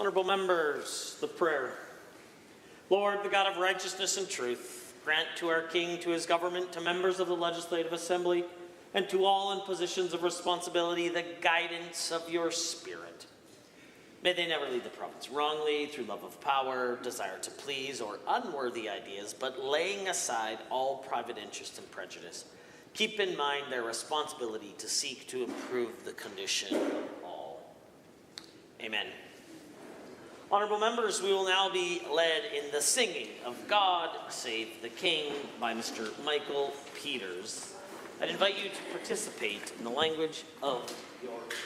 Honourable members, the prayer. Lord, the God of righteousness and truth, grant to our King, to his government, to members of the Legislative Assembly, and to all in positions of responsibility, the guidance of your Spirit. May they never lead the province wrongly through love of power, desire to please, or unworthy ideas, but laying aside all private interest and prejudice, keep in mind their responsibility to seek to improve the condition of all. Amen. Honourable members, we will now be led in the singing of God Save the King by Mr. Michael Peters. I'd invite you to participate in the language of your choice.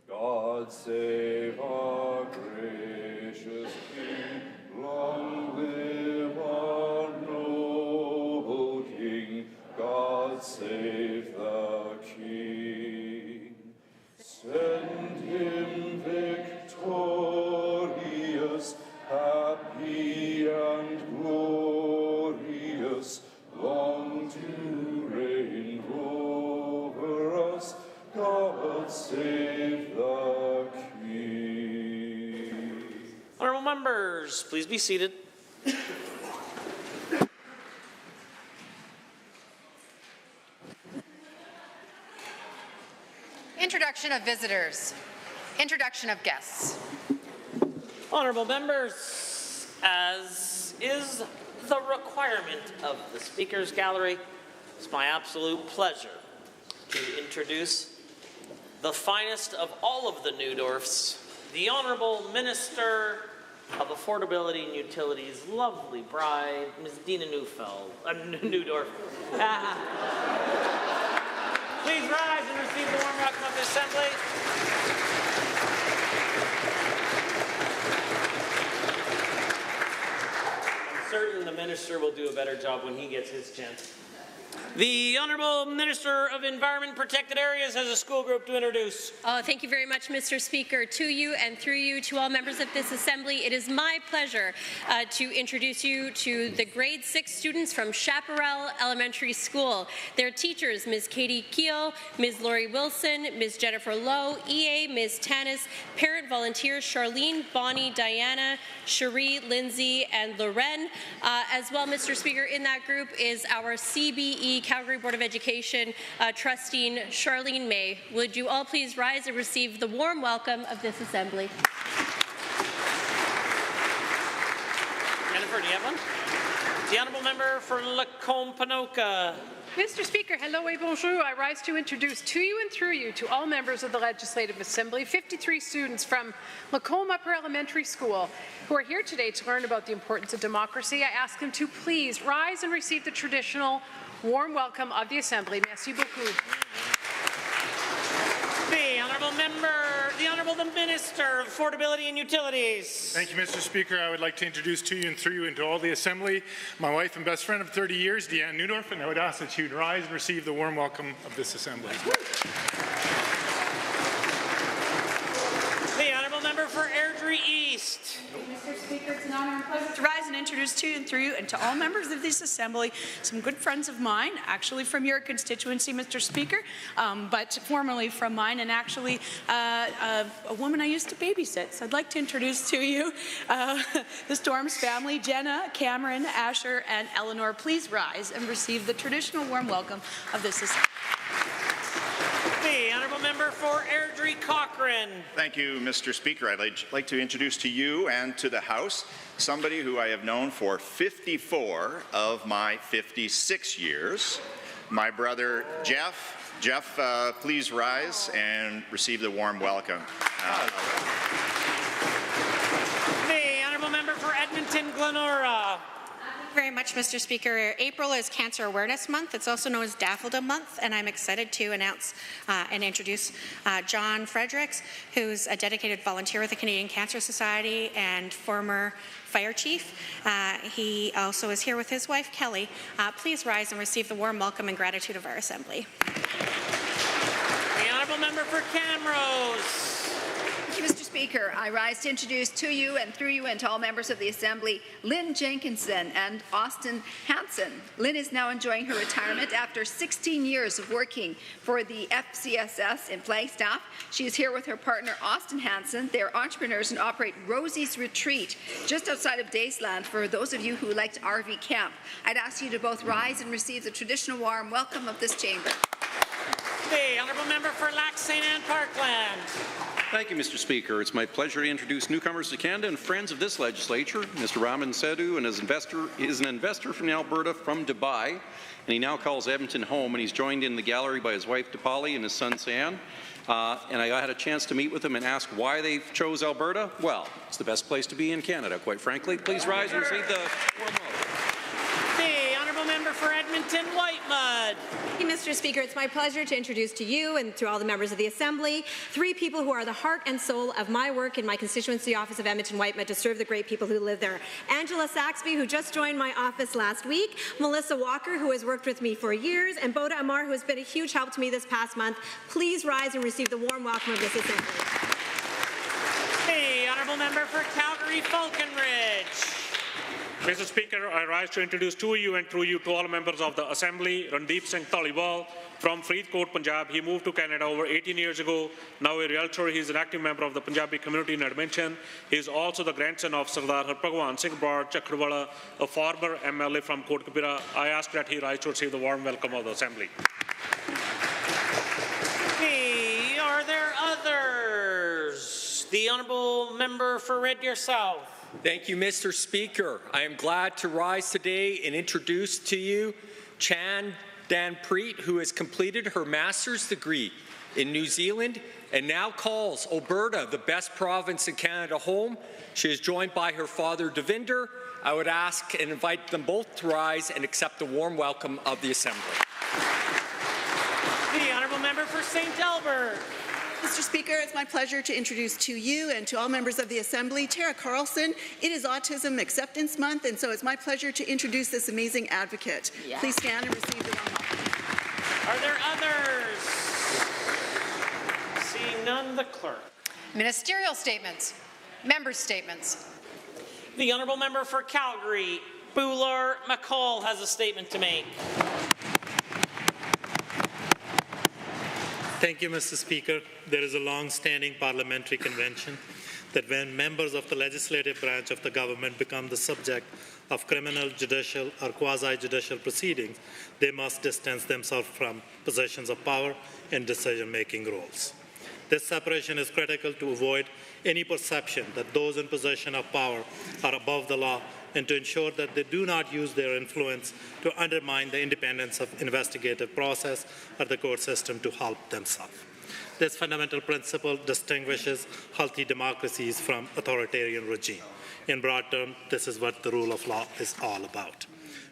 God save our gracious King, long live our noble King. God save the King. Send him victorious, happy and glorious, long to reign over us. God save the King. Honourable members, please be seated. Introduction of visitors. Introduction of guests. Honourable members, as is the requirement of the Speaker's Gallery, it's my absolute pleasure to introduce the finest of all of the Neudorfs, the Honourable Minister of Affordability and Utilities, lovely bride, Ms. Dina Neudorf. Please rise and receive the warm welcome of the Assembly. I'm certain the Minister will do a better job when he gets his chance. The Honourable Minister of Environment and Protected Areas has a school group to introduce. Oh, thank you very much, Mr. Speaker. To you and through you, to all members of this Assembly, it is my pleasure to introduce you to the grade 6 students from Chaparral Elementary School. Their teachers, Ms. Katie Keel, Ms. Lori Wilson, Ms. Jennifer Lowe, EA, Ms. Tanis, parent volunteers Charlene, Bonnie, Diana, Cherie, Lindsay, and Loren. As well, Mr. Speaker, in that group is our CBE Calgary Board of Education trustee Charlene May. Would you all please rise and receive the warm welcome of this Assembly? Jennifer, do you have one? The Honourable Member for Lacombe-Panoka. Mr. Speaker, hello et bonjour. I rise to introduce to you and through you to all members of the Legislative Assembly 53 students from Lacombe Upper Elementary School who are here today to learn about the importance of democracy. I ask them to please rise and receive the traditional warm welcome of the Assembly. Merci beaucoup. The Honourable Member, the Honourable Minister of Affordability and Utilities. Thank you, Mr. Speaker. I would like to introduce to you and through you and to all the Assembly my wife and best friend of 30 years, Deanne Neudorf, and I would ask that you would rise and receive the warm welcome of this Assembly. The Honourable Member for Airdrie East. Mr. Speaker, it's an honour and pleasure to rise and introduce to you and through you and to all members of this Assembly some good friends of mine, actually from your constituency, Mr. Speaker, but formerly from mine, and actually a woman I used to babysit. So I'd like to introduce to you the Storms family, Jenna, Cameron, Asher, and Eleanor. Please rise and receive the traditional warm welcome of this Assembly. The Honourable Member for Airdrie Cochrane. Thank you, Mr. Speaker. I'd like to introduce to you and to the House somebody who I have known for 54 of my 56 years, my brother Jeff. Jeff, please rise and receive the warm welcome. The Honourable Member for Edmonton Glenora. Very much, Mr. Speaker. April is Cancer Awareness Month. It's also known as Daffodil Month, and I'm excited to announce and introduce John Fredericks, who's a dedicated volunteer with the Canadian Cancer Society and former fire chief. He also is here with his wife, Kelly. Please rise and receive the warm welcome and gratitude of our Assembly. The Honourable Member for Camrose. Thank you, Mr. Speaker. Speaker, I rise to introduce to you and through you and to all members of the Assembly Lynn Jenkinson and Austin Hansen. Lynn is now enjoying her retirement after 16 years of working for the FCSS in Flagstaff. She is here with her partner Austin Hansen. They are entrepreneurs and operate Rosie's Retreat just outside of Daysland for those of you who like to RV camp. I'd ask you to both rise and receive the traditional warm welcome of this chamber. The Honourable Member for Lac St. Anne Parkland. Thank you, Mr. Speaker. It's my pleasure to introduce newcomers to Canada and friends of this legislature. Mr. Raman Sedhu is an investor from Alberta from Dubai, and he now calls Edmonton home, and he's joined in the gallery by his wife Dipali and his son San. And I had a chance to meet with him and ask why they chose Alberta. Well, it's the best place to be in Canada, quite frankly. Please rise and receive the warm welcome. The Honourable Member for Edmonton Whitemud. Thank you, Mr. Speaker. It's my pleasure to introduce to you and to all the members of the Assembly three people who are the heart and soul of my work in my constituency office of Edmonton Whitemud to serve the great people who live there. Angela Saxby, who just joined my office last week, Melissa Walker, who has worked with me for years, and Boda Amar, who has been a huge help to me this past month. Please rise and receive the warm welcome of this Assembly. The Honourable Member for Calgary Falconridge. Mr. Speaker, I rise to introduce to you and through you to all members of the Assembly, Randeep Singh Taliwal from Faridkot, Punjab. He moved to Canada over 18 years ago. Now a realtor, he is an active member of the Punjabi community in Edmonton. He is also the grandson of Sardar Harpagwan Singh Broad Chakrwala, a former MLA from Kotkapira. I ask that he rise to receive the warm welcome of the Assembly. Hey, are there others? The Honourable Member for Red Deer South. Thank you, Mr. Speaker. I am glad to rise today and introduce to you Chan Danpreet, who has completed her master's degree in New Zealand and now calls Alberta the best province in Canada home. She is joined by her father, Devinder. I would ask and invite them both to rise and accept the warm welcome of the Assembly. The Honourable Member for St. Albert. Mr. Speaker, it's my pleasure to introduce to you and to all members of the Assembly Tara Carlson. It is Autism Acceptance Month, and so it's my pleasure to introduce this amazing advocate. Yeah. Please stand and receive the warm welcome. Are there others? Seeing none, the clerk. Ministerial statements. Members' statements. The Honourable Member for Calgary, Bular McCall, has a statement to make. Thank you, Mr. Speaker. There is a long-standing parliamentary convention that when members of the legislative branch of the government become the subject of criminal, judicial, or quasi-judicial proceedings, they must distance themselves from positions of power and decision-making roles. This separation is critical to avoid any perception that those in position of power are above the law and to ensure that they do not use their influence to undermine the independence of investigative process or the court system to help themselves. This fundamental principle distinguishes healthy democracies from authoritarian regime. In broad terms, this is what the rule of law is all about.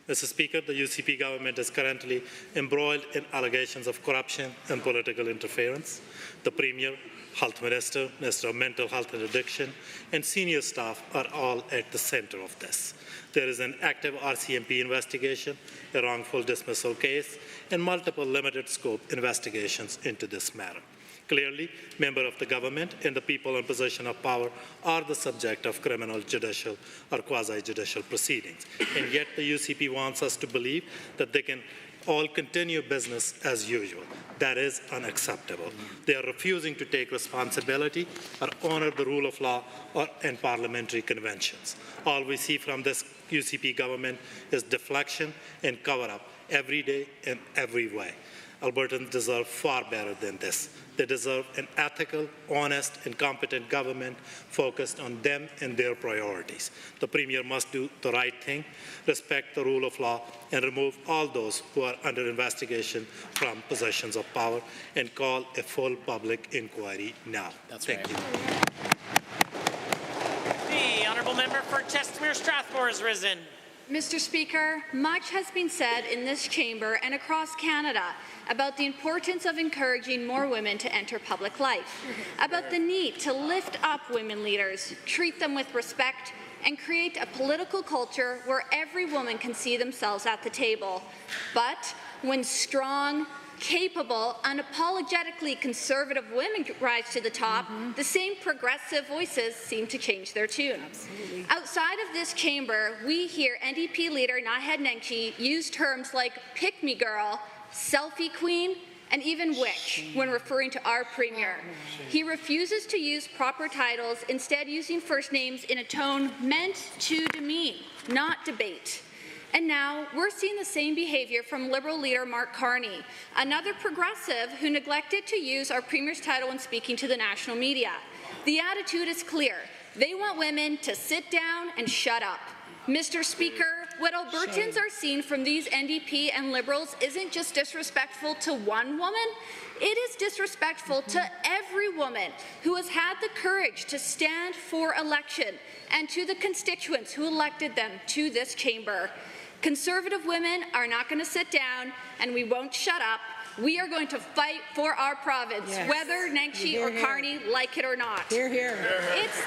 Mr. Speaker, the UCP government is currently embroiled in allegations of corruption and political interference. The Premier, Health Minister, Minister of Mental Health and Addiction, and senior staff are all at the center of this. There is an active RCMP investigation, a wrongful dismissal case, and multiple limited scope investigations into this matter. Clearly, members of the government and the people in position of power are the subject of criminal, judicial, or quasi-judicial proceedings. And yet the UCP wants us to believe that they can all continue business as usual. That is unacceptable. They are refusing to take responsibility or honor the rule of law and parliamentary conventions. All we see from this UCP government is deflection and cover-up every day in every way. Albertans deserve far better than this. They deserve an ethical, honest, and competent government focused on them and their priorities. The Premier must do the right thing, respect the rule of law, and remove all those who are under investigation from positions of power, and call a full public inquiry now. Thank you. The Honourable Member for Chestermere Strathmore has risen. Mr. Speaker, much has been said in this chamber and across Canada about the importance of encouraging more women to enter public life, about the need to lift up women leaders, treat them with respect, and create a political culture where every woman can see themselves at the table. But when strong, capable, unapologetically conservative women rise to the top, the same progressive voices seem to change their tune. Absolutely. Outside of this chamber, we hear NDP leader Naheed Nenshi use terms like pick-me girl, selfie queen, and even witch when referring to our Premier. He refuses to use proper titles, instead using first names in a tone meant to demean, not debate. And now we're seeing the same behaviour from Liberal leader Mark Carney, another progressive who neglected to use our Premier's title when speaking to the national media. The attitude is clear. They want women to sit down and shut up. Mr. Speaker, what Albertans are seeing from these NDP and Liberals isn't just disrespectful to one woman, it is disrespectful to every woman who has had the courage to stand for election and to the constituents who elected them to this chamber. Conservative women are not going to sit down, and we won't shut up. We are going to fight for our province, whether Nenshi or Carney like it or not. Hear, hear. It's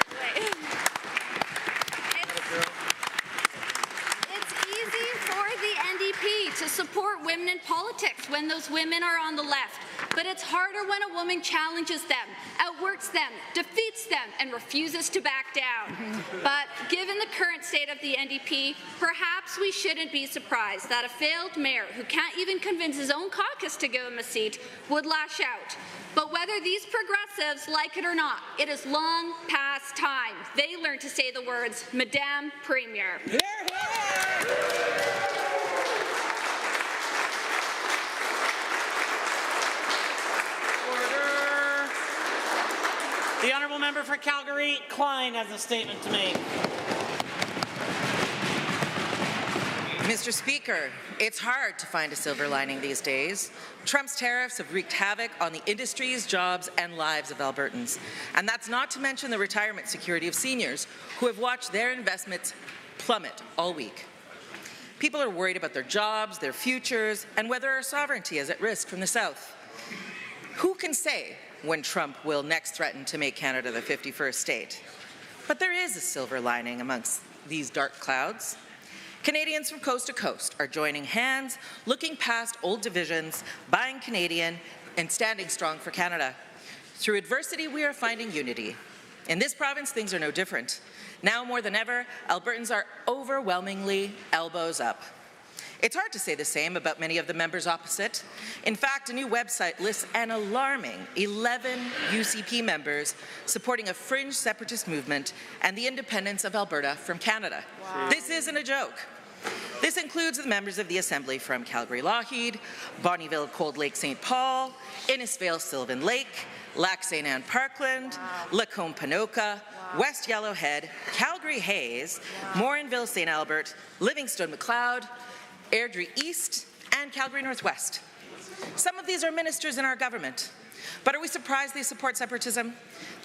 easy for the NDP to support women in politics when those women are on the left, but it's harder when a woman challenges them, outworks them, defeats them, and refuses to back down. But given the current state of the NDP, perhaps we shouldn't be surprised that a failed mayor who can't even convince his own caucus to give him a seat would lash out. But whether these progressives like it or not, it is long past time they learn to say the words, Madame Premier. Hear, hear. The honourable member for Calgary, Klein, has a statement to make. Mr. Speaker, it's hard to find a silver lining these days. Trump's tariffs have wreaked havoc on the industries, jobs, and lives of Albertans. And that's not to mention the retirement security of seniors who have watched their investments plummet all week. People are worried about their jobs, their futures, and whether our sovereignty is at risk from the South. Who can say when Trump will next threaten to make Canada the 51st state? But there is a silver lining amongst these dark clouds. Canadians from coast to coast are joining hands, looking past old divisions, buying Canadian, and standing strong for Canada. Through adversity, we are finding unity. In this province, things are no different. Now more than ever, Albertans are overwhelmingly elbows up. It's hard to say the same about many of the members opposite. In fact, a new website lists an alarming 11 UCP members supporting a fringe separatist movement and the independence of Alberta from Canada. Wow. This isn't a joke. This includes the members of the Assembly from Calgary-Lougheed, Bonnyville, Cold Lake, St. Paul, Innisfail, Sylvan Lake, Lac St. Anne, Parkland, Lacombe, Ponoka, West Yellowhead, Calgary, Hayes, Morinville, St. Albert, Livingston, McLeod, Airdrie East, and Calgary Northwest. Some of these are ministers in our government. But are we surprised they support separatism?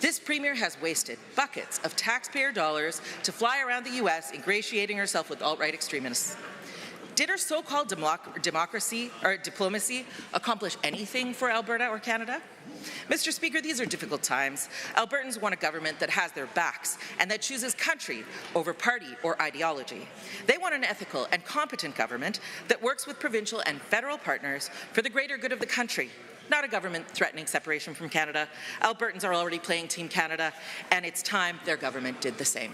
This Premier has wasted buckets of taxpayer dollars to fly around the U.S. ingratiating herself with alt-right extremists. Did her so-called diplomacy accomplish anything for Alberta or Canada? Mr. Speaker, these are difficult times. Albertans want a government that has their backs and that chooses country over party or ideology. They want an ethical and competent government that works with provincial and federal partners for the greater good of the country, not a government threatening separation from Canada. Albertans are already playing Team Canada, and it's time their government did the same.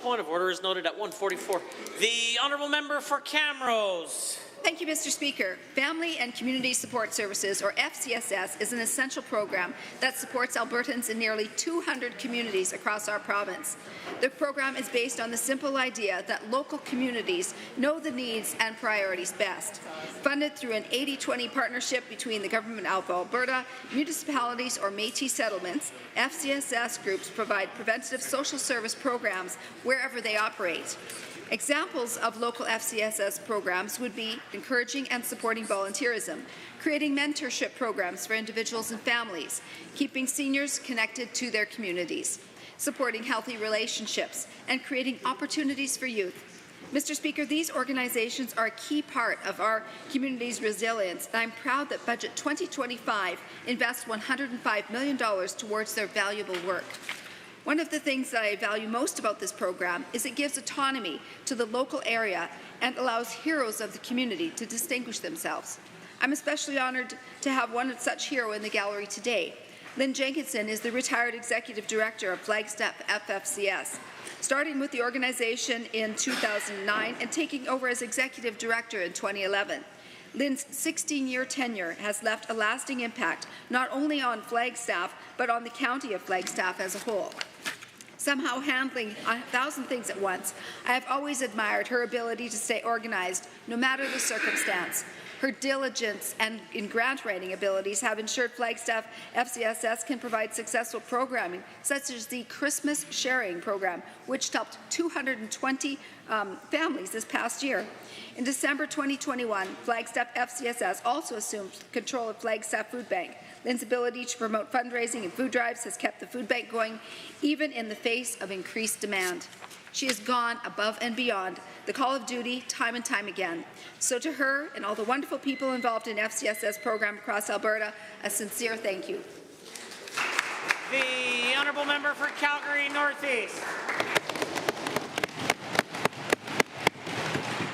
Point of order is noted at 144. The honourable member for Camrose. Thank you, Mr. Speaker. Family and Community Support Services, or FCSS, is an essential program that supports Albertans in nearly 200 communities across our province. The program is based on the simple idea that local communities know the needs and priorities best. Funded through an 80-20 partnership between the Government of Alberta, municipalities, or Métis settlements, FCSS groups provide preventative social service programs wherever they operate. Examples of local FCSS programs would be encouraging and supporting volunteerism, creating mentorship programs for individuals and families, keeping seniors connected to their communities, supporting healthy relationships, and creating opportunities for youth. Mr. Speaker, these organizations are a key part of our community's resilience, and I'm proud that Budget 2025 invests $105 million towards their valuable work. One of the things that I value most about this program is it gives autonomy to the local area and allows heroes of the community to distinguish themselves. I'm especially honored to have one such hero in the gallery today. Lynn Jenkinson is the retired Executive Director of Flagstaff FFCS, starting with the organization in 2009 and taking over as Executive Director in 2011. Lynn's 16-year tenure has left a lasting impact not only on Flagstaff, but on the county of Flagstaff as a whole. Somehow handling 1,000 things at once, I have always admired her ability to stay organized, no matter the circumstance. Her diligence and in grant writing abilities have ensured Flagstaff FCSS can provide successful programming, such as the Christmas Sharing Program, which helped 220 families this past year. In December 2021, Flagstaff FCSS also assumed control of Flagstaff Food Bank. Lynn's ability to promote fundraising and food drives has kept the food bank going, even in the face of increased demand. She has gone above and beyond the call of duty time and time again. So to her and all the wonderful people involved in FCSS program across Alberta, a sincere thank you. The Honourable Member for Calgary Northeast.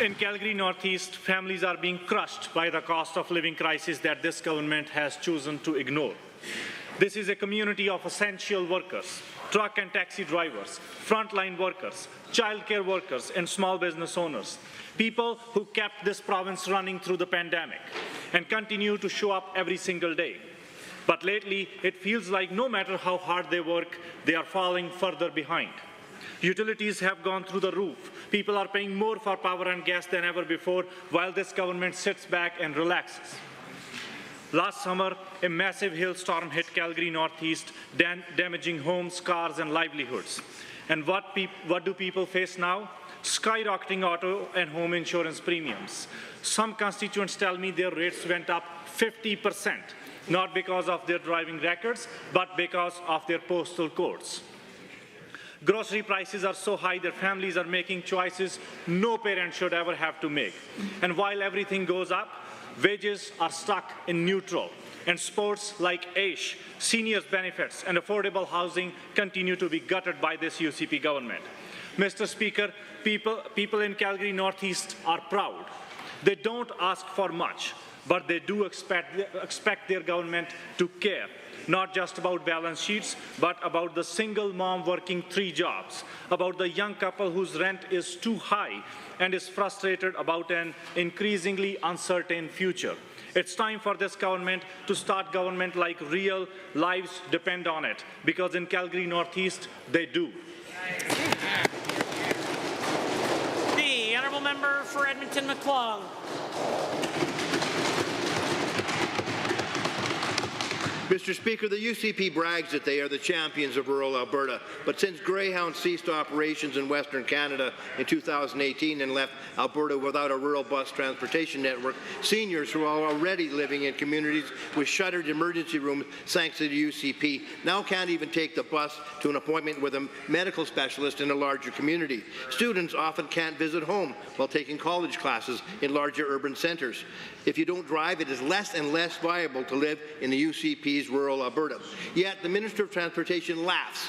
In Calgary Northeast, families are being crushed by the cost of living crisis that this government has chosen to ignore. This is a community of essential workers, truck and taxi drivers, frontline workers, childcare workers, and small business owners, people who kept this province running through the pandemic and continue to show up every single day. But lately, it feels like no matter how hard they work, they are falling further behind. Utilities have gone through the roof. People are paying more for power and gas than ever before, while this government sits back and relaxes. Last summer, a massive hailstorm hit Calgary Northeast, damaging homes, cars, and livelihoods. And what do people face now? Skyrocketing auto and home insurance premiums. Some constituents tell me their rates went up 50%, not because of their driving records, but because of their postal codes. Grocery prices are so high that families are making choices no parent should ever have to make. And while everything goes up, wages are stuck in neutral. And sports like AISH, seniors benefits, and affordable housing continue to be gutted by this UCP government. Mr. Speaker, people in Calgary Northeast are proud. They don't ask for much, but they do expect their government to care. Not just about balance sheets, but about the single mom working 3 jobs, about the young couple whose rent is too high and is frustrated about an increasingly uncertain future. It's time for this government to start government like real lives depend on it, because in Calgary Northeast, they do. The Honourable Member for Edmonton McClung. Mr. Speaker, the UCP brags that they are the champions of rural Alberta, but since Greyhound ceased operations in Western Canada in 2018 and left Alberta without a rural bus transportation network, seniors who are already living in communities with shuttered emergency rooms thanks to the UCP now can't even take the bus to an appointment with a medical specialist in a larger community. Students often can't visit home while taking college classes in larger urban centres. If you don't drive, it is less and less viable to live in the UCP's rural Alberta. Yet the Minister of Transportation laughs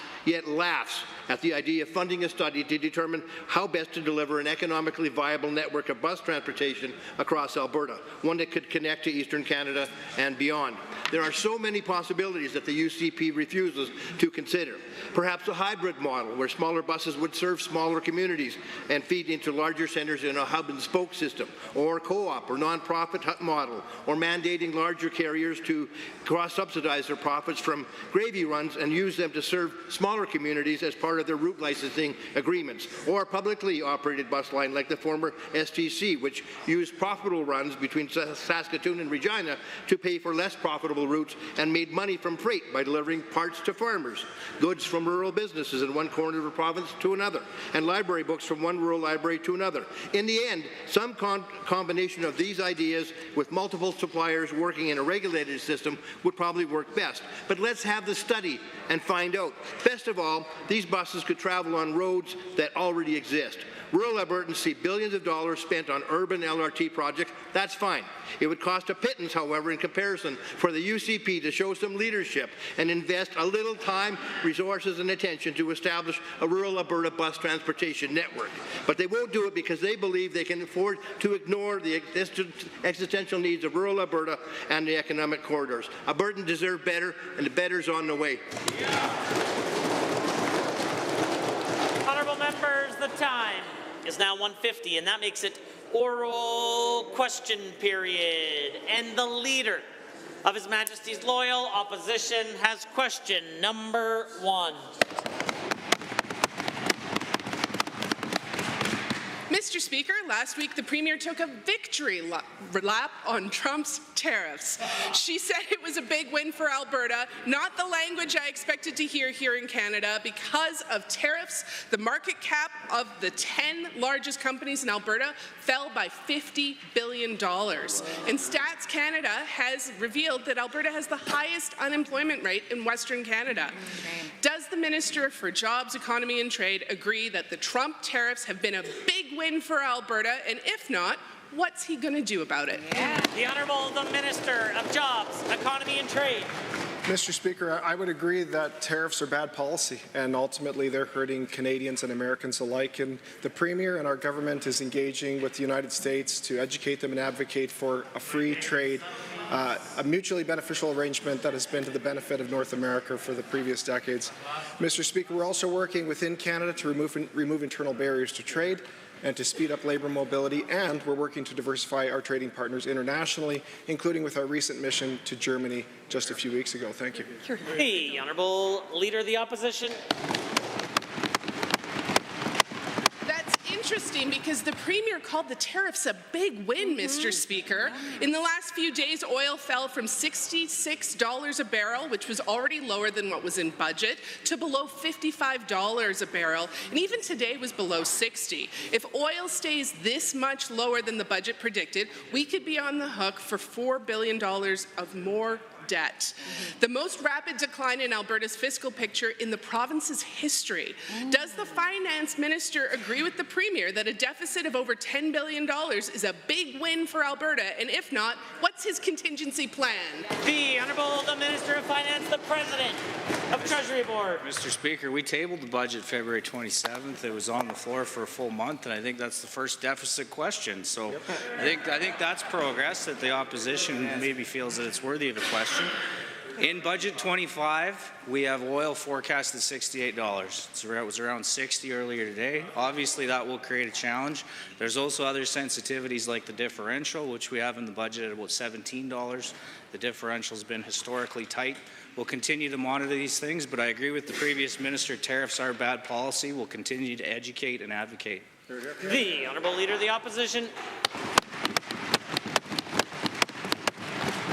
at the idea of funding a study to determine how best to deliver an economically viable network of bus transportation across Alberta, one that could connect to Eastern Canada and beyond. There are so many possibilities that the UCP refuses to consider. Perhaps a hybrid model where smaller buses would serve smaller communities and feed into larger centres in a hub and spoke system, or co-op or non-profit hut model, or mandating larger carriers to cross-subsidize their profits from gravy runs and use them to serve smaller communities as part of their route licensing agreements, or a publicly operated bus line like the former STC, which used profitable runs between Saskatoon and Regina to pay for less profitable routes and made money from freight by delivering parts to farmers, goods from rural businesses in one corner of the province to another, and library books from one rural library to another. In the end, some combination of these ideas with multiple suppliers working in a regulated system would probably work best. But let's have the study and find out. Best Best of all, these buses could travel on roads that already exist. Rural Albertans see billions of dollars spent on urban LRT projects. That's fine. It would cost a pittance, however, in comparison for the UCP to show some leadership and invest a little time, resources, and attention to establish a rural Alberta bus transportation network. But they won't do it because they believe they can afford to ignore the existential needs of rural Alberta and the economic corridors. Albertans deserve better, and the better's on the way. Honourable members, the time is now 1:50, and that makes it oral question period. And the Leader of His Majesty's Loyal Opposition has question number 1. Mr. Speaker, last week the Premier took a victory lap on Trump's tariffs. She said it was a big win for Alberta, not the language I expected to hear here in Canada. Because of tariffs, the market cap of the 10 largest companies in Alberta fell by $50 billion. And Stats Canada has revealed that Alberta has the highest unemployment rate in Western Canada. Does the Minister for Jobs, Economy and Trade agree that the Trump tariffs have been a big win for Alberta, and if not, what's he going to do about it? The Honourable the Minister of Jobs, Economy and Trade. Mr. Speaker, I would agree that tariffs are bad policy, and ultimately they're hurting Canadians and Americans alike. And the Premier and our government is engaging with the United States to educate them and advocate for a free trade, a mutually beneficial arrangement that has been to the benefit of North America for the previous decades. Mr. Speaker, we're also working within Canada to remove internal barriers to trade and to speed up labour mobility, and we're working to diversify our trading partners internationally, including with our recent mission to Germany just a few weeks ago. Thank you. The Honourable Leader of the Opposition. That's interesting because the Premier called the tariffs a big win, Mr. Speaker. In the last few days, oil fell from $66 a barrel, which was already lower than what was in budget, to below $55 a barrel, and even today was below $60. If oil stays this much lower than the budget predicted, we could be on the hook for $4 billion of more debt. The most rapid decline in Alberta's fiscal picture in the province's history. Does the Finance Minister agree with the Premier that a deficit of over $10 billion is a big win for Alberta? And if not, what's his contingency plan? The Honourable the Minister of Finance, the President of Treasury Board. Mr. Speaker, we tabled the budget February 27th. It was on the floor for a full month, and I think that's the first deficit question. So I think that's progress, that the opposition maybe feels that it's worthy of a question. In budget 25, we have oil forecast at $68. It was around 60 earlier today. Obviously, that will create a challenge. There's also other sensitivities like the differential, which we have in the budget at about $17. The differential has been historically tight. We'll continue to monitor these things, but I agree with the previous minister, tariffs are bad policy. We'll continue to educate and advocate. The Honourable Leader of the Opposition.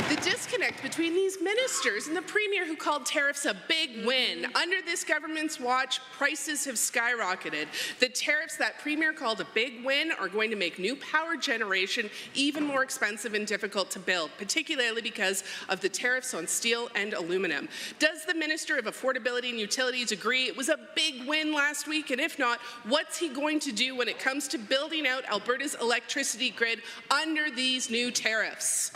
The disconnect between these ministers and the Premier, who called tariffs a big win. Under this government's watch, prices have skyrocketed. The tariffs that Premier called a big win are going to make new power generation even more expensive and difficult to build, particularly because of the tariffs on steel and aluminum. Does the Minister of Affordability and Utilities agree it was a big win last week? And if not, what's he going to do when it comes to building out Alberta's electricity grid under these new tariffs?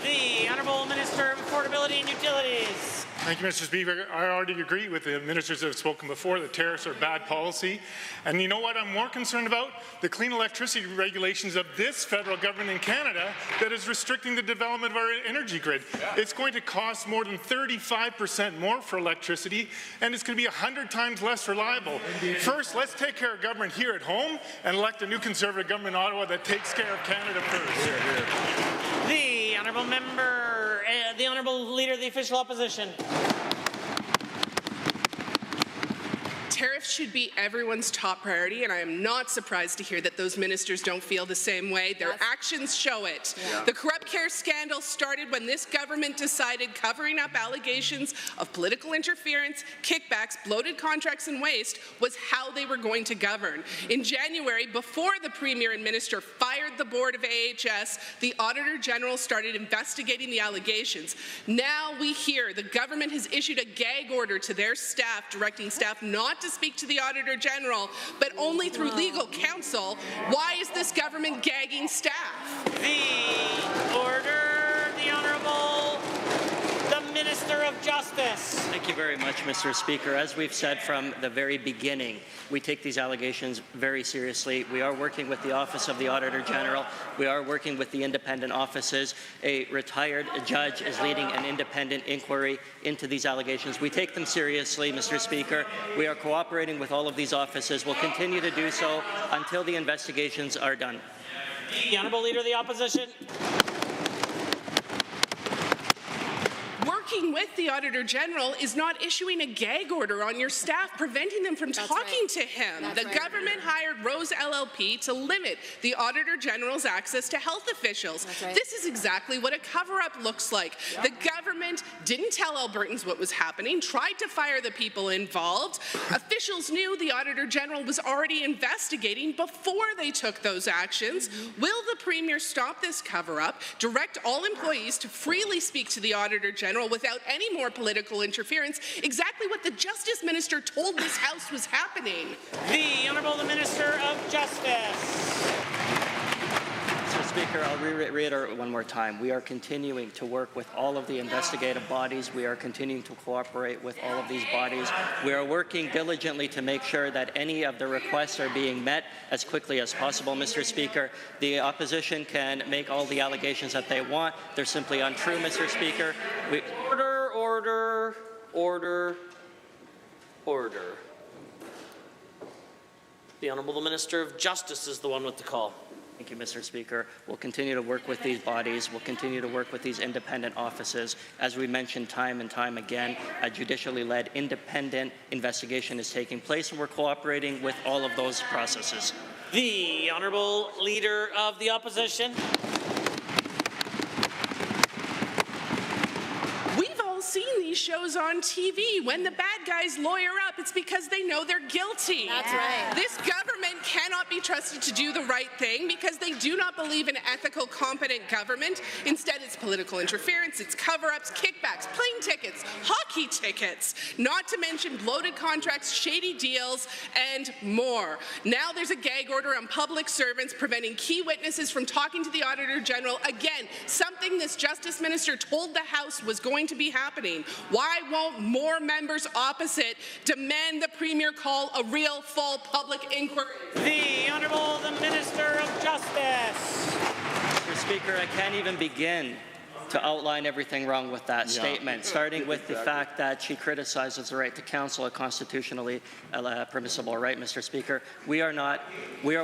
The Honourable Minister of Affordability and Utilities. Thank you, Mr. Speaker. I already agree with the ministers that have spoken before. The tariffs are bad policy. And you know what I'm more concerned about? The clean electricity regulations of this federal government in Canada that is restricting the development of our energy grid. It's going to cost more than 35% more for electricity, and it's going to be 100 times less reliable. First, let's take care of government here at home and elect a new Conservative government in Ottawa that takes care of Canada first. The Honourable Member, the Honourable Leader of the Official Opposition. Tariffs should be everyone's top priority, and I am not surprised to hear that those ministers don't feel the same way. Their actions show it. Yeah. The corrupt care scandal started when this government decided covering up allegations of political interference, kickbacks, bloated contracts, and waste was how they were going to govern. In January, before the Premier and Minister fired the board of AHS, the Auditor General started investigating the allegations. Now we hear the government has issued a gag order to their staff, directing staff not to speak to the Auditor General, but only through legal counsel. Why is this government gagging staff? The order, the Honourable, the Minister of Justice. Thank you very much, Mr. Speaker. As we've said from the very beginning, we take these allegations very seriously. We are working with the Office of the Auditor General. We are working with the independent offices. A retired judge is leading an independent inquiry into these allegations. We take them seriously, Mr. Speaker. We are cooperating with all of these offices. We'll continue to do so until the investigations are done. The Honourable Leader of the Opposition. Working with the Auditor General is not issuing a gag order on your staff, preventing them from talking to him. The government hired Rose LLP to limit the Auditor General's access to health officials. This is exactly what a cover-up looks like. The government didn't tell Albertans what was happening, tried to fire the people involved. Officials knew the Auditor General was already investigating before they took those actions. Will the Premier stop this cover-up, direct all employees to freely speak to the Auditor General without any more political interference, exactly what the Justice Minister told this House was happening? The Honourable Minister of Justice. Mr. Speaker, I'll reiterate one more time. We are continuing to work with all of the investigative bodies. We are continuing to cooperate with all of these bodies. We are working diligently to make sure that any of the requests are being met as quickly as possible, Mr. Speaker. The opposition can make all the allegations that they want. They're simply untrue, Mr. Speaker. Order, order, order, order. The Honourable Minister of Justice is the one with the call. Thank you, Mr. Speaker. We'll continue to work with these bodies. We'll continue to work with these independent offices. As we mentioned time and time again, a judicially led independent investigation is taking place, and we're cooperating with all of those processes. The Honourable Leader of the Opposition. We've all seen these shows on TV. When the bad guys lawyer up, it's because they know they're guilty. That's right. This government cannot be trusted to do the right thing because they do not believe in ethical, competent government. Instead, it's political interference, it's cover-ups, kickbacks, plane tickets, hockey tickets, not to mention bloated contracts, shady deals, and more. Now there's a gag order on public servants preventing key witnesses from talking to the Auditor General. Again, something this Justice Minister told the House was going to be happening. Why won't more members opposite demand the Premier call a real, full public inquiry? The Honourable the Minister of Justice. Mr. Speaker, I can't even begin to outline everything wrong with that statement, starting with the fact that she criticizes the right to counsel, a constitutionally permissible right, Mr. Speaker. We are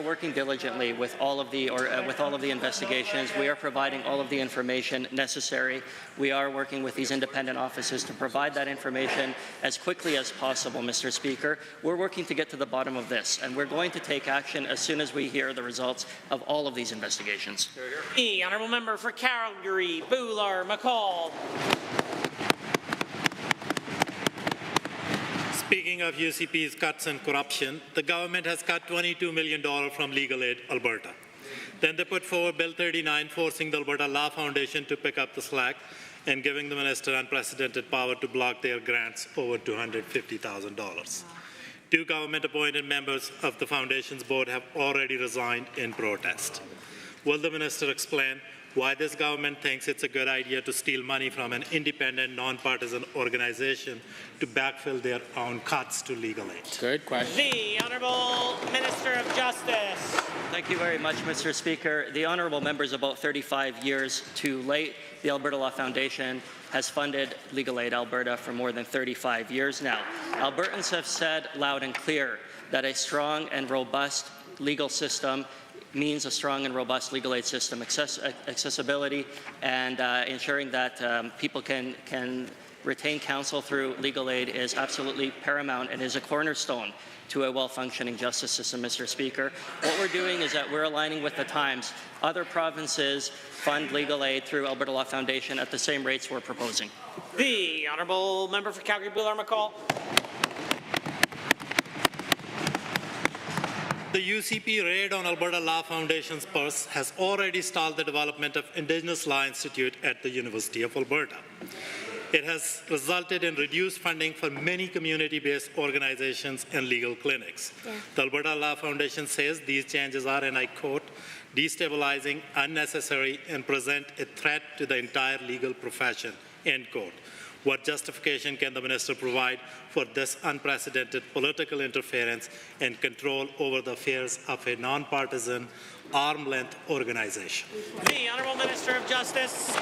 working diligently with all of the investigations. We are providing all of the information necessary. We are working with these independent offices to provide that information as quickly as possible, Mr. Speaker. We're working to get to the bottom of this, and we're going to take action as soon as we hear the results of all of these investigations. The Honourable Member for Calgary, McCall. Speaking of UCP's cuts and corruption, the government has cut $22 million from Legal Aid Alberta. Then they put forward Bill 39, forcing the Alberta Law Foundation to pick up the slack and giving the minister unprecedented power to block their grants over $250,000. Two government-appointed members of the foundation's board have already resigned in protest. Will the minister explain why this government thinks it's a good idea to steal money from an independent, nonpartisan organization to backfill their own cuts to legal aid? Good question. The Honourable Minister of Justice. Thank you very much, Mr. Speaker. The honourable member is about 35 years too late. The Alberta Law Foundation has funded Legal Aid Alberta for more than 35 years now. Albertans have said loud and clear that a strong and robust legal system means a strong and robust legal aid system, accessibility, and ensuring that people can retained counsel through legal aid is absolutely paramount and is a cornerstone to a well-functioning justice system, Mr. Speaker. What we're doing is that we're aligning with the times. Other provinces fund legal aid through Alberta Law Foundation at the same rates we're proposing. The honourable member for Calgary-Buller-McCall. The UCP raid on Alberta Law Foundation's purse has already stalled the development of Indigenous Law Institute at the University of Alberta. It has resulted in reduced funding for many community-based organizations and legal clinics. The Alberta Law Foundation says these changes are, and I quote, destabilizing, unnecessary, and present a threat to the entire legal profession, end quote. What justification can the minister provide for this unprecedented political interference and control over the affairs of a nonpartisan, arm-length organization? The Honourable Minister of Justice.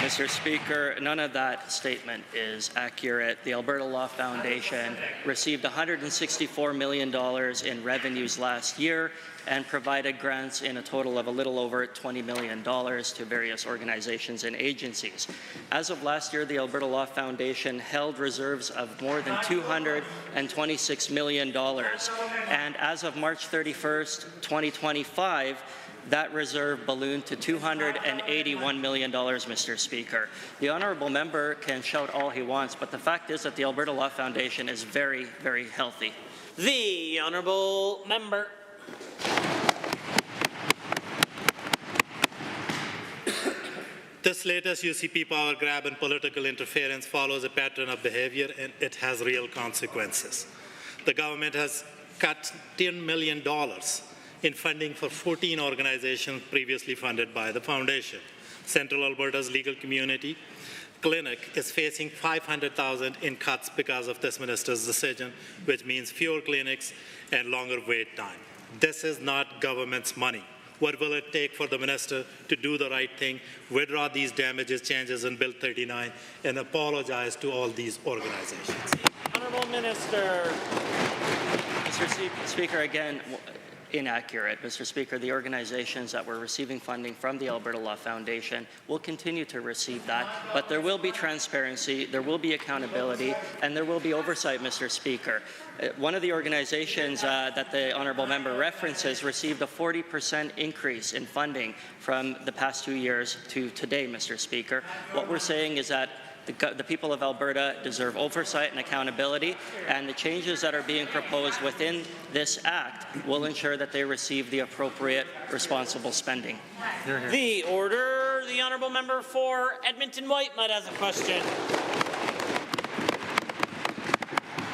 Mr. Speaker, none of that statement is accurate. The Alberta Law Foundation received $164 million in revenues last year and provided grants in a total of a little over $20 million to various organizations and agencies. As of last year, the Alberta Law Foundation held reserves of more than $226 million. And as of March 31st, 2025, that reserve ballooned to $281 million, Mr. Speaker. The honourable member can shout all he wants, but the fact is that the Alberta Law Foundation is very, very healthy. The honourable member. This latest UCP power grab and political interference follows a pattern of behavior, and it has real consequences. The government has cut $10 million in funding for 14 organizations previously funded by the foundation. Central Alberta's legal community clinic is facing $500,000 in cuts because of this minister's decision, which means fewer clinics and longer wait time. This is not government's money. What will it take for the minister to do the right thing, withdraw these damages changes in Bill 39, and apologize to all these organizations? Honourable Minister. Mr. Speaker, again, inaccurate. Mr. Speaker, the organizations that were receiving funding from the Alberta Law Foundation will continue to receive that, but there will be transparency, there will be accountability, and there will be oversight, Mr. Speaker. One of the organizations that the honourable member references received a 40% increase in funding from the past 2 years to today, Mr. Speaker. What we're saying is that the people of Alberta deserve oversight and accountability, and the changes that are being proposed within this Act will ensure that they receive the appropriate, responsible spending. The order. The honourable member for Edmonton-Whitemud has a question.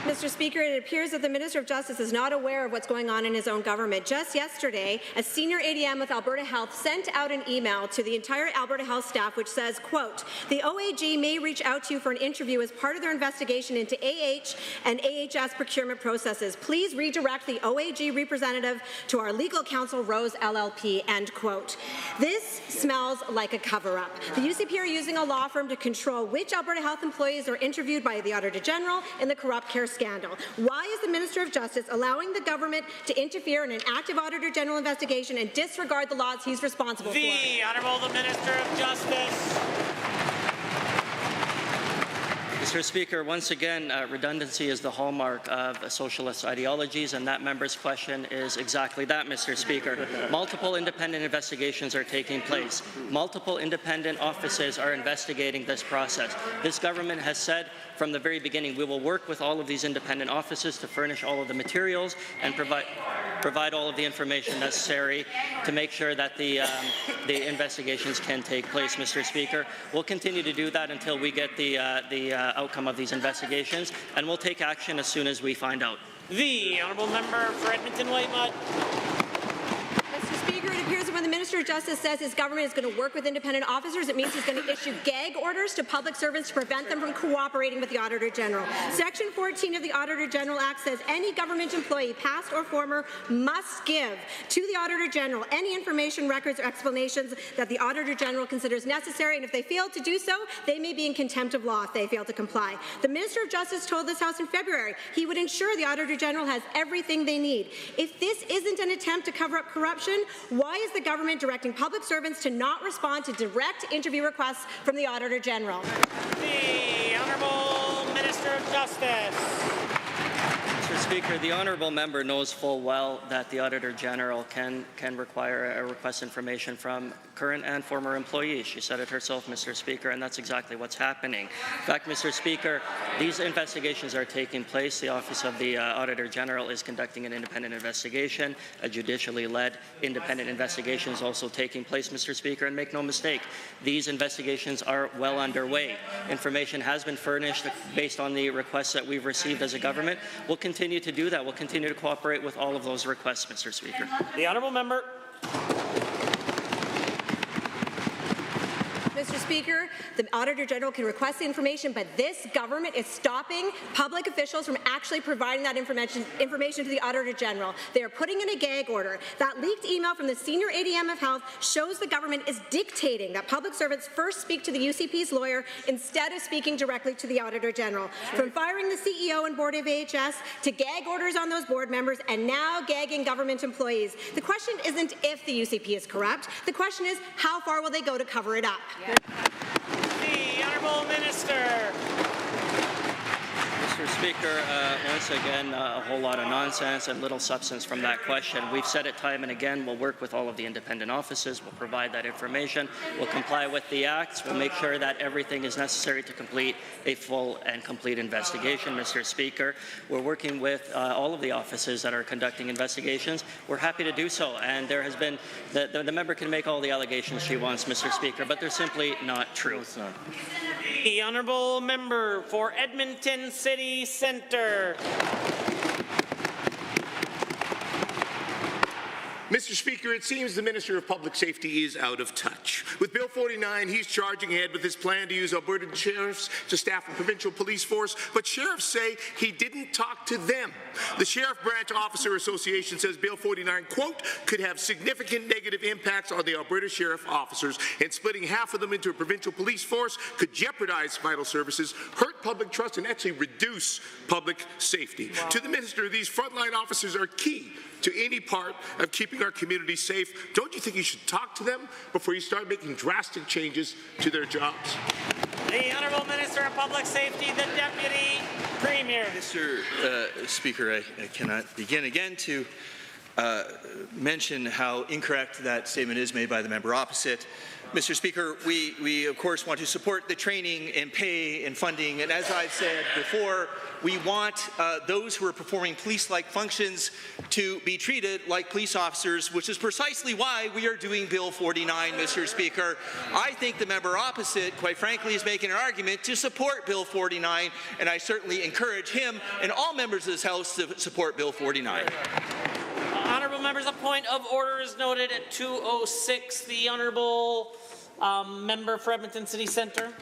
Mr. Speaker, it appears that the Minister of Justice is not aware of what's going on in his own government. Just yesterday, a senior ADM with Alberta Health sent out an email to the entire Alberta Health staff which says, quote, the OAG may reach out to you for an interview as part of their investigation into AH and AHS procurement processes. Please redirect the OAG representative to our legal counsel, Rose LLP, end quote. This smells like a cover-up. The UCP are using a law firm to control which Alberta Health employees are interviewed by the Auditor General in the corrupt care scandal. Why is the Minister of Justice allowing the government to interfere in an active Auditor General investigation and disregard the laws he's responsible for? The Honourable Minister of Justice. Mr. Speaker, once again, redundancy is the hallmark of socialist ideologies, and that member's question is exactly that, Mr. Speaker. Multiple independent investigations are taking place. Multiple independent offices are investigating this process. This government has said from the very beginning we will work with all of these independent offices to furnish all of the materials and provide all of the information necessary to make sure that the investigations can take place, Mr. Speaker. We'll continue to do that until we get the outcome of these investigations, and we'll take action as soon as we find out. The honourable member for Edmonton-Whitemud. Mr. Speaker, it appears that when the Minister of Justice says his government is going to work with independent officers, it means he's going to issue gag orders to public servants to prevent them from cooperating with the Auditor General. Section 14 of the Auditor General Act says any government employee, past or former, must give to the Auditor General any information, records, or explanations that the Auditor General considers necessary, and if they fail to do so, they may be in contempt of law if they fail to comply. The Minister of Justice told this House in February he would ensure the Auditor General has everything they need. If this isn't an attempt to cover up corruption, why is the government government directing public servants to not respond to direct interview requests from the Auditor General. The Honourable Minister of Justice. Mr. Speaker, the honourable member knows full well that the Auditor General can require or request information from current and former employees. She said it herself, Mr. Speaker, and that's exactly what's happening. In fact, Mr. Speaker, these investigations are taking place. The Office of the Auditor General is conducting an independent investigation. A judicially led independent investigation is also taking place, Mr. Speaker, and make no mistake, these investigations are well underway. Information has been furnished based on the requests that we've received as a government. We'll continue to do that. We'll continue to cooperate with all of those requests, Mr. Speaker. The honourable member. Mr. Speaker, the Auditor General can request the information, but this government is stopping public officials from actually providing that information to the Auditor General. They are putting in a gag order. That leaked email from the senior ADM of Health shows the government is dictating that public servants first speak to the UCP's lawyer instead of speaking directly to the Auditor General. From firing the CEO and board of AHS to gag orders on those board members and now gagging government employees. The question isn't if the UCP is corrupt. The question is how far will they go to cover it up? The Honourable Minister. Mr. Speaker, once again, a whole lot of nonsense and little substance from that question. We've said it time and again. We'll work with all of the independent offices. We'll provide that information. We'll comply with the acts. We'll make sure that everything is necessary to complete a full and complete investigation, Mr. Speaker. We're working with all of the offices that are conducting investigations. We're happy to do so. And there has been, the member can make all the allegations she wants, Mr. Speaker, but they're simply not true. The honourable member for Edmonton City Centre. Mr. Speaker, it seems the Minister of Public Safety is out of touch. With Bill 49, he's charging ahead with his plan to use Alberta sheriffs to staff a provincial police force, but sheriffs say he didn't talk to them. The Sheriff Branch Officer Association says Bill 49, quote, could have significant negative impacts on the Alberta Sheriff officers, and splitting half of them into a provincial police force could jeopardize vital services, hurt public trust, and actually reduce public safety. Wow. To the Minister, these frontline officers are key to any part of keeping our community safe. Don't you think you should talk to them before you start making drastic changes to their jobs? The Honourable Minister of Public Safety, the Deputy Premier. Mr. Speaker, I cannot begin again to mention how incorrect that statement is made by the member opposite. Mr. Speaker, we of course want to support the training and pay and funding, and as I've said before, we want those who are performing police-like functions to be treated like police officers, which is precisely why we are doing Bill 49, Mr. Speaker. I think the member opposite, quite frankly, is making an argument to support Bill 49, and I certainly encourage him and all members of this House to support Bill 49. Honourable members, a point of order is noted at 2:06. The Honourable member for Edmonton City Centre.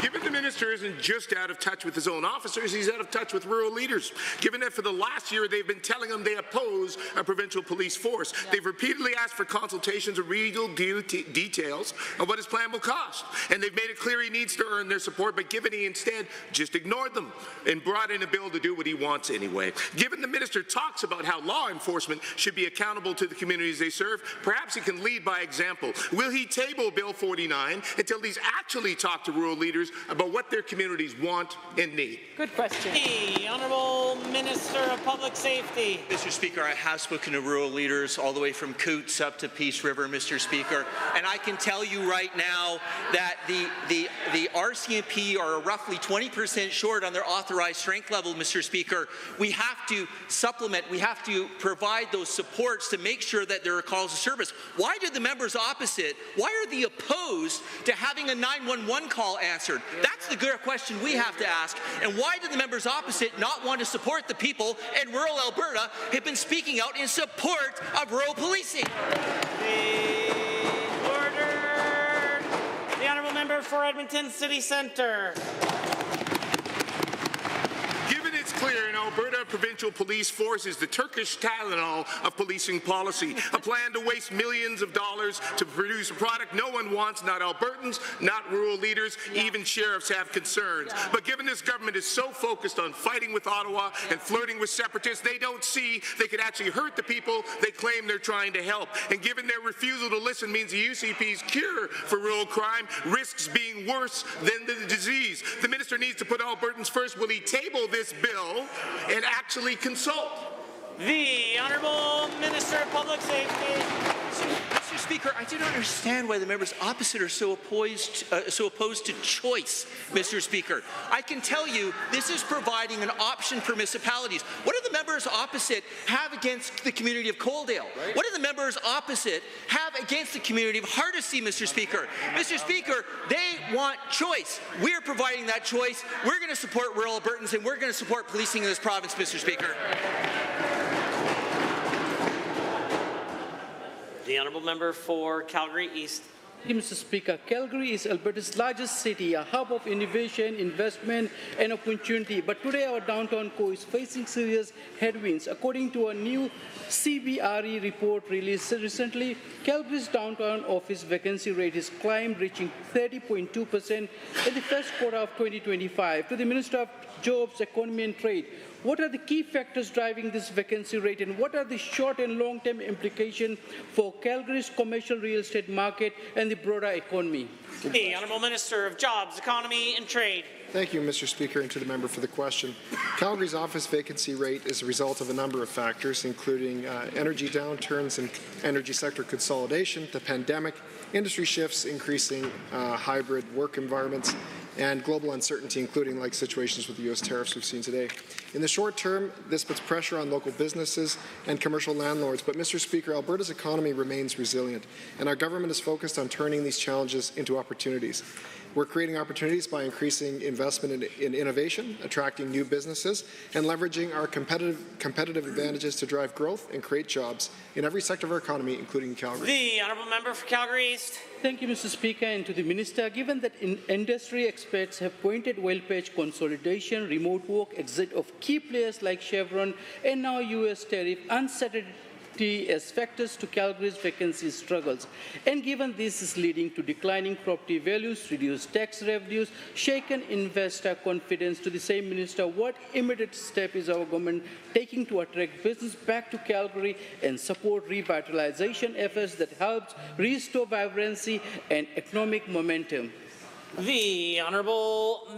Given the Minister isn't just out of touch with his own officers, he's out of touch with rural leaders. Given that for the last year they've been telling him they oppose a provincial police force. Yeah. They've repeatedly asked for consultations or legal details on what his plan will cost. And they've made it clear he needs to earn their support, but given he instead just ignored them and brought in a bill to do what he wants anyway. Given the Minister talks about how law enforcement should be accountable to the communities they serve, perhaps he can lead by example. Will he table Bill 49 until he's actually talked to rural leaders about what their communities want and need? Good question. The Honourable Minister of Public Safety. Mr. Speaker, I have spoken to rural leaders all the way from Coots up to Peace River, Mr. Speaker, and I can tell you right now that the RCMP are roughly 20% short on their authorized strength level, Mr. Speaker. We have to supplement, we have to provide those supports to make sure that there are calls of service. Why did the members opposite, why are they opposed to having a 911 call answered? That's the good question we have to ask. And why did the members opposite not want to support the people in rural Alberta who have been speaking out in support of rural policing? Order. The Honourable member for Edmonton City Centre. Given it's clear clear, an Alberta provincial police force is the Turkish Tylenol of policing policy, a plan to waste millions of dollars to produce a product no one wants, not Albertans, not rural leaders, even sheriffs have concerns. But given this government is so focused on fighting with Ottawa and flirting with separatists, they don't see they could actually hurt the people they claim they're trying to help. And given their refusal to listen means the UCP's cure for rural crime risks being worse than the disease. The minister needs to put Albertans first. Will he table this bill and actually consult? The Honourable Minister of Public Safety. Mr. Speaker, I do not understand why the members opposite are so opposed to choice, Mr. Speaker. I can tell you this is providing an option for municipalities. What do the members opposite have against the community of Coaldale? Right. What do the members opposite have against the community of Hardisty, Mr. Speaker? Mr. Speaker, they want choice. We're providing that choice. We're going to support rural Albertans, and we're going to support policing in this province, Mr. Speaker. The Honourable Member for Calgary East. Thank you, Mr. Speaker. Calgary is Alberta's largest city, a hub of innovation, investment and opportunity. But today our downtown core is facing serious headwinds. According to a new CBRE report released recently, Calgary's downtown office vacancy rate has climbed, reaching 30.2% in the first quarter of 2025. To the Minister of Jobs, Economy and Trade, what are the key factors driving this vacancy rate, and what are the short and long-term implications for Calgary's commercial real estate market and the broader economy? The Honourable Minister of Jobs, Economy and Trade. Thank you, Mr. Speaker, and to the member for the question. Calgary's office vacancy rate is a result of a number of factors, including energy downturns and energy sector consolidation, the pandemic, industry shifts, increasing hybrid work environments, and global uncertainty, including like situations with the U.S. tariffs we've seen today. In the short term, this puts pressure on local businesses and commercial landlords, but Mr. Speaker, Alberta's economy remains resilient, and our government is focused on turning these challenges into opportunities. We're creating opportunities by increasing investment in innovation, attracting new businesses, and leveraging our competitive advantages to drive growth and create jobs in every sector of our economy, including Calgary. The Honourable Member for Calgary East. Thank you, Mr. Speaker, and to the Minister. Given that industry experts have pointed well-page consolidation, remote work, exit of key players like Chevron, and now U.S. tariff uncertainty as factors to Calgary's vacancy struggles. And given this is leading to declining property values, reduced tax revenues, shaken investor confidence, to the same minister, what immediate step is our government taking to attract business back to Calgary and support revitalization efforts that helps restore vibrancy and economic momentum? The Honourable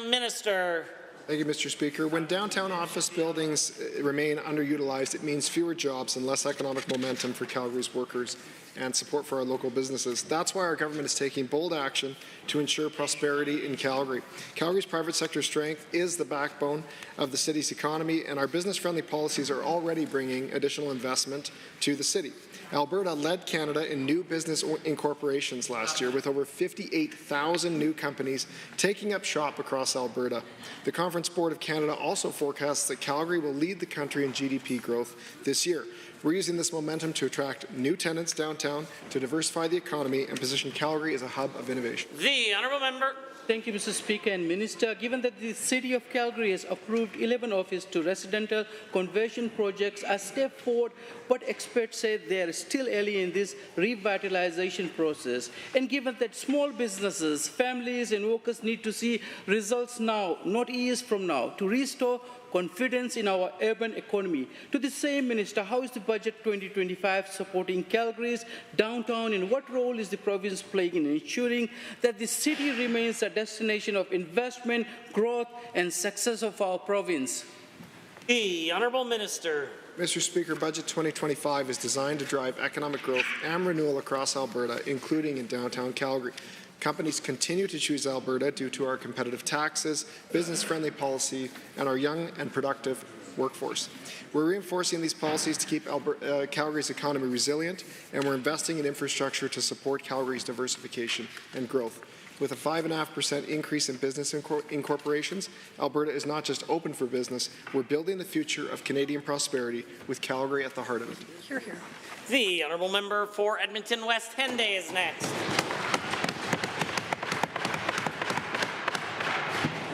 Minister. Thank you, Mr. Speaker. When downtown office buildings remain underutilized, it means fewer jobs and less economic momentum for Calgary's workers and support for our local businesses. That's why our government is taking bold action to ensure prosperity in Calgary. Calgary's private sector strength is the backbone of the city's economy, and our business-friendly policies are already bringing additional investment to the city. Alberta led Canada in new business incorporations last year, with over 58,000 new companies taking up shop across Alberta. The Conference Board of Canada also forecasts that Calgary will lead the country in GDP growth this year. We're using this momentum to attract new tenants downtown, to diversify the economy, and position Calgary as a hub of innovation. The Honourable Member. Thank you, Mr. Speaker and Minister. Given that the City of Calgary has approved 11 office to residential conversion projects, a step forward, but experts say they are still early in this revitalization process. And given that small businesses, families and workers need to see results now, not years from now, to restore confidence in our urban economy. To the same minister, how is the budget 2025 supporting Calgary's downtown, and what role is the province playing in ensuring that the city remains a destination of investment, growth and success of our province? The Honourable Minister. Mr. Speaker, Budget 2025 is designed to drive economic growth and renewal across Alberta, including in downtown Calgary. Companies continue to choose Alberta due to our competitive taxes, business-friendly policy, and our young and productive workforce. We're reinforcing these policies to keep Calgary's economy resilient, and we're investing in infrastructure to support Calgary's diversification and growth. With a 5.5% increase in business incorporations, Alberta is not just open for business, we're building the future of Canadian prosperity with Calgary at the heart of it. Hear, hear. The Honourable Member for Edmonton West Henday is next.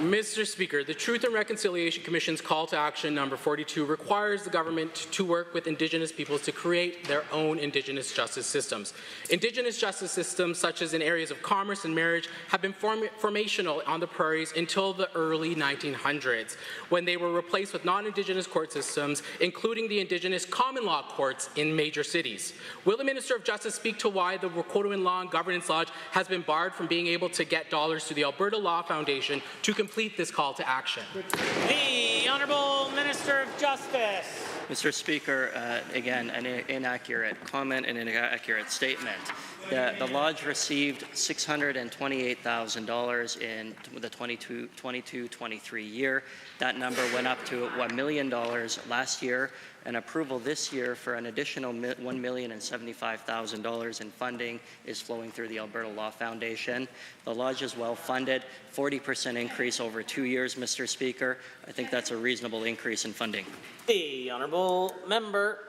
Mr. Speaker, the Truth and Reconciliation Commission's call to action number 42 requires the government to work with Indigenous peoples to create their own Indigenous justice systems. Indigenous justice systems, such as in areas of commerce and marriage, have been formational on the prairies until the early 1900s, when they were replaced with non-Indigenous court systems, including the Indigenous common law courts in major cities. Will the Minister of Justice speak to why the Quotamin Law and Governance Lodge has been barred from being able to get dollars to the Alberta Law Foundation to complete this call to action? The Honourable Minister of Justice. Mr. Speaker, again, an inaccurate comment and an inaccurate statement. The Lodge received $628,000 in the 22-23 year. That number went up to $1 million last year, and approval this year for an additional $1,075,000 in funding is flowing through the Alberta Law Foundation. The Lodge is well funded, 40% increase over 2 years, Mr. Speaker. I think that's a reasonable increase in funding. The Honourable Member.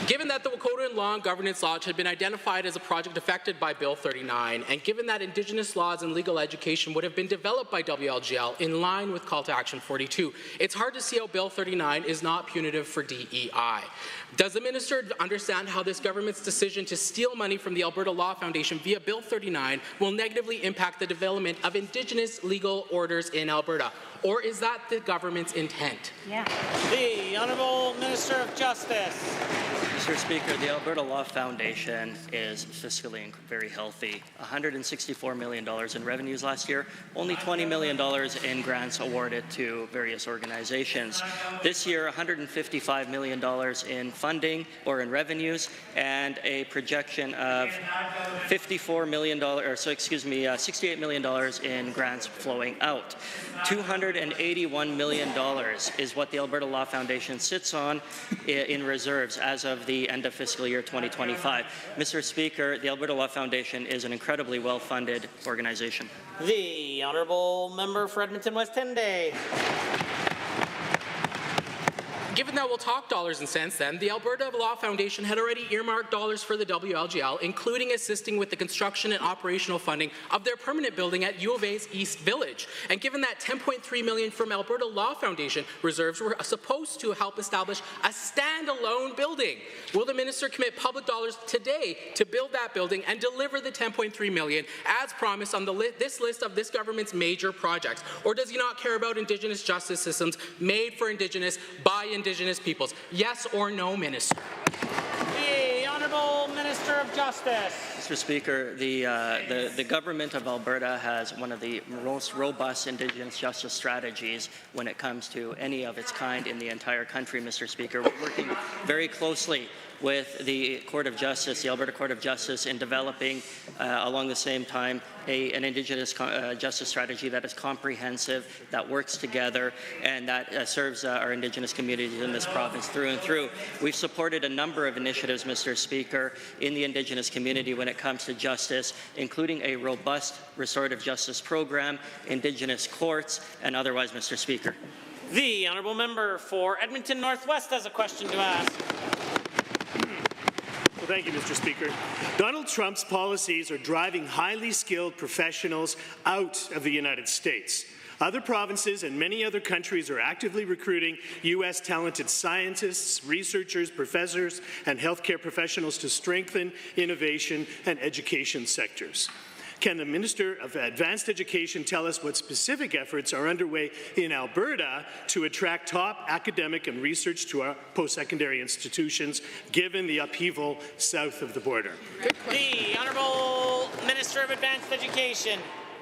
Given that the Quotamin Law and Governance Lodge had been identified as a project affected by Bill 39, and given that Indigenous laws and legal education would have been developed by WLGL in line with Call to Action 42, it's hard to see how Bill 39 is not punitive for DEI. Does the Minister understand how this government's decision to steal money from the Alberta Law Foundation via Bill 39 will negatively impact the development of Indigenous legal orders in Alberta? Or is that the government's intent? Yeah. The Honourable Minister of Justice. Mr. Speaker, the Alberta Law Foundation is fiscally very healthy. $164 million in revenues last year, only $20 million in grants awarded to various organizations. This year, $155 million in funding or in revenues, and a projection of $68 million in grants flowing out. $281 million is what the Alberta Law Foundation sits on in reserves as of the end of fiscal year 2025. Mr. Speaker, the Alberta Law Foundation is an incredibly well-funded organization. The Honourable Member for Edmonton West Henday. Given that we'll talk dollars and cents then, the Alberta Law Foundation had already earmarked dollars for the WLGL, including assisting with the construction and operational funding of their permanent building at U of A's East Village. And given that $10.3 million from Alberta Law Foundation reserves were supposed to help establish a standalone building, will the Minister commit public dollars today to build that building and deliver the $10.3 million as promised on this list of this government's major projects? Or does he not care about Indigenous justice systems made for Indigenous by Indigenous peoples? Yes or no, Minister? The Honourable Minister of Justice. Mr. Speaker, the government of Alberta has one of the most robust Indigenous justice strategies when it comes to any of its kind in the entire country, Mr. Speaker. We're working very closely with the Court of Justice, the Alberta Court of Justice, in developing, along the same time, an Indigenous justice strategy that is comprehensive, that works together, and that serves our Indigenous communities in this province through and through. We've supported a number of initiatives, Mr. Speaker, in the Indigenous community when it comes to justice, including a robust restorative justice program, Indigenous courts, and otherwise, Mr. Speaker. The Honourable Member for Edmonton Northwest has a question to ask. Well, thank you, Mr. Speaker. Donald Trump's policies are driving highly skilled professionals out of the United States. Other provinces and many other countries are actively recruiting U.S. talented scientists, researchers, professors, and healthcare professionals to strengthen innovation and education sectors. Can the Minister of Advanced Education tell us what specific efforts are underway in Alberta to attract top academic and research to our post-secondary institutions, given the upheaval south of the border? The Honourable Minister of Advanced Education.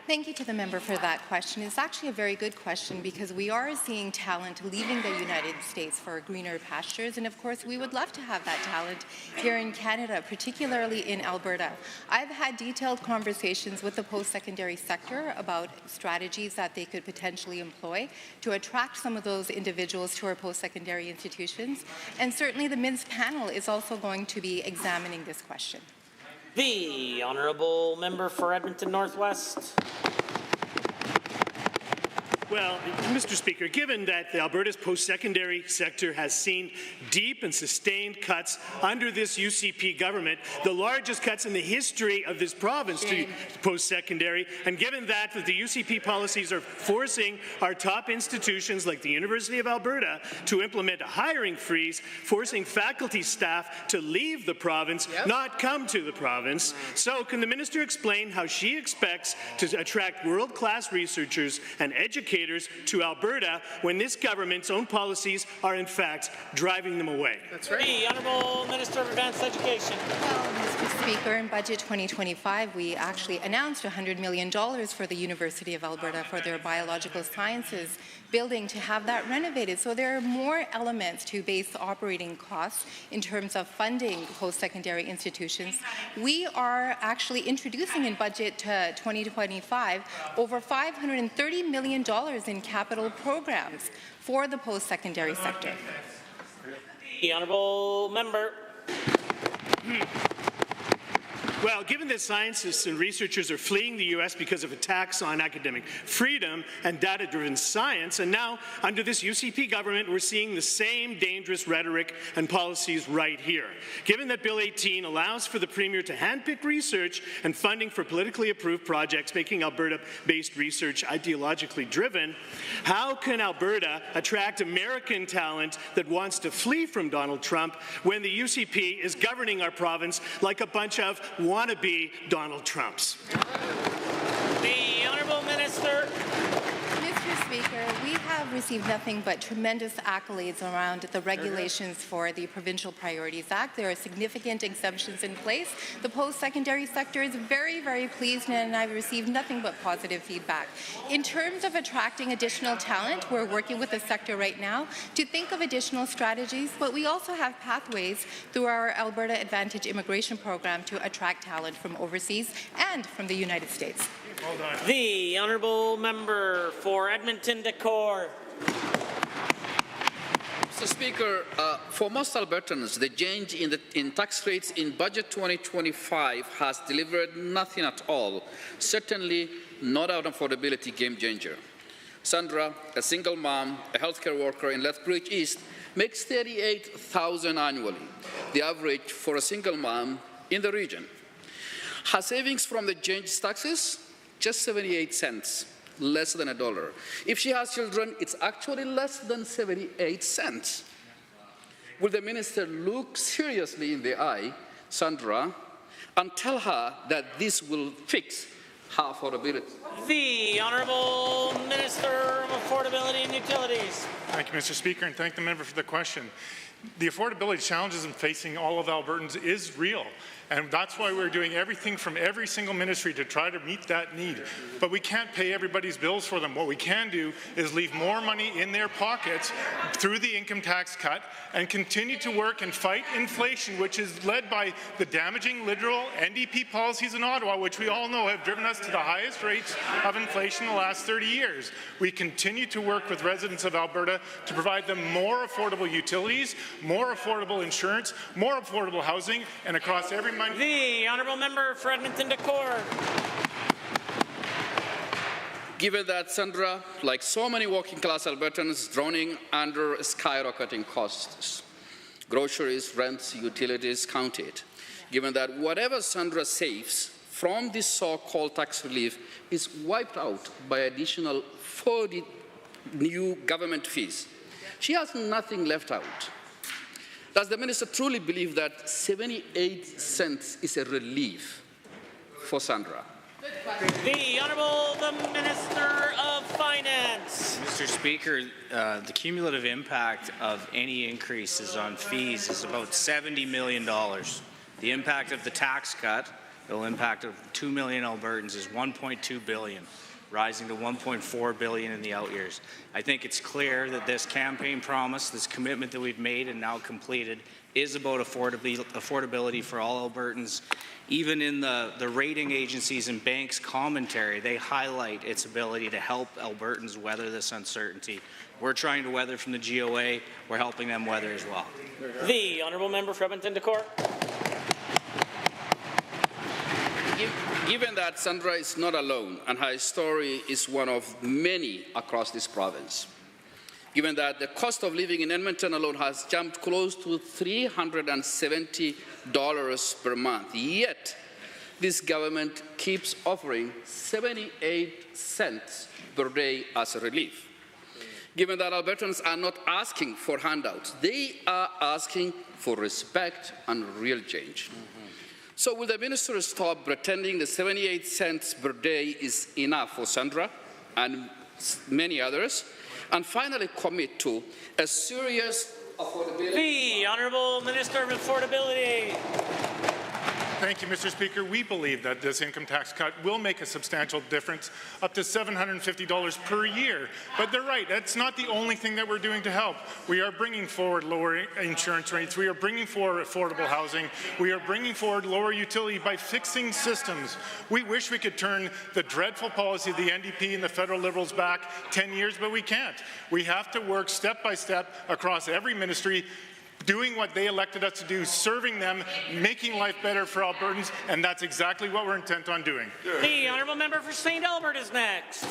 Thank you to the member for that question. It's actually a very good question because we are seeing talent leaving the United States for greener pastures, and of course we would love to have that talent here in Canada, particularly in Alberta. I've had detailed conversations with the post-secondary sector about strategies that they could potentially employ to attract some of those individuals to our post-secondary institutions, and certainly the MINS panel is also going to be examining this question. The Honourable Member for Edmonton Northwest. Well, Mr. Speaker, given that Alberta's post-secondary sector has seen deep and sustained cuts under this UCP government, the largest cuts in the history of this province to post-secondary, and given that the UCP policies are forcing our top institutions like the University of Alberta to implement a hiring freeze, forcing faculty staff to leave the province, not come to the province. So can the minister explain how she expects to attract world-class researchers and educators to Alberta when this government's own policies are in fact driving them away? That's right. The Honourable Minister of Advanced Education. Well, Mr. Speaker, in Budget 2025, we actually announced $100 million for the University of Alberta for their biological sciences building to have that renovated. So there are more elements to base operating costs in terms of funding post-secondary institutions. We are actually introducing in Budget 2025 over $530 million in capital programs for the post-secondary sector. The Honourable Member. Well, given that scientists and researchers are fleeing the U.S. because of attacks on academic freedom and data-driven science, and now under this UCP government we're seeing the same dangerous rhetoric and policies right here. Given that Bill 18 allows for the Premier to handpick research and funding for politically approved projects, making Alberta-based research ideologically driven, how can Alberta attract American talent that wants to flee from Donald Trump when the UCP is governing our province like a bunch of wannabe Donald Trumps? The Honourable Minister. Mr. Speaker, we have received nothing but tremendous accolades around the regulations for the Provincial Priorities Act. There are significant exemptions in place. The post-secondary sector is very, very pleased, and I've received nothing but positive feedback. In terms of attracting additional talent, we're working with the sector right now to think of additional strategies, but we also have pathways through our Alberta Advantage immigration program to attract talent from overseas and from the United States. The Honourable Member for Edmonton Decor. Mr. Speaker, for most Albertans, the change in tax rates in Budget 2025 has delivered nothing at all, certainly not an affordability game changer. Sandra, a single mom, a healthcare worker in Lethbridge East, makes $38,000 annually, the average for a single mom in the region. Her savings from the change taxes? Just 78 cents, less than $1. If she has children, it's actually less than 78 cents. Will the minister look seriously in the eye, Sandra, and tell her that this will fix her affordability? The Honourable Minister of Affordability and Utilities. Thank you, Mr. Speaker, and thank the member for the question. The affordability challenges in facing all of Albertans is real. And that's why we're doing everything from every single ministry to try to meet that need. But we can't pay everybody's bills for them. What we can do is leave more money in their pockets through the income tax cut and continue to work and fight inflation, which is led by the damaging Liberal NDP policies in Ottawa, which we all know have driven us to the highest rates of inflation in the last 30 years. We continue to work with residents of Alberta to provide them more affordable utilities, more affordable insurance, more affordable housing, and across every The Honourable Member for Edmonton Decor. Given that Sandra, like so many working-class Albertans, drowning under skyrocketing costs, groceries, rents, utilities counted, given that whatever Sandra saves from this so-called tax relief is wiped out by additional 40 new government fees, she has nothing left out. Does the minister truly believe that 78 cents is a relief for Sandra? The Honourable Minister of Finance. Mr. Speaker, the cumulative impact of any increases on fees is about $70 million. The impact of the tax cut, the impact of 2 million Albertans, is $1.2 billion, rising to $1.4 billion in the out years. I think it's clear that this campaign promise, this commitment that we've made and now completed, is about affordability for all Albertans. Even in the rating agencies and banks' commentary, they highlight its ability to help Albertans weather this uncertainty. We're trying to weather from the GOA. We're helping them weather as well. The Honourable Member for Edmonton Decor. Given Given that Sandra is not alone and her story is one of many across this province, given that the cost of living in Edmonton alone has jumped close to $370 per month, yet this government keeps offering 78 cents per day as a relief. Given that Albertans are not asking for handouts, they are asking for respect and real change. So will the minister stop pretending the 78 cents per day is enough for Sandra and many others, and finally commit to a serious affordability? The Honourable Minister of Affordability. Thank you, Mr. Speaker. We believe that this income tax cut will make a substantial difference, up to $750 per year. But they're right, that's not the only thing that we're doing to help. We are bringing forward lower insurance rates. We are bringing forward affordable housing. We are bringing forward lower utility by fixing systems. We wish we could turn the dreadful policy of the NDP and the federal Liberals back 10 years, but we can't. We have to work step by step across every ministry, doing what they elected us to do, serving them, making life better for Albertans, and that's exactly what we're intent on doing. The Honourable Member for St. Albert is next.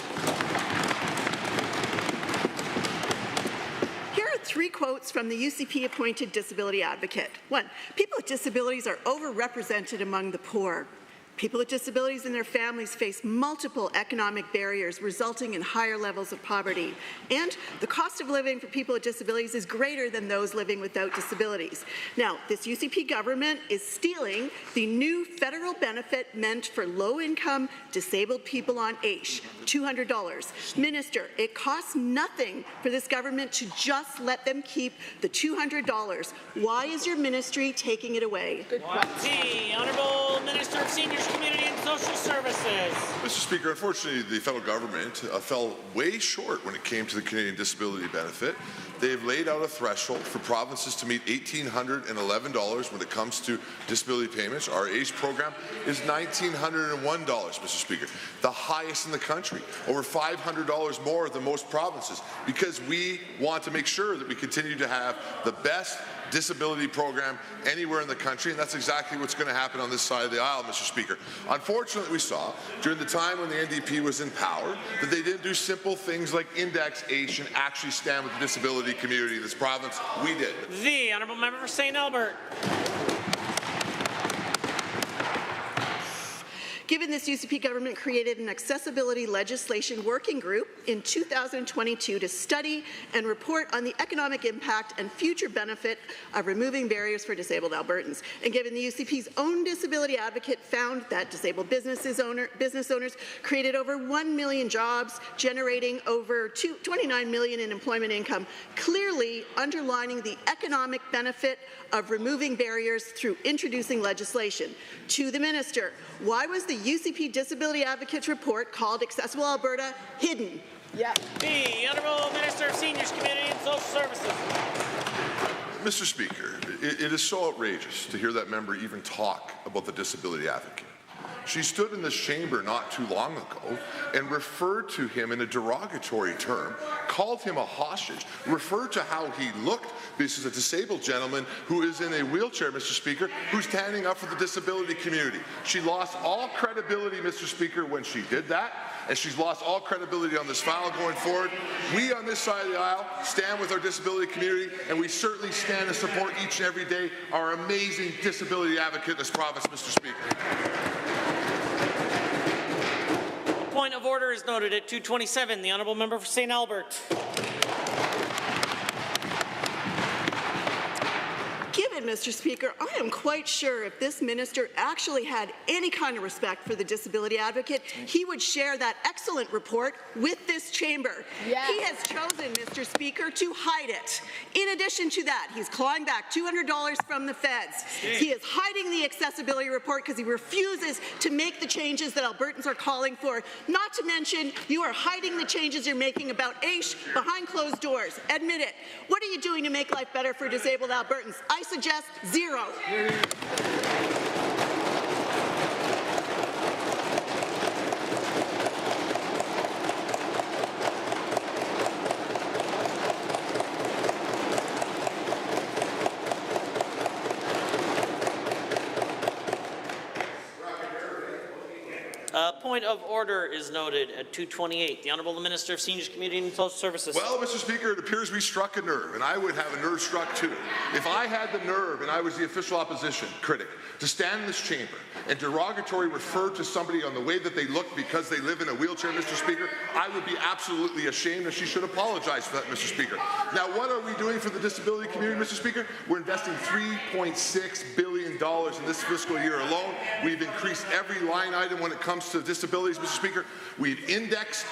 Here are 3 quotes from the UCP-appointed disability advocate. 1, people with disabilities are overrepresented among the poor. People with disabilities and their families face multiple economic barriers, resulting in higher levels of poverty. And the cost of living for people with disabilities is greater than those living without disabilities. Now, this UCP government is stealing the new federal benefit meant for low-income disabled people on AISH, $200. Minister, it costs nothing for this government to just let them keep the $200. Why is your ministry taking it away? The Honourable Minister of Seniors, Community and Social Services. Mr. Speaker, unfortunately, the federal government fell way short when it came to the Canadian disability benefit. They have laid out a threshold for provinces to meet $1,811 when it comes to disability payments. Our ACE program is $1,901, Mr. Speaker, the highest in the country, over $500 more than most provinces, because we want to make sure that we continue to have the best disability program anywhere in the country, and that's exactly what's going to happen on this side of the aisle, Mr. Speaker. Unfortunately, we saw during the time when the NDP was in power that they didn't do simple things like indexation, actually stand with the disability community in this province. We did. The Honourable Member for St. Albert. Given this UCP government created an accessibility legislation working group in 2022 to study and report on the economic impact and future benefit of removing barriers for disabled Albertans. And given the UCP's own disability advocate found that disabled business owners created over 1 million jobs, generating over $29 million in employment income, clearly underlining the economic benefit of removing barriers through introducing legislation. To the Minister, why was the UCP Disability Advocates report called Accessible Alberta hidden? Yeah. The Honourable Minister of Seniors, Community and Social Services. Mr. Speaker, it is so outrageous to hear that member even talk about the disability advocate. She stood in this chamber not too long ago and referred to him in a derogatory term, called him a hostage, referred to how he looked. This is a disabled gentleman who is in a wheelchair, Mr. Speaker, who's standing up for the disability community. She lost all credibility, Mr. Speaker, when she did that, and she's lost all credibility on this file going forward. We on this side of the aisle stand with our disability community, and we certainly stand and support each and every day our amazing disability advocate in this province, Mr. Speaker. Point of order is noted at 227. The Honourable Member for St. Albert. Given, Mr. Speaker, I am quite sure if this minister actually had any kind of respect for the disability advocate, he would share that excellent report with this chamber. Yes. He has chosen, Mr. Speaker, to hide it. In addition to that, he's clawing back $200 from the feds. He is hiding the accessibility report because he refuses to make the changes that Albertans are calling for. Not to mention, you are hiding the changes you're making about AISH behind closed doors. Admit it. What are you doing to make life better for disabled Albertans? I suggest zero. Point of order is noted at 2:28. The Honourable Minister of Seniors, Community and Social Services. Well, Mr. Speaker, it appears we struck a nerve, and I would have a nerve struck too. If I had the nerve, and I was the official opposition critic, to stand in this chamber and derogatory refer to somebody on the way that they look because they live in a wheelchair, Mr. Speaker, I would be absolutely ashamed, and she should apologize for that, Mr. Speaker. Now, what are we doing for the disability community, Mr. Speaker? We're investing $3.6 billion in this fiscal year alone. We've increased every line item when it comes to disabilities, Mr. Speaker. We've indexed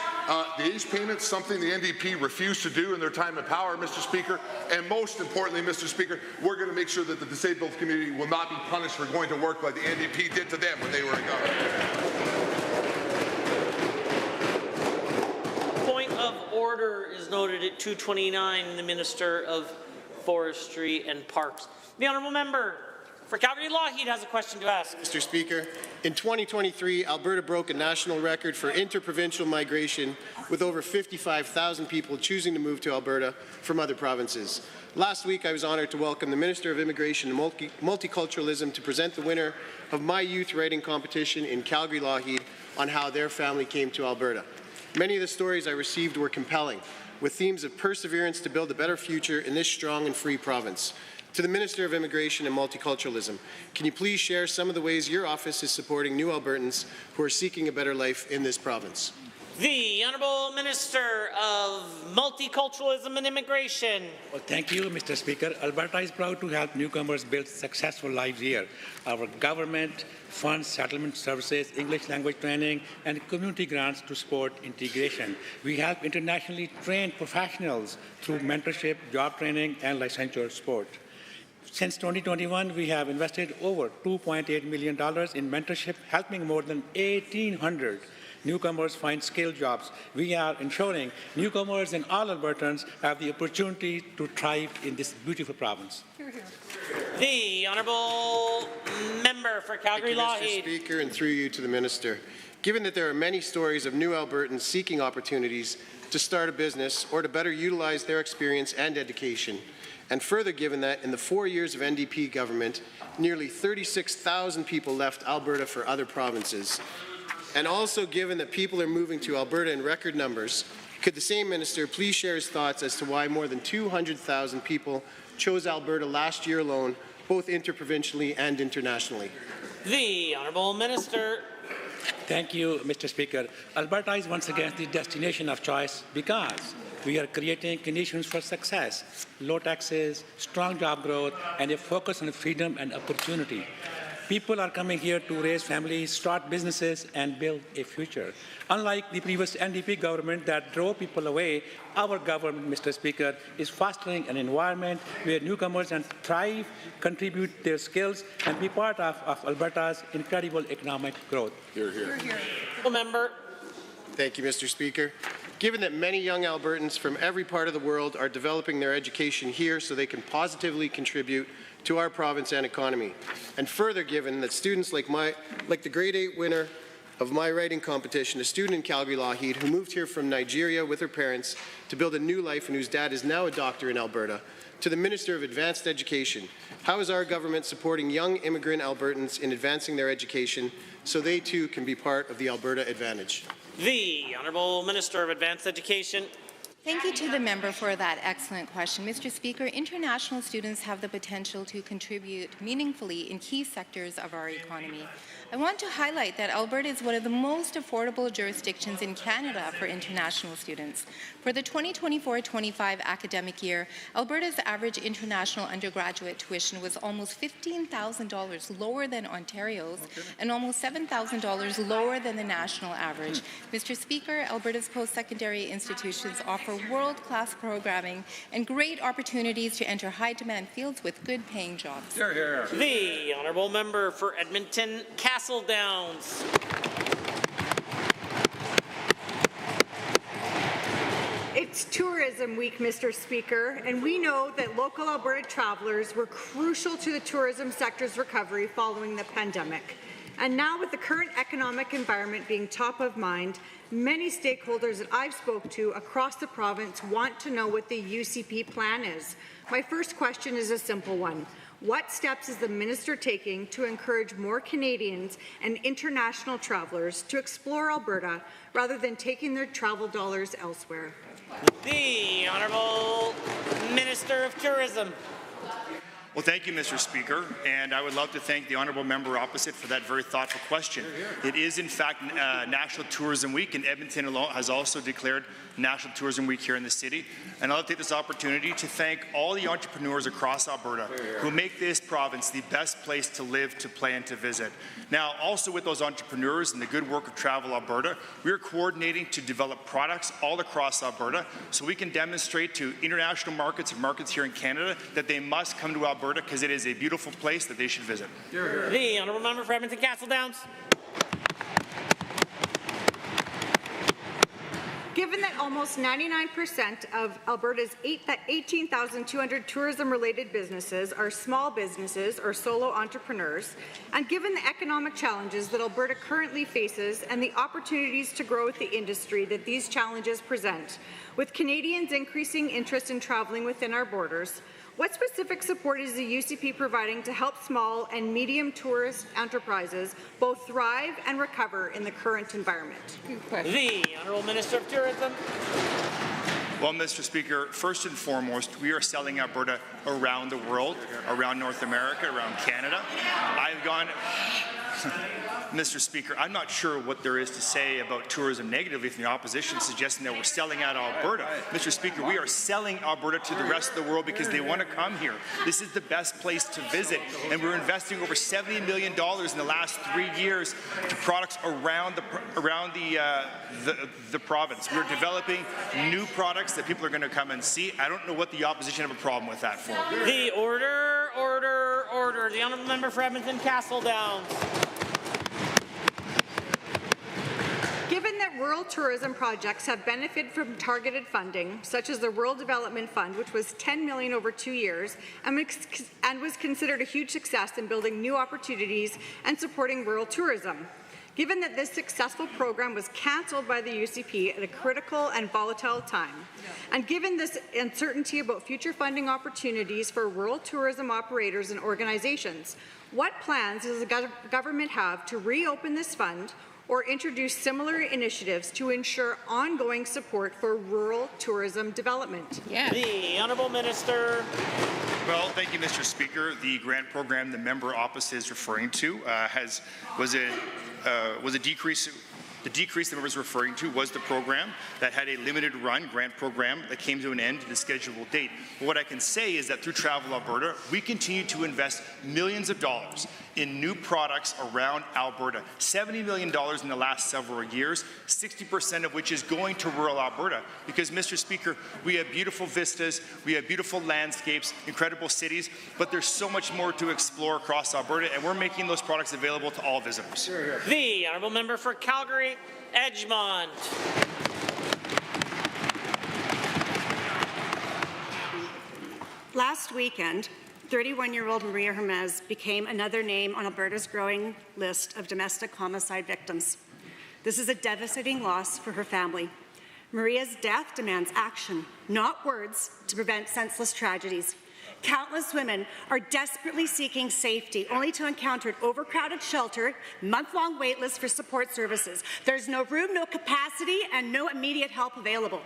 the age payments, something the NDP refused to do in their time in power, Mr. Speaker. And most importantly, Mr. Speaker, we're going to make sure that the disabled community will not be punished for going to work like the NDP did to them when they were in government. Point of order is noted at 2:29. The Minister of Forestry and Parks. The Honourable Member for Calgary-Lougheed has a question to ask. Mr. Speaker, in 2023, Alberta broke a national record for interprovincial migration, with over 55,000 people choosing to move to Alberta from other provinces. Last week, I was honoured to welcome the Minister of Immigration and Multiculturalism to present the winner of my youth writing competition in Calgary-Lougheed on how their family came to Alberta. Many of the stories I received were compelling, with themes of perseverance to build a better future in this strong and free province. To the Minister of Immigration and Multiculturalism, can you please share some of the ways your office is supporting new Albertans who are seeking a better life in this province? The Honourable Minister of Multiculturalism and Immigration. Well, thank you, Mr. Speaker. Alberta is proud to help newcomers build successful lives here. Our government funds settlement services, English language training, and community grants to support integration. We help internationally trained professionals through mentorship, job training, and licensure support. Since 2021, we have invested over $2.8 million in mentorship, helping more than 1,800 newcomers find skilled jobs. We are ensuring newcomers and all Albertans have the opportunity to thrive in this beautiful province. The Honourable Member for Calgary-Lougheed. Mr. Speaker, and through you to the Minister, given that there are many stories of new Albertans seeking opportunities to start a business or to better utilize their experience and education, and further given that in the 4 years of NDP government, nearly 36,000 people left Alberta for other provinces, and also given that people are moving to Alberta in record numbers, could the same minister please share his thoughts as to why more than 200,000 people chose Alberta last year alone, both interprovincially and internationally? The Honourable Minister. Thank you, Mr. Speaker. Alberta is once again the destination of choice because we are creating conditions for success, low taxes, strong job growth, and a focus on freedom and opportunity. People are coming here to raise families, start businesses, and build a future. Unlike the previous NDP government that drove people away, our government, Mr. Speaker, is fostering an environment where newcomers can thrive, contribute their skills, and be part of Alberta's incredible economic growth. Hear, hear. Hear, hear. Member. Thank you, Mr. Speaker. Given that many young Albertans from every part of the world are developing their education here so they can positively contribute to our province and economy, and further given that students like the grade 8 winner of my writing competition, a student in Calgary-Lougheed who moved here from Nigeria with her parents to build a new life and whose dad is now a doctor in Alberta, to the Minister of Advanced Education, how is our government supporting young immigrant Albertans in advancing their education so they too can be part of the Alberta Advantage? The Honourable Minister of Advanced Education. Thank you to the member for that excellent question. Mr. Speaker, international students have the potential to contribute meaningfully in key sectors of our economy. I want to highlight that Alberta is one of the most affordable jurisdictions in Canada for international students. For the 2024-25 academic year, Alberta's average international undergraduate tuition was almost $15,000 lower than Ontario's and almost $7,000 lower than the national average. Mr. Speaker, Alberta's post-secondary institutions offer world-class programming and great opportunities to enter high-demand fields with good-paying jobs. Hear, hear. The Honourable Member for Edmonton Castle Downs. It's Tourism Week, Mr. Speaker, and we know that local Alberta travellers were crucial to the tourism sector's recovery following the pandemic. And now with the current economic environment being top of mind, many stakeholders that I've spoke to across the province want to know what the UCP plan is. My first question is a simple one. What steps is the minister taking to encourage more Canadians and international travellers to explore Alberta rather than taking their travel dollars elsewhere? The Honourable Minister of Tourism. Well, thank you, Mr. Speaker, and I would love to thank the honourable member opposite for that very thoughtful question. It is, in fact, National Tourism Week, and Edmonton has also declared National Tourism Week here in the city. And I'll take this opportunity to thank all the entrepreneurs across Alberta who make this province the best place to live, to play, and to visit. Now, also with those entrepreneurs and the good work of Travel Alberta, we are coordinating to develop products all across Alberta so we can demonstrate to international markets and markets here in Canada that they must come to Alberta because it is a beautiful place that they should visit. The Honourable Member for Edmonton Castle Downs. Given that almost 99% of Alberta's 18,200 tourism-related businesses are small businesses or solo entrepreneurs, and given the economic challenges that Alberta currently faces and the opportunities to grow with the industry that these challenges present, with Canadians increasing interest in travelling within our borders, what specific support is the UCP providing to help small and medium tourist enterprises both thrive and recover in the current environment? The Honourable Minister of Tourism. Well, Mr. Speaker, first and foremost, we are selling Alberta around the world, around North America, around Canada. I've gone... Mr. Speaker, I'm not sure what there is to say about tourism negatively from the opposition suggesting that we're selling out Alberta. Mr. Speaker, we are selling Alberta to the rest of the world because they want to come here. This is the best place to visit, and we're investing over $70 million in the last 3 years to products around the province. We're developing new products that people are going to come and see. I don't know what the opposition have a problem with that for. The order. The Honourable Member for Edmonton Castle Downs. Given that rural tourism projects have benefited from targeted funding, such as the Rural Development Fund, which was $10 million over 2 years, and was considered a huge success in building new opportunities and supporting rural tourism. Given that this successful program was cancelled by the UCP at a critical and volatile time, and given this uncertainty about future funding opportunities for rural tourism operators and organizations, what plans does the government have to reopen this fund or introduce similar initiatives to ensure ongoing support for rural tourism development? The Honourable Minister. Well, thank you, Mr. Speaker. The grant program the member opposite is referring to was a decrease. The decrease the member is referring to was the program that had a limited run grant program that came to an end to the scheduled date. But what I can say is that through Travel Alberta, we continue to invest millions of dollars in new products around Alberta. $70 million in the last several years, 60% of which is going to rural Alberta. Because, Mr. Speaker, we have beautiful vistas, we have beautiful landscapes, incredible cities, but there's so much more to explore across Alberta, and we're making those products available to all visitors. The Honourable Member for Calgary, Edgemont. Last weekend, 31-year-old Maria Hermes became another name on Alberta's growing list of domestic homicide victims. This is a devastating loss for her family. Maria's death demands action, not words, to prevent senseless tragedies. Countless women are desperately seeking safety, only to encounter an overcrowded shelter, month-long wait lists for support services. There's no room, no capacity, and no immediate help available.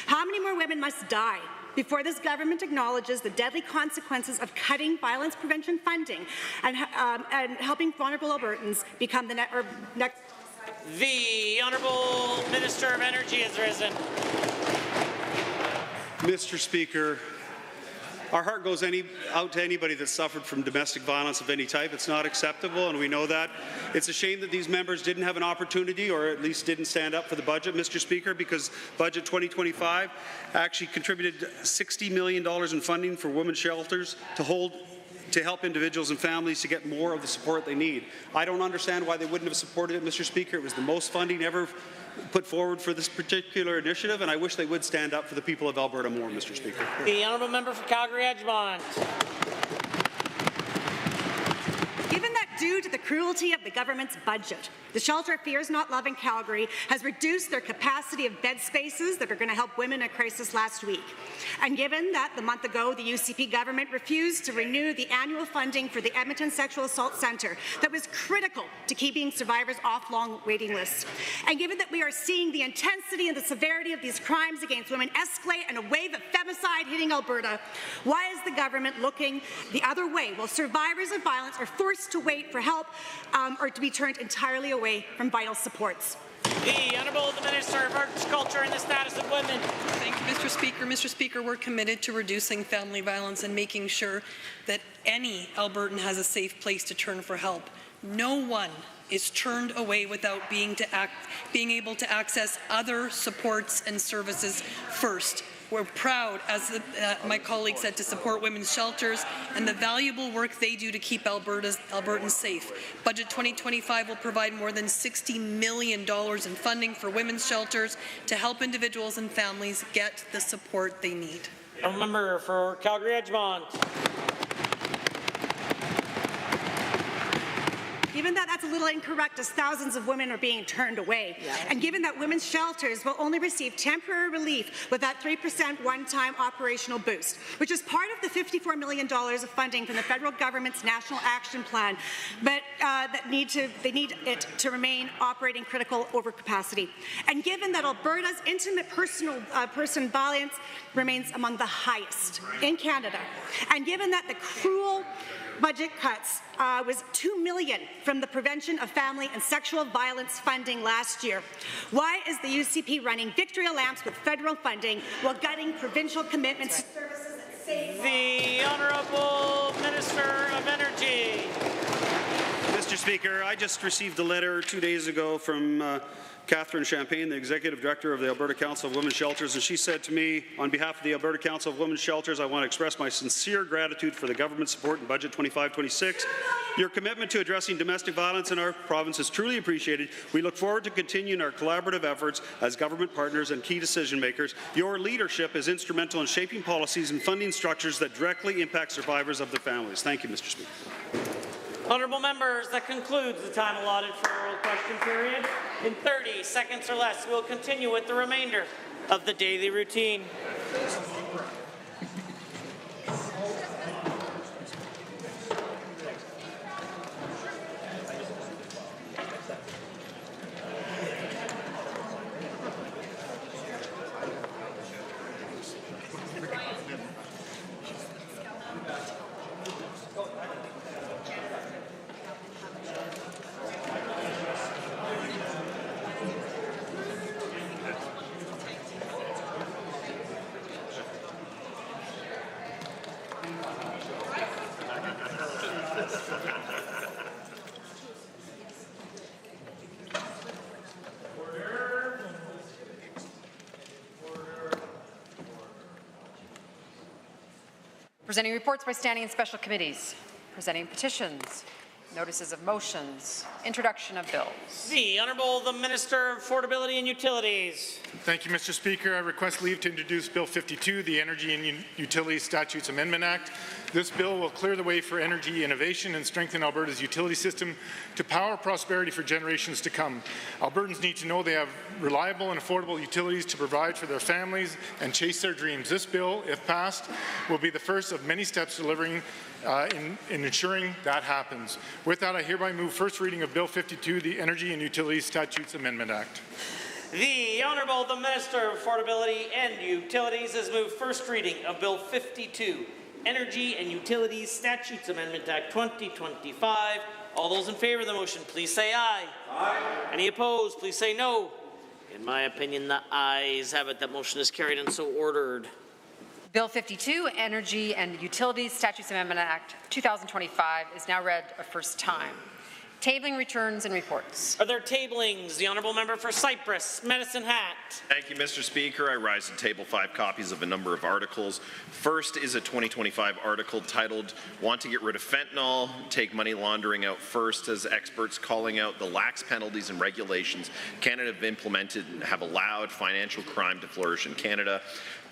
How many more women must die before this government acknowledges the deadly consequences of cutting violence prevention funding and helping vulnerable Albertans become the next? The Honourable Minister of Energy has risen. Mr. Speaker, our heart goes out to anybody that suffered from domestic violence of any type. It's not acceptable, and we know that. It's a shame that these members didn't have an opportunity, or at least didn't stand up for the budget, Mr. Speaker, because Budget 2025 actually contributed $60 million in funding for women's shelters to help individuals and families to get more of the support they need. I don't understand why they wouldn't have supported it, Mr. Speaker. It was the most funding ever put forward for this particular initiative, and I wish they would stand up for the people of Alberta more, Mr. Speaker. The Honourable Member for Calgary Edgemont. Given that due due to the cruelty of the government's budget. The shelter Fears Not Love in Calgary has reduced their capacity of bed spaces that are going to help women in crisis last week. And given that the month ago the UCP government refused to renew the annual funding for the Edmonton Sexual Assault Centre that was critical to keeping survivors off long waiting lists, and given that we are seeing the intensity and the severity of these crimes against women escalate and a wave of femicide hitting Alberta, why is the government looking the other way while survivors of violence are forced to wait for help or to be turned entirely away from vital supports? The Honourable the Minister of Arts, Culture and the Status of Women. Thank you, Mr. Speaker. Mr. Speaker, we're committed to reducing family violence and making sure that any Albertan has a safe place to turn for help. No one is turned away without being able to access other supports and services first. We're proud, as my colleague said, to support women's shelters and the valuable work they do to keep Albertans safe. Budget 2025 will provide more than $60 million in funding for women's shelters to help individuals and families get the support they need. A member for Calgary Edgemont. Given that that's a little incorrect, as thousands of women are being turned away, and given that women's shelters will only receive temporary relief with that 3% one-time operational boost, which is part of the $54 million of funding from the federal government's National Action Plan, but they need it to remain operating critical overcapacity. And given that Alberta's intimate person violence remains among the highest in Canada, and given that the cruel budget cuts was $2 million from the Prevention of Family and Sexual Violence funding last year, why is the UCP running victory lamps with federal funding while gutting provincial commitments to services that save? The Honourable Minister of Energy. Mr. Speaker, I just received a letter 2 days ago from Catherine Champagne, the Executive Director of the Alberta Council of Women's Shelters, and she said to me, on behalf of the Alberta Council of Women's Shelters, I want to express my sincere gratitude for the government's support in Budget 25-26. Your commitment to addressing domestic violence in our province is truly appreciated. We look forward to continuing our collaborative efforts as government partners and key decision makers. Your leadership is instrumental in shaping policies and funding structures that directly impact survivors of their families. Thank you, Mr. Speaker. Honourable members, that concludes the time allotted for oral question period. In 30 seconds or less, we'll continue with the remainder of the daily routine. Presenting reports by standing and special committees. Presenting petitions. Notices of motions. Introduction of bills. The Honourable the Minister of Affordability and Utilities. Thank you, Mr. Speaker. I request leave to introduce Bill 52, the Energy and Utilities Statutes Amendment Act. This bill will clear the way for energy innovation and strengthen Alberta's utility system to power prosperity for generations to come. Albertans need to know they have reliable and affordable utilities to provide for their families and chase their dreams. This bill, if passed, will be the first of many steps delivering in ensuring that happens. With that, I hereby move first reading of Bill 52, the Energy and Utilities Statutes Amendment Act. The Honourable the Minister of Affordability and Utilities has moved first reading of Bill 52, Energy and Utilities Statutes Amendment Act 2025. All those in favour of the motion, please say aye. Aye. Any opposed, please say no. In my opinion, the ayes have it. That motion is carried and so ordered. Bill 52, Energy and Utilities Statutes Amendment Act 2025 is now read a first time. Tabling, returns, and reports. Are there tablings? The Honourable Member for Cypress, Medicine Hat. Thank you, Mr. Speaker. I rise to table 5 copies of a number of articles. First is a 2025 article titled, Want to Get Rid of Fentanyl, Take Money Laundering Out First, as experts calling out the lax penalties and regulations Canada have implemented and have allowed financial crime to flourish in Canada.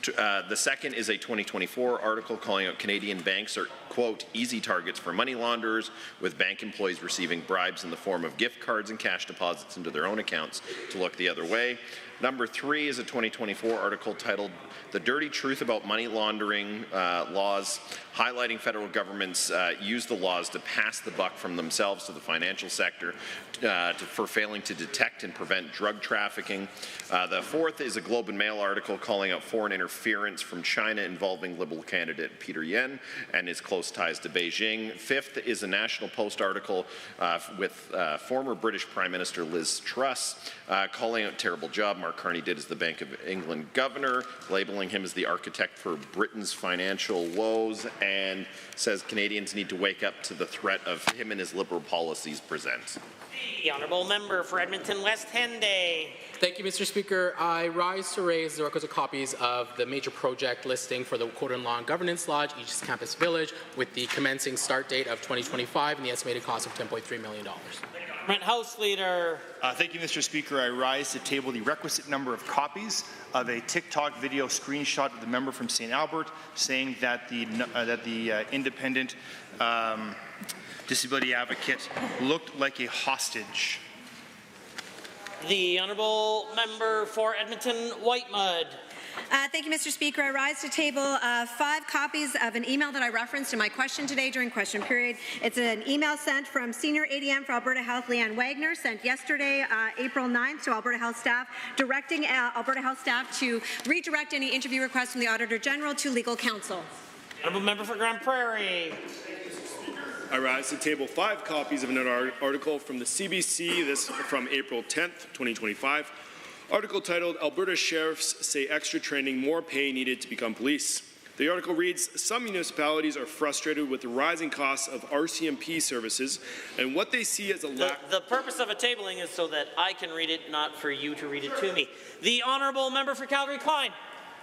The second is a 2024 article calling out Canadian banks are, quote, easy targets for money launderers, with bank employees receiving bribes in the form of gift cards and cash deposits into their own accounts to look the other way. Number 3 is a 2024 article titled The Dirty Truth About Money Laundering Laws, highlighting federal governments use the laws to pass the buck from themselves to the financial sector for failing to detect and prevent drug trafficking. The fourth is a Globe and Mail article calling out foreign interference from China involving Liberal candidate Peter Yen and his close ties to Beijing. Fifth is a National Post article with former British Prime Minister Liz Truss calling out terrible job Mark Carney did as the Bank of England governor, labeling him as the architect for Britain's financial woes, and says Canadians need to wake up to the threat of him and his Liberal policies present. The honourable member for Edmonton West Henday. Thank you, Mr. Speaker. I rise to raise the requisite copies of the major project listing for the Code and Law and Governance Lodge, East Campus Village, with the commencing start date of 2025 and the estimated cost of $10.3 million. House Leader. Thank you, Mr. Speaker. I rise to table the requisite number of copies of a TikTok video screenshot of the member from St. Albert saying that the independent disability advocate looked like a hostage. The honourable member for Edmonton Whitemud. Thank you, Mr. Speaker. I rise to table 5 copies of an email that I referenced in my question today during question period. It's an email sent from Senior ADM for Alberta Health, Leanne Wagner, sent yesterday, April 9th, to Alberta Health staff, directing Alberta Health staff to redirect any interview requests from the Auditor General to legal counsel. Honourable member for Grand Prairie. I rise to table 5 copies of an article from the CBC, this from April 10th, 2025. Article titled, Alberta Sheriffs Say Extra Training, More Pay Needed to Become Police. The article reads, some municipalities are frustrated with the rising costs of RCMP services and what they see as a lack. The purpose of a tabling is so that I can read it, not for you to read it to me. The honourable member for Calgary-Klein.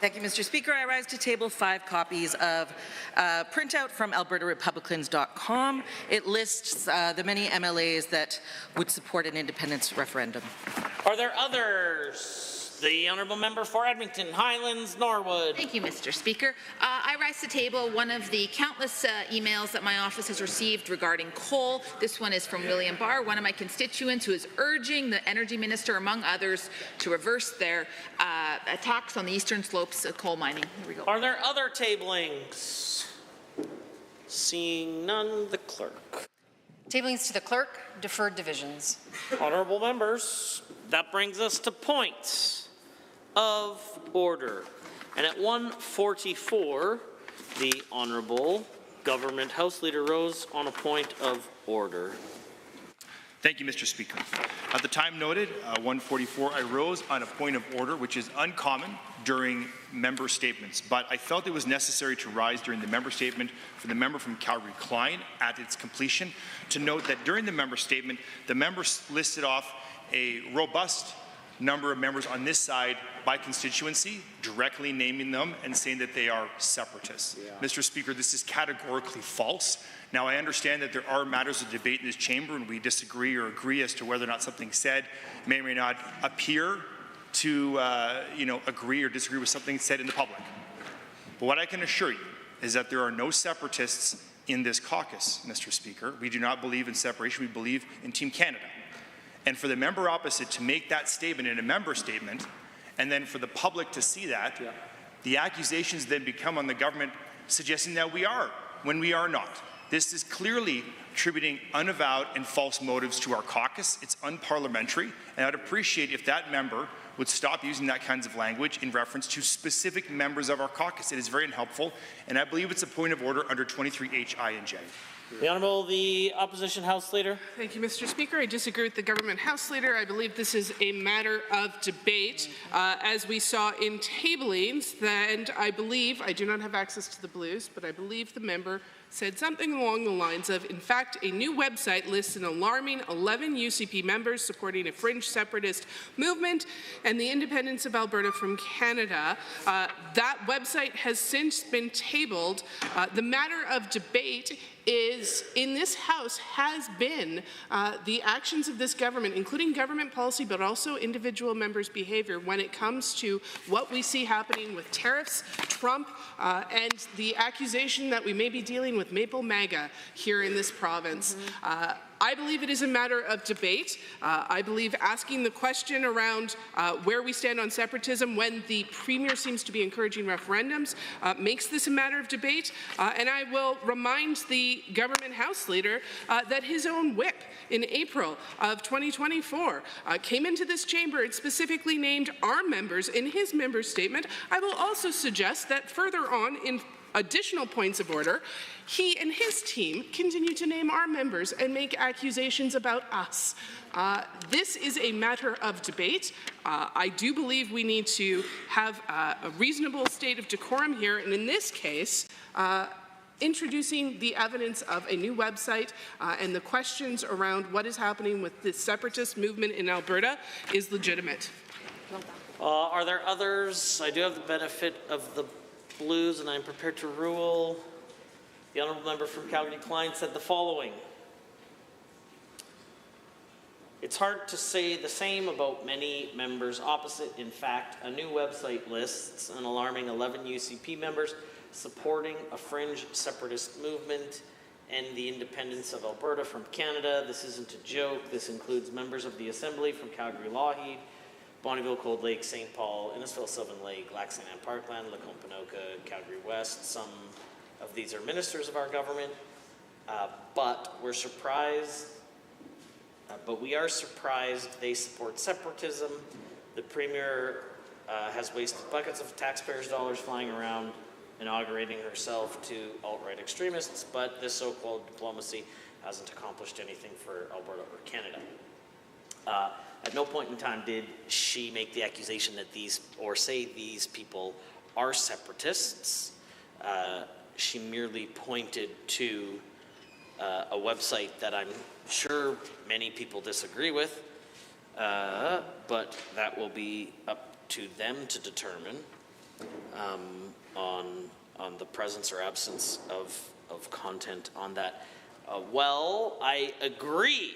Thank you, Mr. Speaker. I rise to table 5 copies of a printout from AlbertaRepublicans.com. It lists the many MLAs that would support an independence referendum. Are there others? The honourable member for Edmonton Highlands Norwood. Thank you, Mr. Speaker. I rise to table one of the countless emails that my office has received regarding coal. This one is from William Barr, one of my constituents, who is urging the Energy Minister, among others, to reverse their attacks on the eastern slopes of coal mining. Here we go. Are there other tablings? Seeing none, the clerk. Tablings to the clerk, deferred divisions. Honourable members, that brings us to points of order. And at 1:44, the Honourable Government House Leader rose on a point of order. Thank you, Mr. Speaker. At the time noted, 1:44, I rose on a point of order, which is uncommon during member statements, but I felt it was necessary to rise during the member statement for the member from Calgary-Klein at its completion to note that during the member statement, the members listed off a robust number of members on this side by constituency, directly naming them and saying that they are separatists. Yeah. Mr. Speaker, this is categorically false. Now, I understand that there are matters of debate in this chamber and we disagree or agree as to whether or not something said may or may not appear to agree or disagree with something said in the public. But what I can assure you is that there are no separatists in this caucus, Mr. Speaker. We do not believe in separation. We believe in Team Canada. And for the member opposite to make that statement in a member statement, and then for the public to see that, the accusations then become on the government suggesting that we are, when we are not. This is clearly attributing unavowed and false motives to our caucus. It's unparliamentary, and I'd appreciate if that member would stop using that kinds of language in reference to specific members of our caucus. It is very unhelpful, and I believe it's a point of order under 23H, I, and J. The Honourable, the Opposition House Leader. Thank you, Mr. Speaker. I disagree with the Government House Leader. I believe this is a matter of debate, as we saw in tablings, and I believe, I do not have access to the blues, but I believe the member said something along the lines of, in fact, a new website lists an alarming 11 UCP members supporting a fringe separatist movement and the independence of Alberta from Canada. That website has since been tabled. The matter of debate is in this House has been the actions of this government, including government policy, but also individual members' behaviour when it comes to what we see happening with tariffs, Trump, and the accusation that we may be dealing with Maple MAGA here in this province. I believe it is a matter of debate. I believe asking the question around where we stand on separatism when the Premier seems to be encouraging referendums makes this a matter of debate. And I will remind the government House Leader that his own whip in April of 2024 came into this chamber and specifically named our members in his member statement. I will also suggest that further on in additional points of order, he and his team continue to name our members and make accusations about us. This is a matter of debate. I do believe we need to have a reasonable state of decorum here, and in this case, introducing the evidence of a new website and the questions around what is happening with the separatist movement in Alberta is legitimate. Are there others? I do have the benefit of the Blues, and I'm prepared to rule. The honourable member from Calgary-Klein said the following. It's hard to say the same about many members opposite. In fact, a new website lists an alarming 11 UCP members supporting a fringe separatist movement and the independence of Alberta from Canada. This isn't a joke. This includes members of the Assembly from Calgary-Lougheed, Bonneville, Cold Lake, St. Paul, Innisfil, Sylvan Lake, Lac-Saint Anne Parkland, Lacombe-Panoka, Calgary West. Some of these are ministers of our government, but we're surprised, but we are surprised they support separatism. The Premier has wasted buckets of taxpayers' dollars flying around inaugurating herself to alt-right extremists, but this so-called diplomacy hasn't accomplished anything for Alberta or Canada. At no point in time did she make the accusation that these, or say these people are separatists. She merely pointed to a website that I'm sure many people disagree with, but that will be up to them to determine on the presence or absence of content on that. Well, I agree.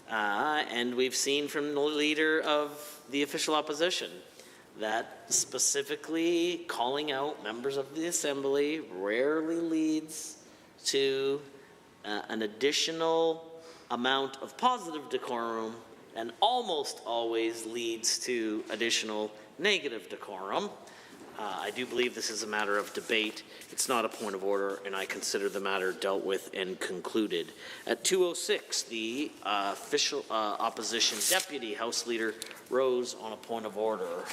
And we've seen from the leader of the official opposition that specifically calling out members of the Assembly rarely leads to an additional amount of positive decorum and almost always leads to additional negative decorum. I do believe this is a matter of debate. It's not a point of order, and I consider the matter dealt with and concluded. At 2:06, the official opposition deputy House Leader rose on a point of order.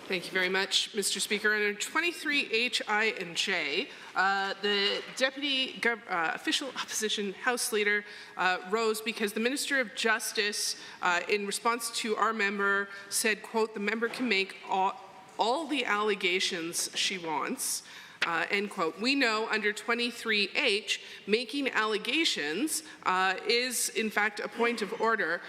Thank you very much, Mr. Speaker. Under 23H, I, and J, the Deputy Official Opposition House Leader rose because the Minister of Justice, in response to our member, said, quote, the member can make all the allegations she wants, end quote. We know under 23H, making allegations is in fact a point of order.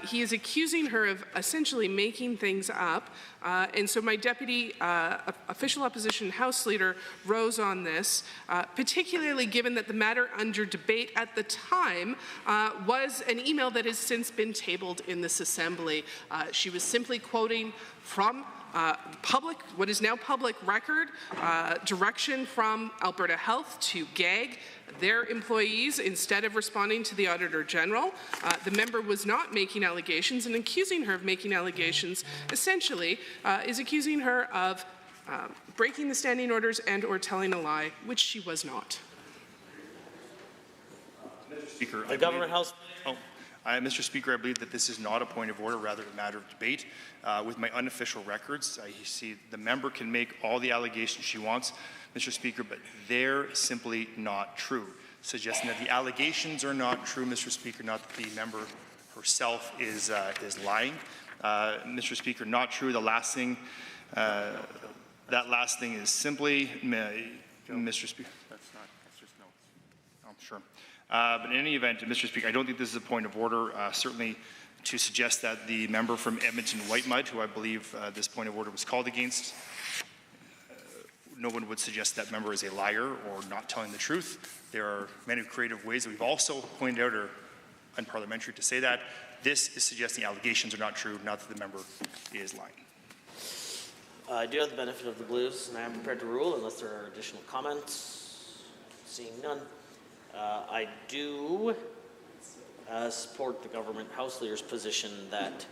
He is accusing her of essentially making things up, and so my Deputy Official Opposition House Leader rose on this, particularly given that the matter under debate at the time was an email that has since been tabled in this Assembly. She was simply quoting from what is now public record, direction from Alberta Health to GAG, their employees, instead of responding to the Auditor General. The member was not making allegations, and accusing her of making allegations essentially is accusing her of breaking the standing orders and or telling a lie, which she was not. Mr. Speaker, the Government House. Mr. Speaker, I believe that this is not a point of order, rather a matter of debate. With my unofficial records, I see the member can make all the allegations she wants, Mr. Speaker, but they're simply not true. Suggesting that the allegations are not true, Mr. Speaker, not that the member herself is lying. Mr. Speaker, not true. The last thing, that last thing is simply, Mr. Speaker, that's just no. I'm sure. But in any event, Mr. Speaker, I don't think this is a point of order. Certainly to suggest that the member from Edmonton Whitemud, who I believe this point of order was called against, no one would suggest that member is a liar or not telling the truth. There are many creative ways that we've also pointed out are unparliamentary to say that. This is suggesting allegations are not true, not that the member is lying. I do have the benefit of the blues, and I am prepared to rule unless there are additional comments. Seeing none. I do support the government House Leader's position that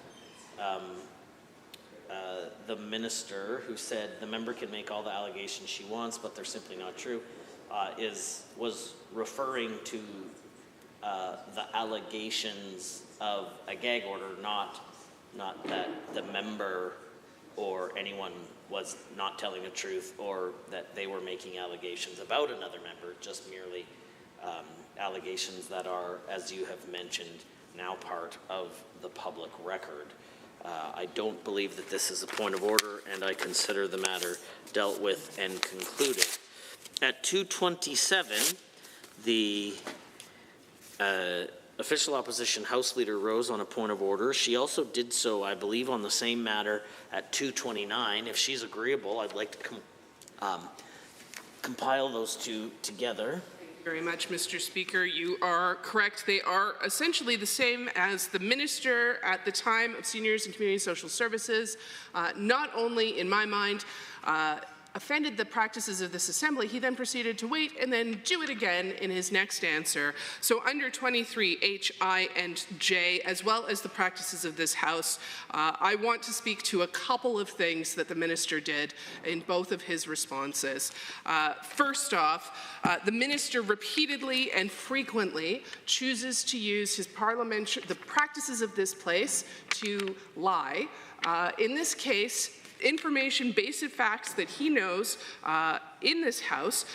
the minister who said the member can make all the allegations she wants, but they're simply not true, was referring to the allegations of a gag order, not that the member or anyone was not telling the truth or that they were making allegations about another member, just merely allegations that are, as you have mentioned, now part of the public record. I don't believe that this is a point of order, and I consider the matter dealt with and concluded. At 2:27, the official opposition House Leader rose on a point of order. She also did so, I believe, on the same matter at 2:29. If she's agreeable, I'd like to compile those two together. Very much, Mr. Speaker. You are correct. They are essentially the same as the minister at the time of Seniors and Community Social Services. Not only, in my mind, offended the practices of this assembly, he then proceeded to wait and then do it again in his next answer. So under 23H, I, and J, as well as the practices of this House, I want to speak to a couple of things that the minister did in both of his responses. First off, the minister repeatedly and frequently chooses to use his the practices of this place to lie. In this case, information, basic facts that he knows in this House.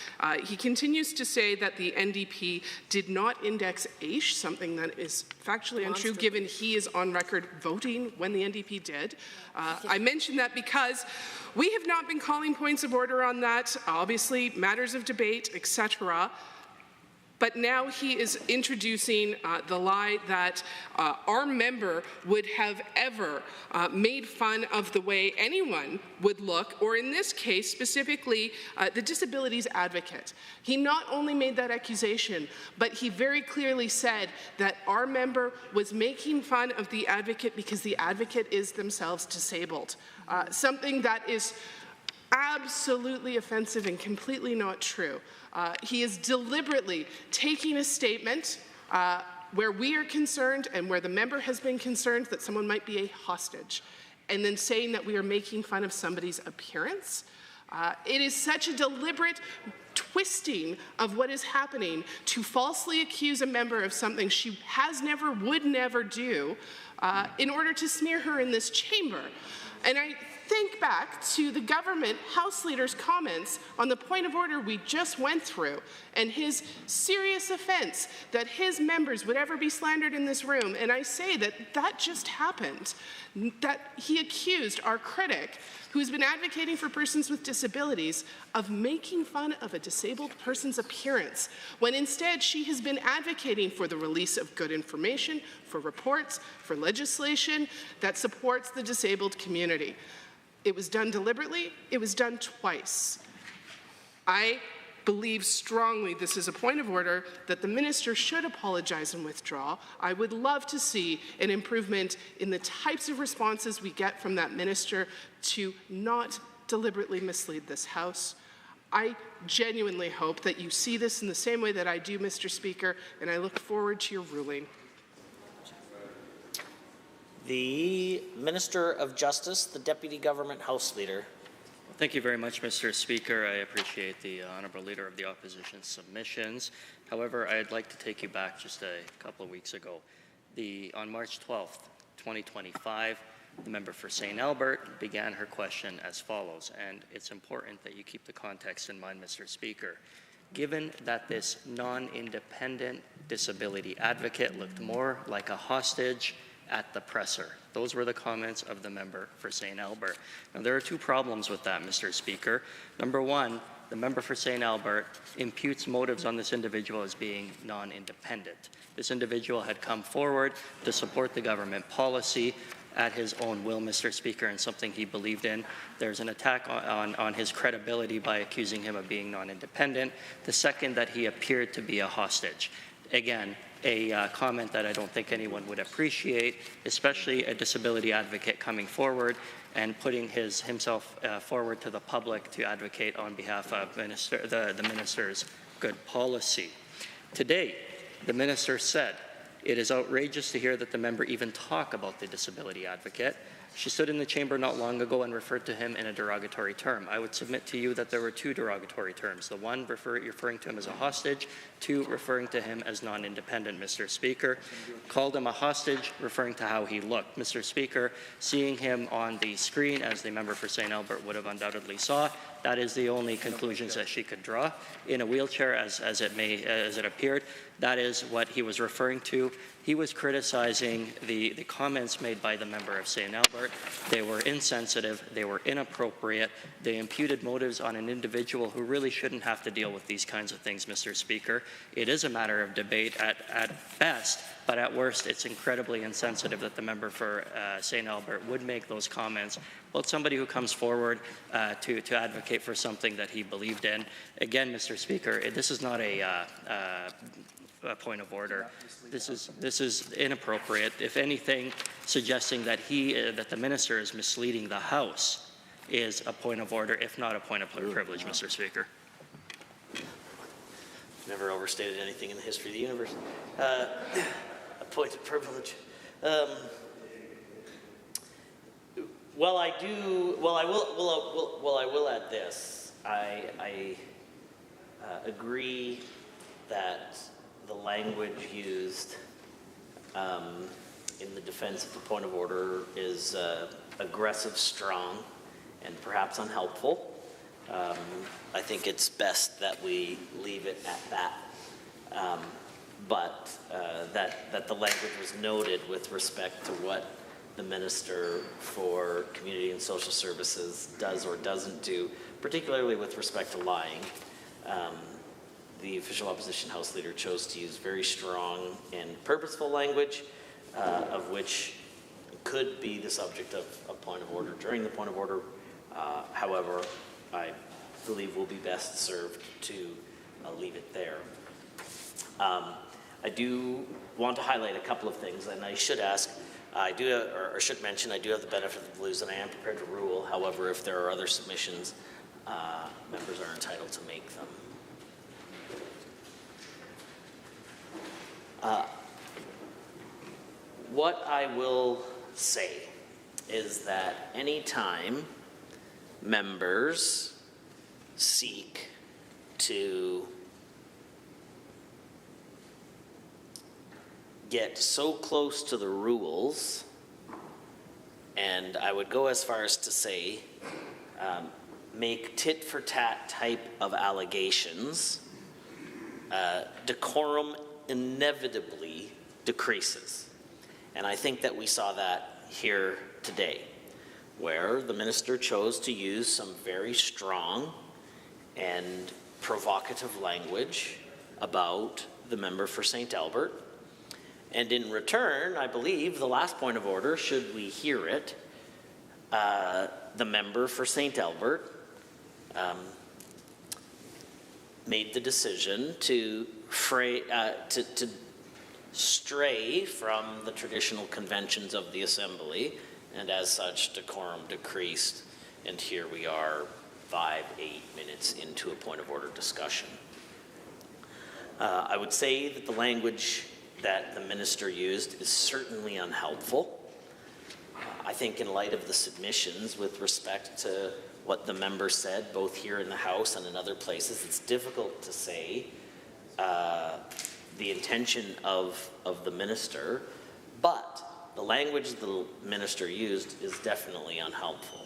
He continues to say that the NDP did not index AISH, something that is factually untrue given he is on record voting when the NDP did. I mention that because we have not been calling points of order on that, obviously matters of debate, etc. But now he is introducing the lie that our member would have ever made fun of the way anyone would look, or in this case, specifically, the disabilities advocate. He not only made that accusation, but he very clearly said that our member was making fun of the advocate because the advocate is themselves disabled. Something that is absolutely offensive and completely not true. He is deliberately taking a statement where we are concerned and where the member has been concerned that someone might be a hostage, and then saying that we are making fun of somebody's appearance. It is such a deliberate twisting of what is happening to falsely accuse a member of something she has never, would never do in order to smear her in this chamber. And I think back to the government House Leader's comments on the point of order we just went through and his serious offense that his members would ever be slandered in this room. And I say that that just happened, that he accused our critic, who's been advocating for persons with disabilities, of making fun of a disabled person's appearance, when instead she has been advocating for the release of good information, for reports, for legislation that supports the disabled community. It was done deliberately. It was done twice. I believe strongly this is a point of order that the minister should apologize and withdraw. I would love to see an improvement in the types of responses we get from that minister to not deliberately mislead this House. I genuinely hope that you see this in the same way that I do, Mr. Speaker, and I look forward to your ruling. The Minister of Justice, the Deputy Government House Leader. Thank you very much, Mr. Speaker. I appreciate the Honourable Leader of the Opposition's submissions. However, I'd like to take you back just a couple of weeks ago. On March 12th, 2025, the member for St. Albert began her question as follows, and it's important that you keep the context in mind, Mr. Speaker. Given that this non-independent disability advocate looked more like a hostage at the presser. Those were the comments of the member for St. Albert. Now, there are two problems with that, Mr. Speaker. Number one, the member for St. Albert imputes motives on this individual as being non-independent. This individual had come forward to support the government policy at his own will, Mr. Speaker, and something he believed in. There's an attack on his credibility by accusing him of being non-independent. The second, that he appeared to be a hostage. Again, a comment that I don't think anyone would appreciate, especially a disability advocate coming forward and putting himself forward to the public to advocate on behalf of the minister's good policy. Today, the minister said, "It is outrageous to hear that the member even talk about the disability advocate." She stood in the chamber not long ago and referred to him in a derogatory term. I would submit to you that there were two derogatory terms. The one referring to him as a hostage, two referring to him as non-independent, Mr. Speaker. Called him a hostage, referring to how he looked. Mr. Speaker, seeing him on the screen, as the member for St. Albert would have undoubtedly saw, that is the only conclusions that she could draw. In a wheelchair, as it appeared, that is what he was referring to. He was criticizing the comments made by the member of St. Albert. They were insensitive, they were inappropriate, they imputed motives on an individual who really shouldn't have to deal with these kinds of things, Mr. Speaker. It is a matter of debate at best, but at worst, it's incredibly insensitive that the member for St. Albert would make those comments about somebody who comes forward to advocate for something that he believed in. Again, Mr. Speaker, this is not a point of order. This is inappropriate. If anything, suggesting that the minister is misleading the House is a point of order, if not a point of privilege, Mr. Speaker. Never overstated anything in the history of the universe. A point of privilege. I will add this. I agree that the language used in the defense of the point of order is aggressive, strong, and perhaps unhelpful. I think it's best that we leave it at that. But that the language was noted with respect to what the Minister for Community and Social Services does or doesn't do, particularly with respect to lying. The official opposition House Leader chose to use very strong and purposeful language, of which could be the subject of a point of order during the point of order. However, I believe we'll be best served to leave it there. I do want to highlight a couple of things, and I should ask, should mention, I do have the benefit of the blues, and I am prepared to rule. However, if there are other submissions, members are entitled to make them. What I will say is that anytime members seek to get so close to the rules, and I would go as far as to say make tit-for-tat type of allegations, decorum inevitably decreases. And I think that we saw that here today, where the minister chose to use some very strong and provocative language about the member for St. Albert. And in return, I believe the last point of order, should we hear it, the member for St. Albert made the decision to stray from the traditional conventions of the Assembly, and as such, decorum decreased. And here we are 5-8 minutes into a point of order discussion. I would say that the language that the minister used is certainly unhelpful. I think in light of the submissions with respect to what the member said, both here in the House and in other places, it's difficult to say the intention of the minister, but the language the minister used is definitely unhelpful.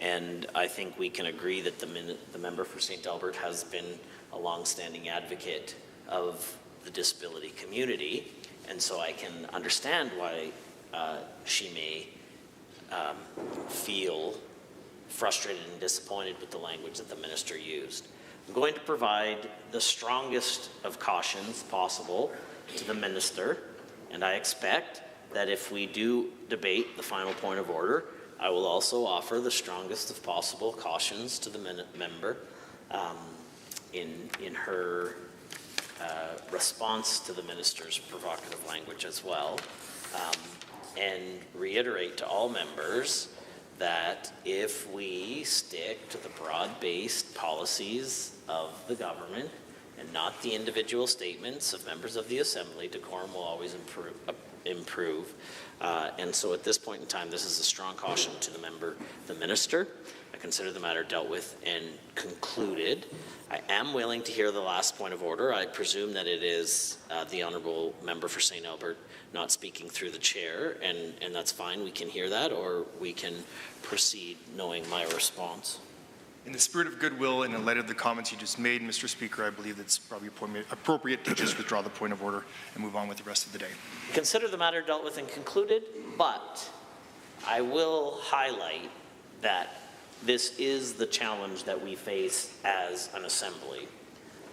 And I think we can agree that the member for St. Albert has been a long-standing advocate of the disability community, and so I can understand why she may feel frustrated and disappointed with the language that the minister used. I'm going to provide the strongest of cautions possible to the minister, and I expect that if we do debate the final point of order, I will also offer the strongest of possible cautions to the member in her response to the minister's provocative language as well, and reiterate to all members that if we stick to the broad-based policies of the government and not the individual statements of members of the Assembly, decorum will always improve. And so at this point in time, this is a strong caution to the minister. I consider the matter dealt with and concluded. I am willing to hear the last point of order. I presume that it is the honourable member for St. Albert not speaking through the chair, and that's fine. We can hear that, or we can proceed knowing my response. In the spirit of goodwill and in light of the comments you just made, Mr. Speaker, I believe it's probably appropriate to just withdraw the point of order and move on with the rest of the day. Consider the matter dealt with and concluded, but I will highlight that this is the challenge that we face as an assembly,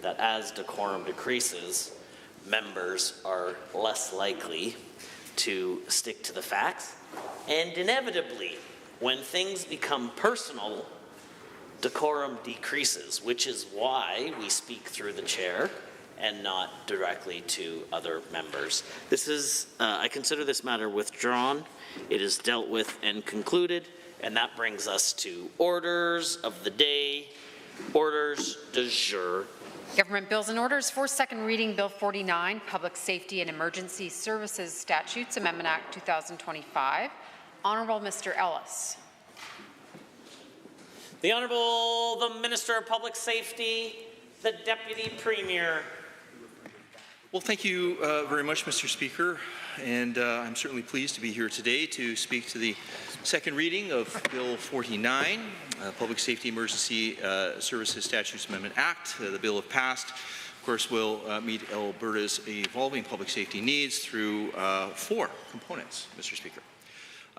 that as decorum decreases, members are less likely to stick to the facts, and inevitably, when things become personal, decorum decreases, which is why we speak through the chair and not directly to other members. This is, I consider this matter withdrawn. It is dealt with and concluded, and that brings us to orders of the day, orders du jour. Government bills and orders for second reading. Bill 49, Public Safety and Emergency Services Statutes Amendment Act 2025. Honourable Mr. Ellis. The Honourable the Minister of Public Safety, the Deputy Premier. Well, thank you very much, Mr. Speaker, and I'm certainly pleased to be here today to speak to the second reading of Bill 49, Public Safety Emergency Services Statutes Amendment Act. The bill, if passed, of course, will meet Alberta's evolving public safety needs through 4 components, Mr. Speaker.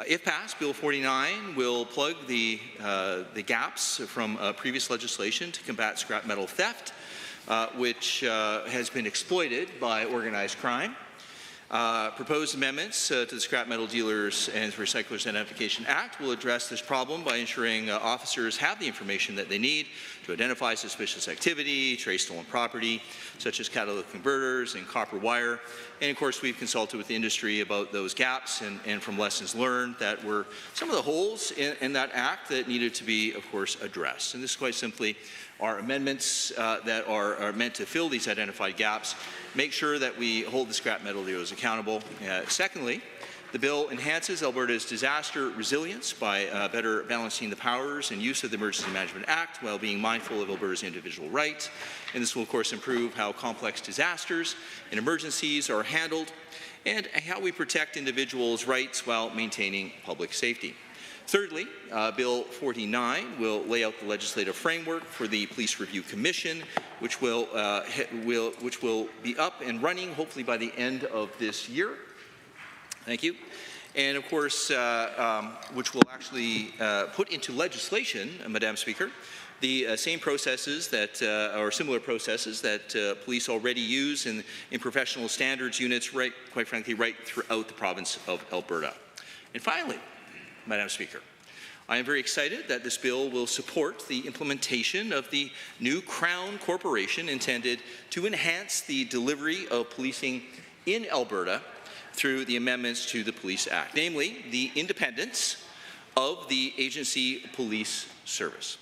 If passed, Bill 49 will plug the gaps from previous legislation to combat scrap metal theft, which has been exploited by organized crime. Proposed amendments to the Scrap Metal Dealers and Recyclers Identification Act will address this problem by ensuring officers have the information that they need to identify suspicious activity, trace stolen property, such as catalytic converters and copper wire. And of course, we've consulted with the industry about those gaps and from lessons learned that were some of the holes in that act that needed to be, of course, addressed. And this is quite simply our amendments that are meant to fill these identified gaps, make sure that we hold the scrap metal dealers accountable. Secondly, the bill enhances Alberta's disaster resilience by better balancing the powers and use of the Emergency Management Act while being mindful of Alberta's individual rights. And this will, of course, improve how complex disasters and emergencies are handled and how we protect individuals' rights while maintaining public safety. Thirdly, Bill 49 will lay out the legislative framework for the Police Review Commission, which will be up and running hopefully by the end of this year. Thank you. And of course, which will actually put into legislation, Madam Speaker, the same processes that, or similar processes that police already use in professional standards units, quite frankly, right throughout the province of Alberta. And finally, Madam Speaker, I am very excited that this bill will support the implementation of the new Crown Corporation intended to enhance the delivery of policing in Alberta through the amendments to the Police Act, namely the independence of the agency police service.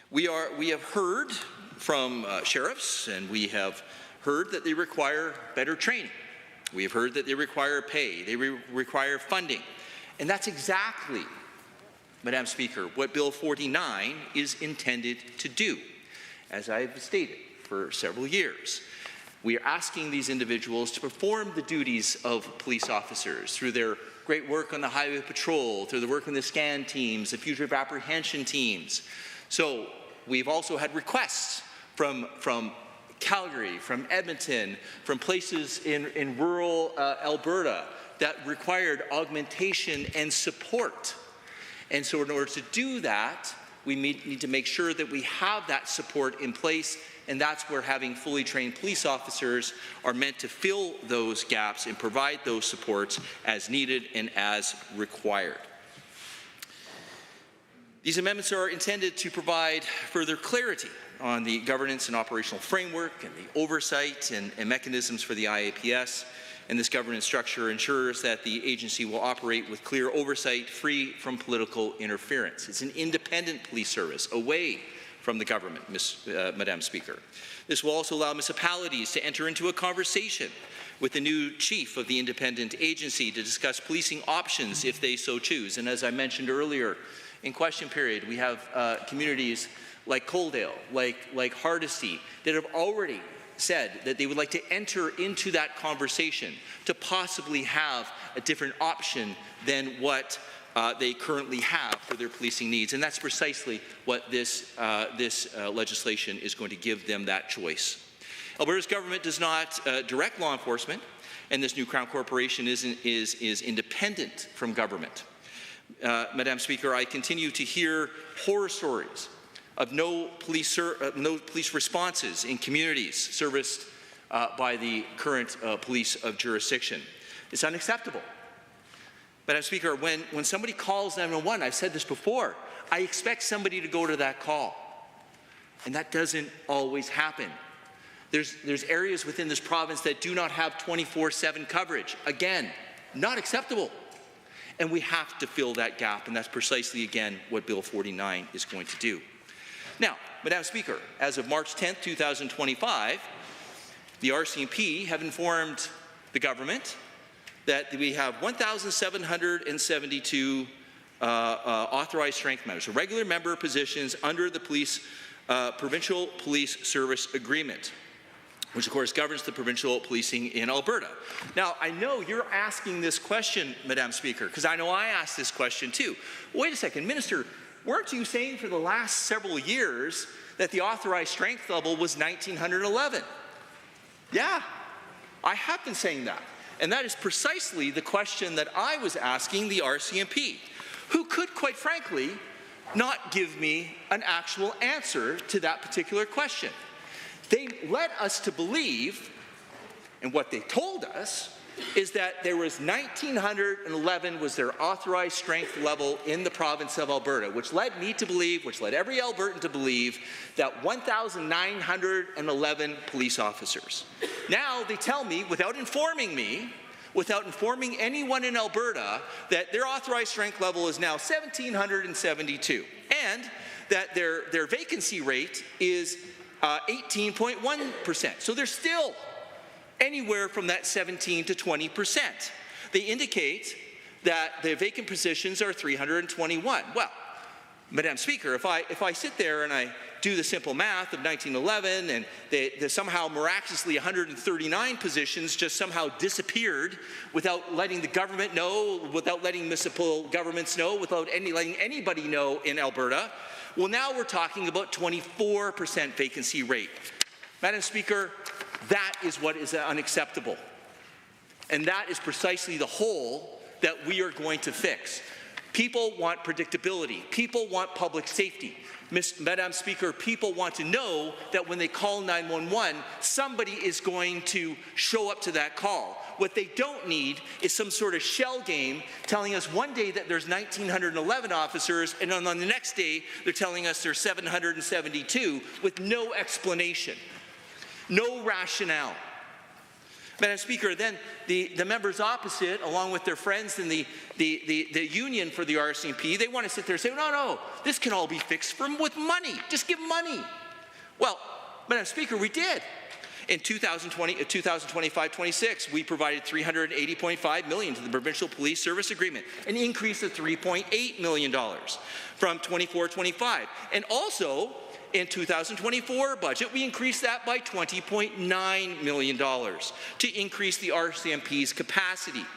We have heard from sheriffs, and we have heard that they require better training. We have heard that they require pay, they require funding. And that's exactly, Madam Speaker, what Bill 49 is intended to do. As I've stated for several years, we are asking these individuals to perform the duties of police officers through their great work on the highway patrol, through the work on the scan teams, the fugitive apprehension teams. So we've also had requests from Calgary, from Edmonton, from places in rural Alberta that required augmentation and support. And so in order to do that, we need to make sure that we have that support in place and that's where having fully trained police officers are meant to fill those gaps and provide those supports as needed and as required. These amendments are intended to provide further clarity on the governance and operational framework and the oversight and mechanisms for the IAPS. And this governance structure ensures that the agency will operate with clear oversight, free from political interference. It's an independent police service, away from the government, Madam Speaker. This will also allow municipalities to enter into a conversation with the new chief of the independent agency to discuss policing options if they so choose. And as I mentioned earlier, in question period, we have communities like Coaldale, like Hardisty, that have already said that they would like to enter into that conversation to possibly have a different option than what they currently have for their policing needs. And that's precisely what this legislation is going to give them, that choice. Alberta's government does not direct law enforcement, and this new Crown Corporation is independent from government. Madam Speaker, I continue to hear horror stories of no police responses in communities serviced by the current police of jurisdiction. It's unacceptable. Madam Speaker, when somebody calls 911, I've said this before, I expect somebody to go to that call. And that doesn't always happen. There's areas within this province that do not have 24/7 coverage. Again, not acceptable. And we have to fill that gap, and that's precisely, again, what Bill 49 is going to do. Now, Madam Speaker, as of March 10th, 2025, the RCMP have informed the government that we have 1,772 authorized strength members, regular member positions under the Provincial Police Service Agreement, which of course governs the provincial policing in Alberta. Now, I know you're asking this question, Madam Speaker, because I know I asked this question too. Wait a second, Minister, weren't you saying for the last several years that the authorized strength level was 1,911? Yeah, I have been saying that. And that is precisely the question that I was asking the RCMP, who could, quite frankly, not give me an actual answer to that particular question. They led us to believe, and what they told us, is that there was 1,911 was their authorized strength level in the province of Alberta, which led me to believe, which led every Albertan to believe, that 1,911 police officers. Now they tell me, without informing me, without informing anyone in Alberta, that their authorized strength level is now 1,772, and that their vacancy rate is 18.1%. So they're still anywhere from that 17 to 20%. They indicate that the vacant positions are 321. Well, Madam Speaker, if I sit there and I do the simple math of 1911 and they somehow miraculously 139 positions just somehow disappeared without letting the government know, without letting municipal governments know, without letting anybody know in Alberta, well, now we're talking about 24% vacancy rate. Madam Speaker, that is what is unacceptable. And that is precisely the hole that we are going to fix. People want predictability. People want public safety. Madam Speaker, people want to know that when they call 911, somebody is going to show up to that call. What they don't need is some sort of shell game telling us one day that there's 1,911 officers, and on the next day they're telling us there's 772 with no explanation, no rationale. Madam Speaker, then the members opposite, along with their friends in the union for the RCMP, they want to sit there and say, no, this can all be fixed with money. Just give money. Well, Madam Speaker, we did. In 2025-26, we provided $380.5 million to the Provincial Police Service Agreement, an increase of $3.8 million from 24-25. And also, in 2024 budget, we increased that by $20.9 million to increase the RCMP's capacity.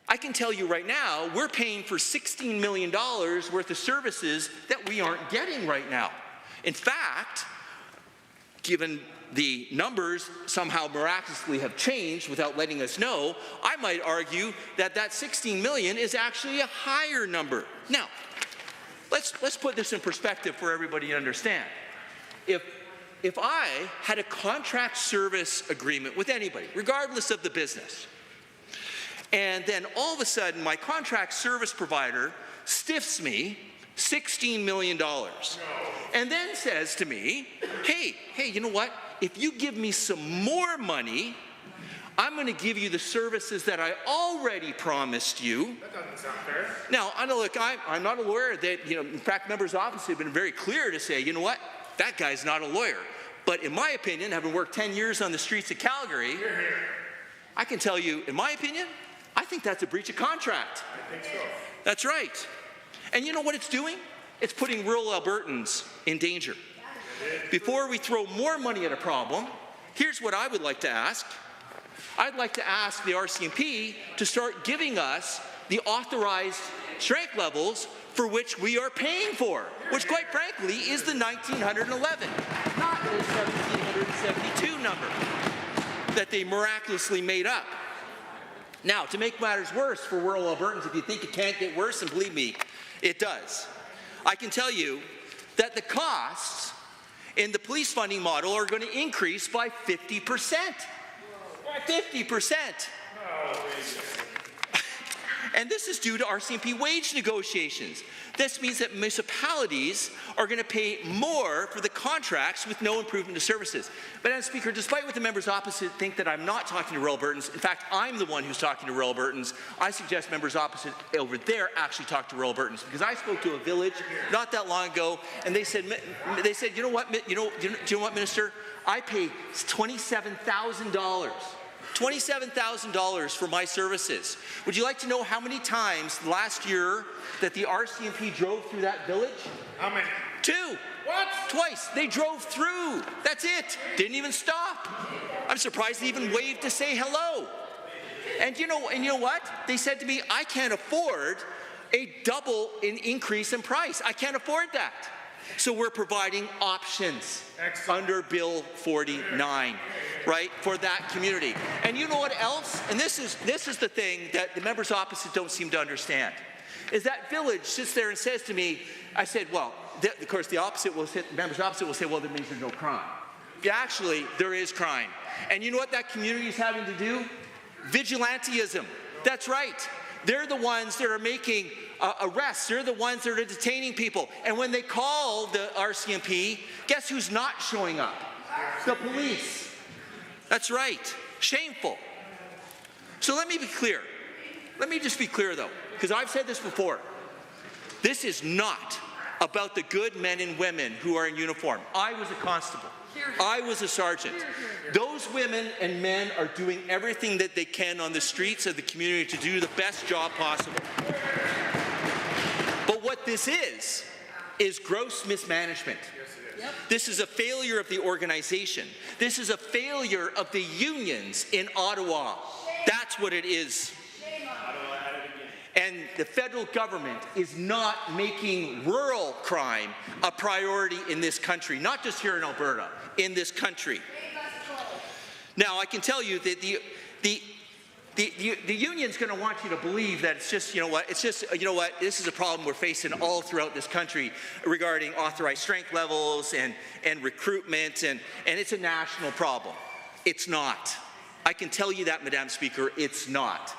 I can tell you right now, we're paying for $16 million worth of services that we aren't getting right now. In fact, given the numbers somehow miraculously have changed without letting us know, I might argue that that $16 million is actually a higher number. Now, let's put this in perspective for everybody to understand. If if I had a contract service agreement with anybody, regardless of the business, and then all of a sudden my contract service provider stiffs me $16 million and then says to me, hey, you know what? If you give me some more money, I'm going to give you the services that I already promised you. That doesn't sound fair. Now, I'm not a lawyer. In fact, members' office have been very clear to say, you know what? That guy's not a lawyer. But in my opinion, having worked 10 years on the streets of Calgary, I can tell you, in my opinion, I think that's a breach of contract. I think so. That's right. And you know what it's doing? It's putting rural Albertans in danger. Before we throw more money at a problem, here's what I would like to ask. I'd like to ask the RCMP to start giving us the authorized strength levels for which we are paying for, which quite frankly is the 1911, not the 1772 number that they miraculously made up. Now, to make matters worse for rural Albertans, if you think it can't get worse, and believe me, it does. I can tell you that the costs in the police funding model are going to increase by 50%. 50%. And this is due to RCMP wage negotiations. This means that municipalities are going to pay more for the contracts with no improvement to services. But, Madam Speaker, despite what the members opposite think that I'm not talking to rural Albertans, in fact, I'm the one who's talking to rural Albertans, I suggest members opposite over there actually talk to rural Albertans, because I spoke to a village not that long ago, and they said, you know what, Minister? I pay $27,000. $27,000 for my services. Would you like to know how many times last year that the RCMP drove through that village? How many? 2. What? Twice. They drove through. That's it. Didn't even stop. I'm surprised they even waved to say hello. And you know what? They said to me, I can't afford a double increase in price. I can't afford that. So we're providing options under Bill 49, right, for that community. And you know what else? And this is the thing that the members opposite don't seem to understand, is that village sits there and says to me, I said, well, of course the members opposite will say, well, that means there's no crime. Yeah, actually, there is crime. And you know what that community is having to do? Vigilantism. That's right. They're the ones that are making arrests. They're the ones that are detaining people. And when they call the RCMP, guess who's not showing up? The police. That's right. Shameful. So let me be clear. Let me just be clear, though, because I've said this before. This is not about the good men and women who are in uniform. I was a constable. I was a sergeant. Those women and men are doing everything that they can on the streets of the community to do the best job possible. But what this is gross mismanagement. This is a failure of the organization. This is a failure of the unions in Ottawa. That's what it is. And the federal government is not making rural crime a priority in this country, not just here in Alberta, in this country. Now, I can tell you that the union's going to want you to believe that it's just, this is a problem we're facing all throughout this country regarding authorized strength levels and recruitment, and it's a national problem. It's not. I can tell you that, Madam Speaker, it's not.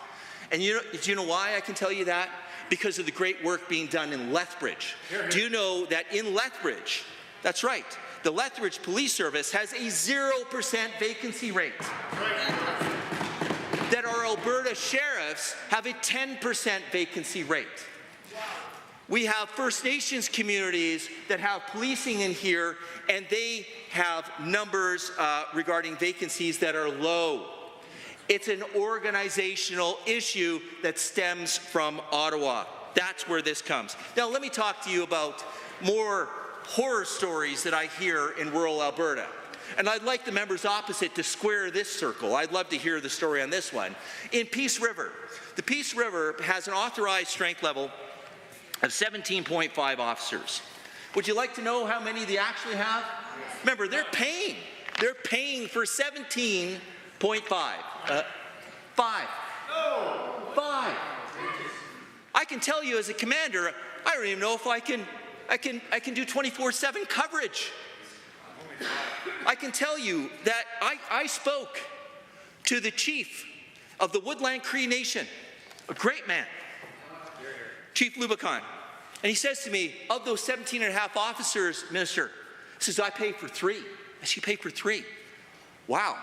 And do you know why I can tell you that? Because of the great work being done in Lethbridge. Do you know that in Lethbridge, that's right, the Lethbridge Police Service has a 0% vacancy rate. That our Alberta sheriffs have a 10% vacancy rate. We have First Nations communities that have policing in here, and they have numbers regarding vacancies that are low. It's an organizational issue that stems from Ottawa. That's where this comes. Now, let me talk to you about more horror stories that I hear in rural Alberta. And I'd like the members opposite to square this circle. I'd love to hear the story on this one. In Peace River, the Peace River has an authorized strength level of 17.5 officers. Would you like to know how many they actually have? Remember, they're paying. They're paying for 17.5. 5. I can tell you as a commander, I don't even know if I can do 24/7 coverage. I can tell you that I spoke to the chief of the Woodland Cree Nation, a great man, Chief Lubacan. And he says to me, of those 17 and a half officers, Minister, he says, I paid for 3. I said, you paid for 3. Wow.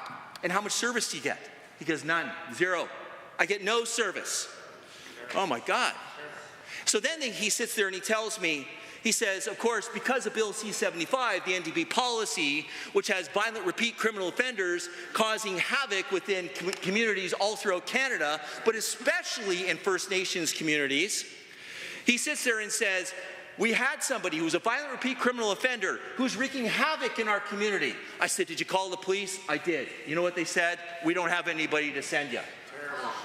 And how much service do you get? He goes, none, 0. I get no service. Oh my God. So then he sits there and he tells me, he says, of course, because of Bill C-75, the NDP policy, which has violent repeat criminal offenders causing havoc within communities all throughout Canada, but especially in First Nations communities, he sits there and says, we had somebody who was a violent repeat criminal offender who's wreaking havoc in our community. I said, did you call the police? I did. You know what they said? We don't have anybody to send you.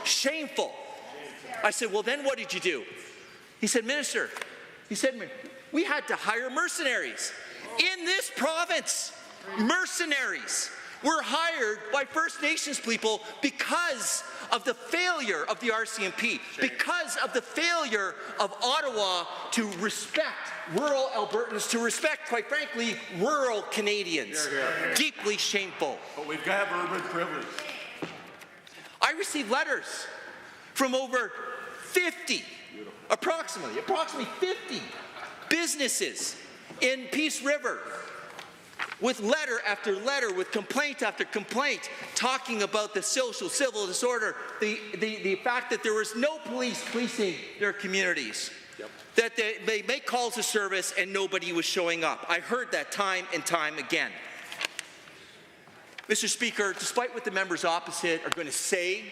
Shameful. I said, well, then what did you do? He said, Minister, he said, we had to hire mercenaries. In this province, mercenaries were hired by First Nations people because of the failure of the RCMP, because of the failure of Ottawa to respect rural Albertans, to respect, quite frankly, rural Canadians. Deeply shameful. But we've got to have urban privilege. I received letters from over 50, approximately 50 businesses in Peace River, with letter after letter, with complaint after complaint, talking about the social civil disorder, the fact that there was no police policing their communities, that they make calls of service and nobody was showing up. I heard that time and time again. Mr. Speaker, despite what the members opposite are going to say,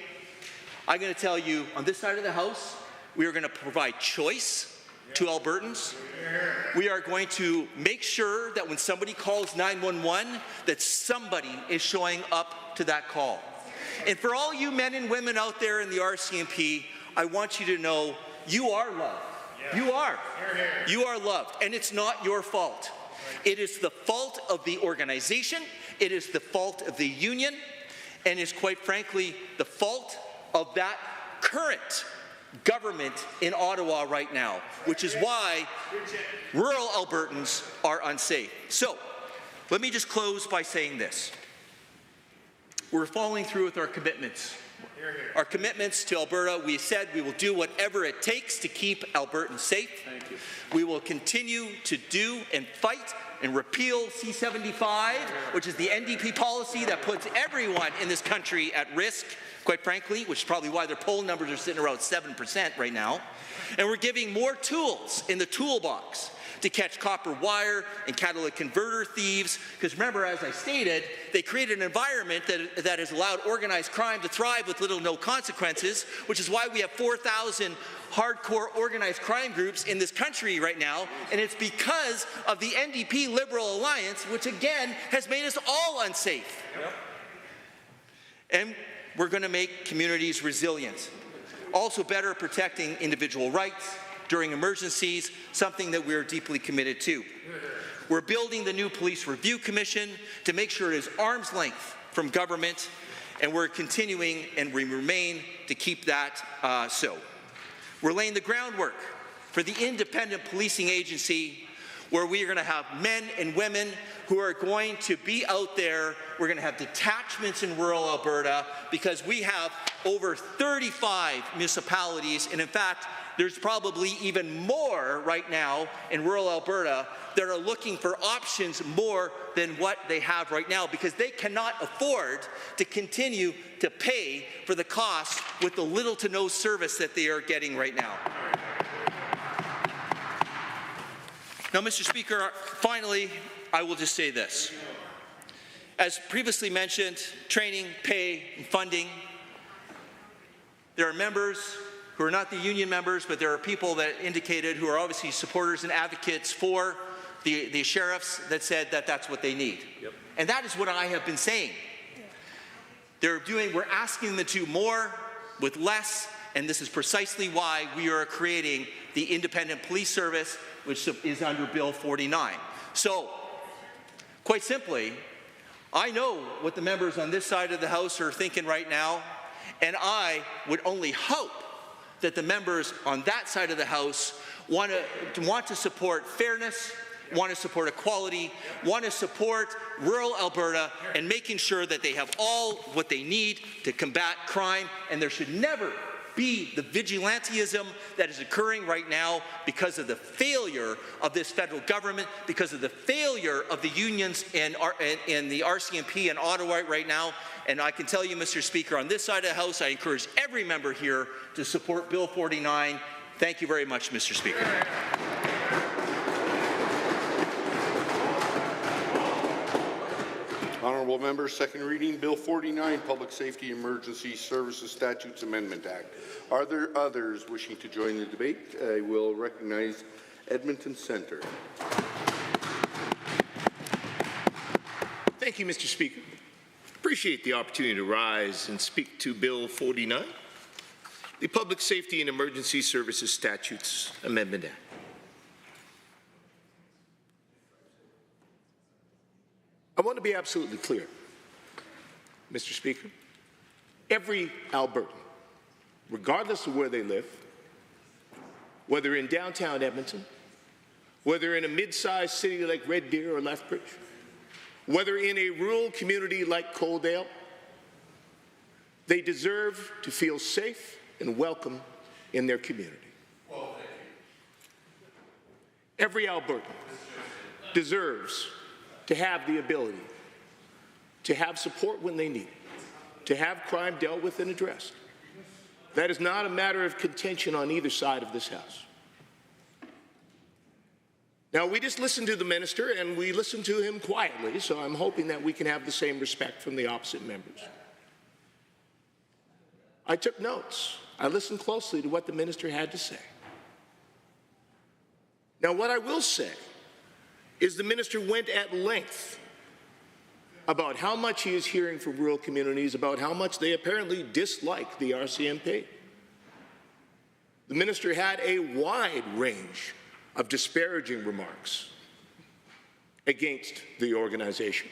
I'm going to tell you, on this side of the House, we are going to provide choice to Albertans. We are going to make sure that when somebody calls 911, that somebody is showing up to that call. And for all you men and women out there in the RCMP, I want you to know you are loved. You are. You are loved, and it's not your fault. It is the fault of the organization, it is the fault of the union, and it's quite frankly the fault of that current government in Ottawa right now, which is why rural Albertans are unsafe. So, let me just close by saying this. We're following through with our commitments. Our commitments to Alberta, we said we will do whatever it takes to keep Albertans safe. Thank you. We will continue to do and fight and repeal C-75, which is the NDP policy that puts everyone in this country at risk, quite frankly, which is probably why their poll numbers are sitting around 7% right now. And we're giving more tools in the toolbox to catch copper wire and catalytic converter thieves, because remember, as I stated, they created an environment that has allowed organized crime to thrive with little or no consequences, which is why we have 4,000 hardcore organized crime groups in this country right now, and it's because of the NDP Liberal Alliance, which again has made us all unsafe. Yep. And we're going to make communities resilient. Also better protecting individual rights during emergencies, something that we're deeply committed to. We're building the new Police Review Commission to make sure it is arm's length from government, and we're continuing and we remain to keep that so. We're laying the groundwork for the independent policing agency where we are going to have men and women who are going to be out there. We're going to have detachments in rural Alberta because we have over 35 municipalities, and in fact, there's probably even more right now in rural Alberta that are looking for options more than what they have right now because they cannot afford to continue to pay for the cost with the little to no service that they are getting right now. Now, Mr. Speaker, finally, I will just say this. As previously mentioned, training, pay, and funding, there are members who are not the union members, but there are people that indicated who are obviously supporters and advocates for the sheriffs that said that that's what they need. Yep. And that is what I have been saying. We're asking them to do more with less, and this is precisely why we are creating the Independent Police Service, which is under Bill 49. So, quite simply, I know what the members on this side of the House are thinking right now, and I would only hope that the members on that side of the House want to support fairness want to support equality, want to support rural Alberta, and making sure that they have all what they need to combat crime, and there should never be the vigilantism that is occurring right now because of the failure of this federal government, because of the failure of the unions and the RCMP in Ottawa right now. And I can tell you, Mr. Speaker, on this side of the House, I encourage every member here to support Bill 49. Thank you very much, Mr. Speaker. Honourable members, second reading, Bill 49, Public Safety Emergency Services Statutes Amendment Act. Are there others wishing to join the debate? I will recognize Edmonton Centre. Thank you, Mr. Speaker. Appreciate the opportunity to rise and speak to Bill 49, the Public Safety and Emergency Services Statutes Amendment Act. I want to be absolutely clear, Mr. Speaker. Every Albertan, regardless of where they live, whether in downtown Edmonton, whether in a mid-sized city like Red Deer or Lethbridge, whether in a rural community like Coaldale, they deserve to feel safe and welcome in their community. Every Albertan deserves to have the ability to have support when they need it, to have crime dealt with and addressed. That is not a matter of contention on either side of this House. Now, we just listened to the minister, and we listened to him quietly, so I'm hoping that we can have the same respect from the opposite members. I took notes. I listened closely to what the minister had to say. Now, what I will say is the minister went at length about how much he is hearing from rural communities, about how much they apparently dislike the RCMP. The minister had a wide range of disparaging remarks against the organization,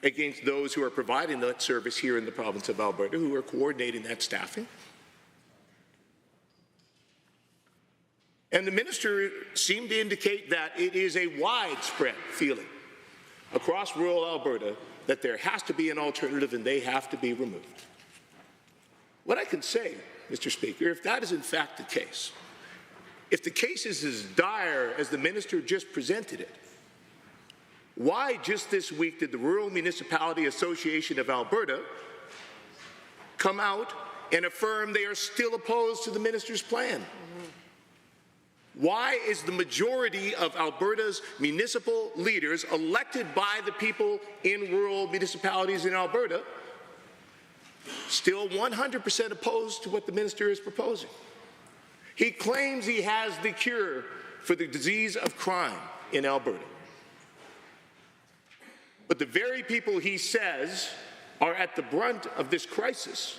against those who are providing that service here in the province of Alberta, who are coordinating that staffing. And the minister seemed to indicate that it is a widespread feeling across rural Alberta that there has to be an alternative and they have to be removed. What I can say, Mr. Speaker, if that is in fact the case, if the case is as dire as the minister just presented it, why just this week did the Rural Municipality Association of Alberta come out and affirm they are still opposed to the minister's plan? Why is the majority of Alberta's municipal leaders elected by the people in rural municipalities in Alberta still 100% opposed to what the minister is proposing? He claims he has the cure for the disease of crime in Alberta. But the very people he says are at the brunt of this crisis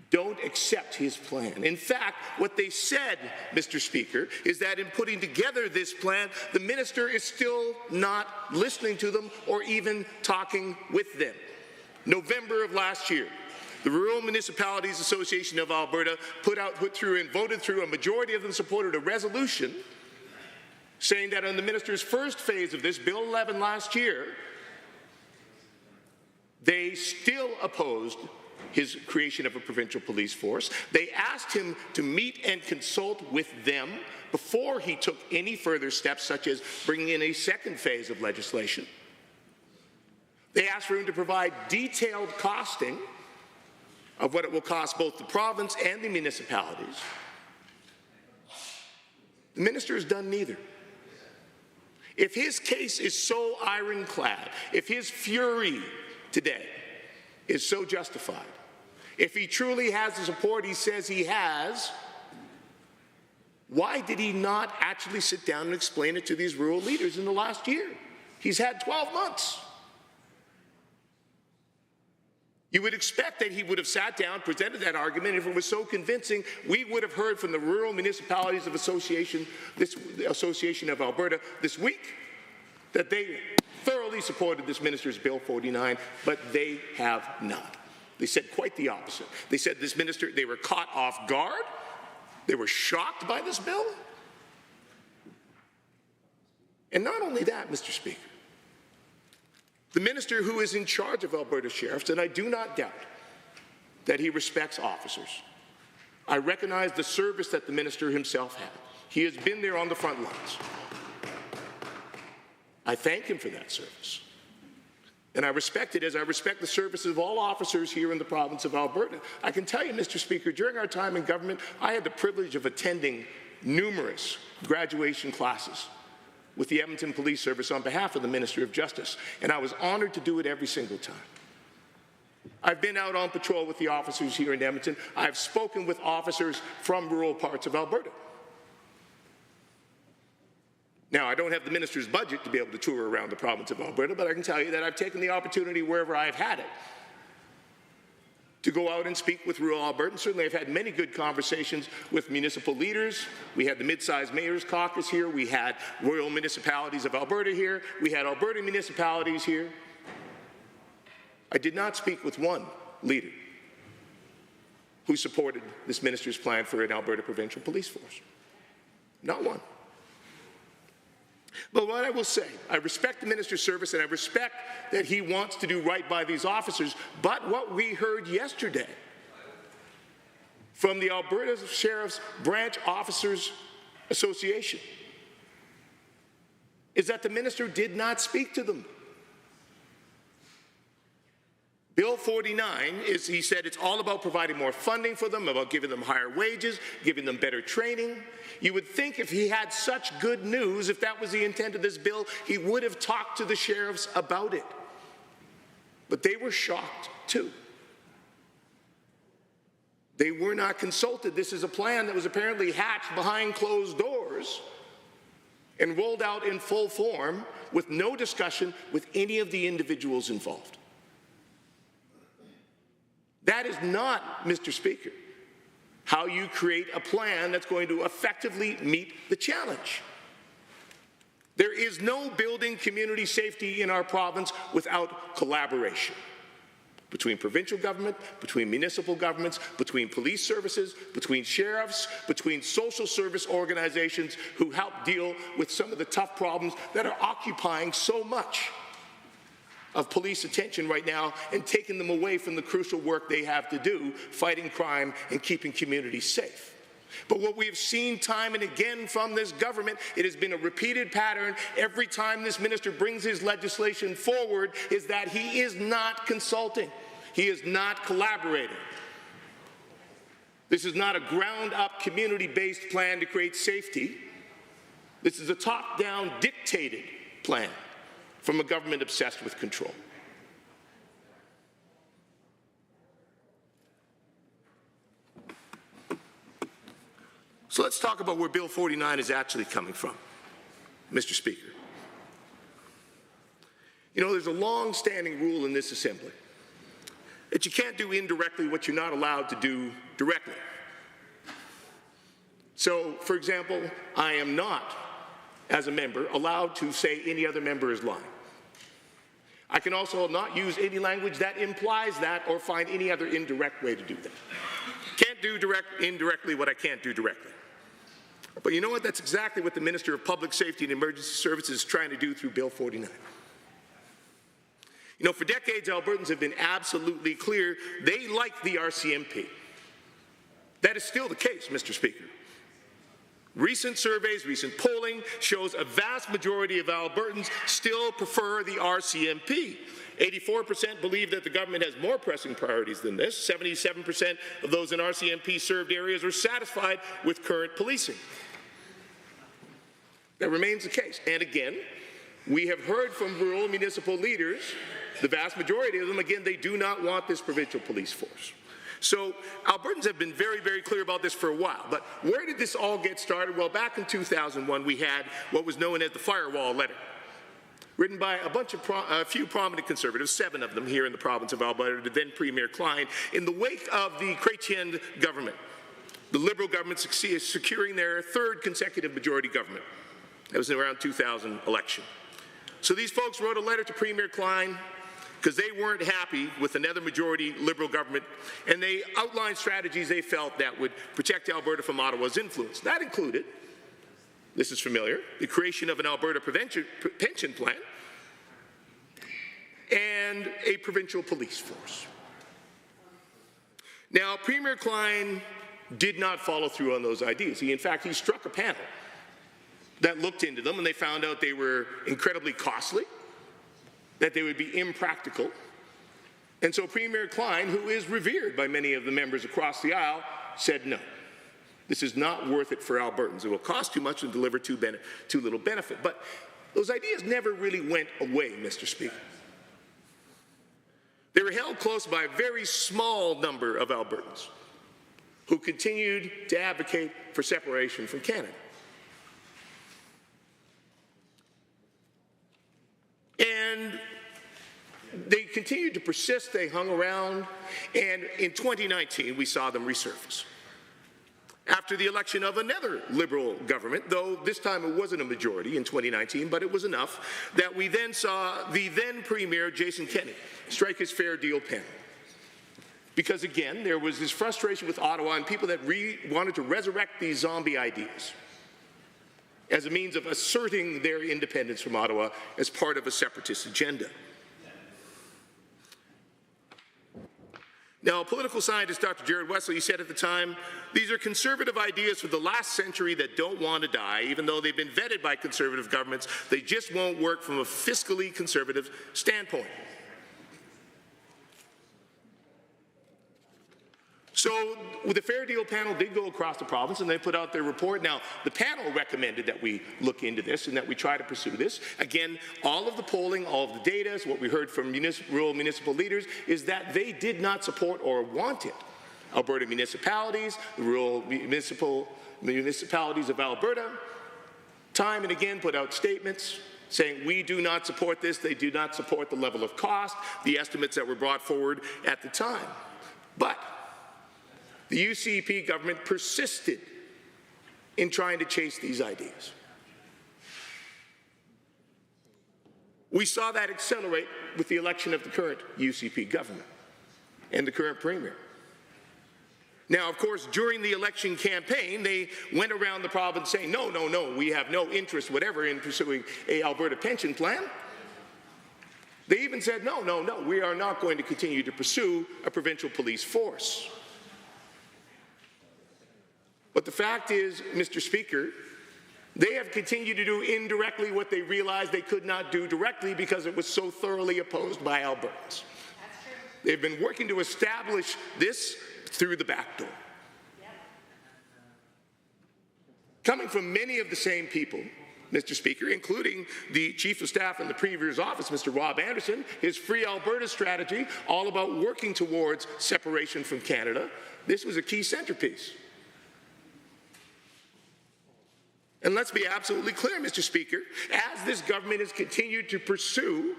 don't accept his plan. In fact, what they said, Mr. Speaker, is that in putting together this plan, the minister is still not listening to them or even talking with them. November of last year, the Rural Municipalities Association of Alberta put through and voted through, a majority of them supported a resolution saying that on the minister's first phase of this, Bill 11 last year, they still opposed his creation of a provincial police force. They asked him to meet and consult with them before he took any further steps, such as bringing in a second phase of legislation. They asked for him to provide detailed costing of what it will cost both the province and the municipalities. The minister has done neither. If his case is so ironclad, if his fury today is so justified, if he truly has the support he says he has, why did he not actually sit down and explain it to these rural leaders in the last year? He's had 12 months. You would expect that he would have sat down, presented that argument. If it was so convincing, we would have heard from the Rural Municipalities of Association of Alberta this week that they thoroughly supported this minister's Bill 49, but they have not. They said quite the opposite. They said this minister, they were caught off guard. They were shocked by this bill. And not only that, Mr. Speaker, the minister who is in charge of Alberta Sheriffs, and I do not doubt that he respects officers. I recognize the service that the minister himself had. He has been there on the front lines. I thank him for that service. And I respect it as I respect the services of all officers here in the province of Alberta. I can tell you, Mr. Speaker, during our time in government, I had the privilege of attending numerous graduation classes with the Edmonton Police Service on behalf of the Minister of Justice, and I was honored to do it every single time. I've been out on patrol with the officers here in Edmonton. I've spoken with officers from rural parts of Alberta. Now, I don't have the minister's budget to be able to tour around the province of Alberta, but I can tell you that I've taken the opportunity wherever I've had it to go out and speak with rural Albertans. Certainly, I've had many good conversations with municipal leaders. We had the Mid-Sized Mayors Caucus here. We had Royal Municipalities of Alberta here. We had Alberta municipalities here. I did not speak with one leader who supported this minister's plan for an Alberta provincial police force. Not one. But what I will say, I respect the minister's service and I respect that he wants to do right by these officers, but what we heard yesterday from the Alberta Sheriff's Branch Officers Association is that the minister did not speak to them. Bill 49 is, he said, it's all about providing more funding for them, about giving them higher wages, giving them better training. You would think if he had such good news, if that was the intent of this bill, he would have talked to the sheriffs about it. But they were shocked too. They were not consulted. This is a plan that was apparently hatched behind closed doors and rolled out in full form with no discussion with any of the individuals involved. That is not, Mr. Speaker, how you create a plan that's going to effectively meet the challenge. There is no building community safety in our province without collaboration between provincial government, between municipal governments, between police services, between sheriffs, between social service organizations who help deal with some of the tough problems that are occupying so much of police attention right now and taking them away from the crucial work they have to do, fighting crime and keeping communities safe. But what we have seen time and again from this government, it has been a repeated pattern every time this minister brings his legislation forward, is that he is not consulting. He is not collaborating. This is not a ground-up, community-based plan to create safety. This is a top-down, dictated plan from a government obsessed with control. So let's talk about where Bill 49 is actually coming from, Mr. Speaker. You know, there's a long-standing rule in this assembly that you can't do indirectly what you're not allowed to do directly. So, for example, I am not, as a member, allowed to say any other member is lying. I can also not use any language that implies that or find any other indirect way to do that. Can't do indirectly what I can't do directly. But you know what? That's exactly what the Minister of Public Safety and Emergency Services is trying to do through Bill 49. You know, for decades, Albertans have been absolutely clear they like the RCMP. That is still the case, Mr. Speaker. Recent surveys, recent polling shows a vast majority of Albertans still prefer the RCMP. 84% believe that the government has more pressing priorities than this. 77% of those in RCMP-served areas are satisfied with current policing. That remains the case. And again, we have heard from rural municipal leaders, the vast majority of them, again, they do not want this provincial police force. So Albertans have been very, very clear about this for a while. But where did this all get started? Well, back in 2001, we had what was known as the Firewall Letter, written by a few prominent conservatives, 7 of them here in the province of Alberta, to then Premier Klein, in the wake of the Chrétien government, the Liberal government securing their 3rd consecutive majority government. That was around 2000 election. So these folks wrote a letter to Premier Klein because they weren't happy with another majority Liberal government, and they outlined strategies they felt that would protect Alberta from Ottawa's influence. That included This is familiar. The creation of an Alberta pension plan and a provincial police force. Now, Premier Klein did not follow through on those ideas. In fact, he struck a panel that looked into them, and they found out they were incredibly costly, that they would be impractical. And so Premier Klein, who is revered by many of the members across the aisle, said no. This is not worth it for Albertans. It will cost too much and deliver too little benefit. But those ideas never really went away, Mr. Speaker. They were held close by a very small number of Albertans who continued to advocate for separation from Canada. And they continued to persist, they hung around, and in 2019 we saw them resurface. After the election of another Liberal government, though this time it wasn't a majority in 2019, but it was enough, that we then saw the then Premier, Jason Kenney, strike his fair deal pen. Because again, there was this frustration with Ottawa and people that wanted to resurrect these zombie ideas as a means of asserting their independence from Ottawa as part of a separatist agenda. Now, political scientist Dr. Jared Wesley said at the time, these are conservative ideas for the last century that don't want to die. Even though they've been vetted by conservative governments, they just won't work from a fiscally conservative standpoint. So the Fair Deal panel did go across the province and they put out their report. Now, the panel recommended that we look into this and that we try to pursue this. Again, all of the polling, all of the data, so what we heard from rural municipal leaders is that they did not support or want it. Alberta municipalities, the rural municipalities of Alberta, time and again put out statements saying we do not support this, they do not support the level of cost, the estimates that were brought forward at the time. But the UCP government persisted in trying to chase these ideas. We saw that accelerate with the election of the current UCP government and the current Premier. Now, of course, during the election campaign, they went around the province saying, no, no, no, we have no interest whatever in pursuing a Alberta pension plan. They even said, no, no, no, we are not going to continue to pursue a provincial police force. But the fact is, Mr. Speaker, they have continued to do indirectly what they realized they could not do directly because it was so thoroughly opposed by Albertans. They've been working to establish this through the back door. Coming from many of the same people, Mr. Speaker, including the Chief of Staff in the Premier's office, Mr. Rob Anderson, his Free Alberta strategy, all about working towards separation from Canada, this was a key centerpiece. And let's be absolutely clear, Mr. Speaker, as this government has continued to pursue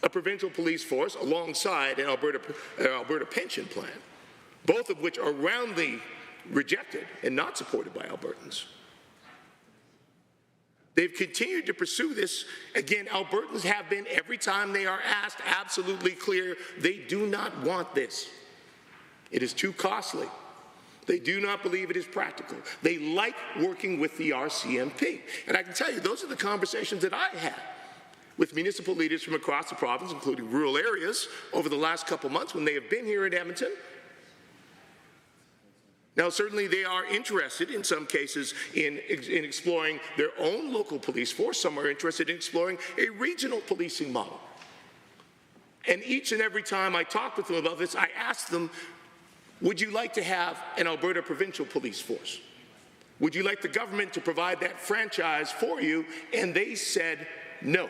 a provincial police force alongside an Alberta pension plan, both of which are roundly rejected and not supported by Albertans. They've continued to pursue this. Again, Albertans have been, every time they are asked, absolutely clear, they do not want this. It is too costly. They do not believe it is practical. They like working with the RCMP. And I can tell you, those are the conversations that I had with municipal leaders from across the province, including rural areas, over the last couple months when they have been here in Edmonton. Now, certainly they are interested, in some cases, in exploring their own local police force. Some are interested in exploring a regional policing model. And each and every time I talk with them about this, I ask them, would you like to have an Alberta provincial police force? Would you like the government to provide that franchise for you? And they said no.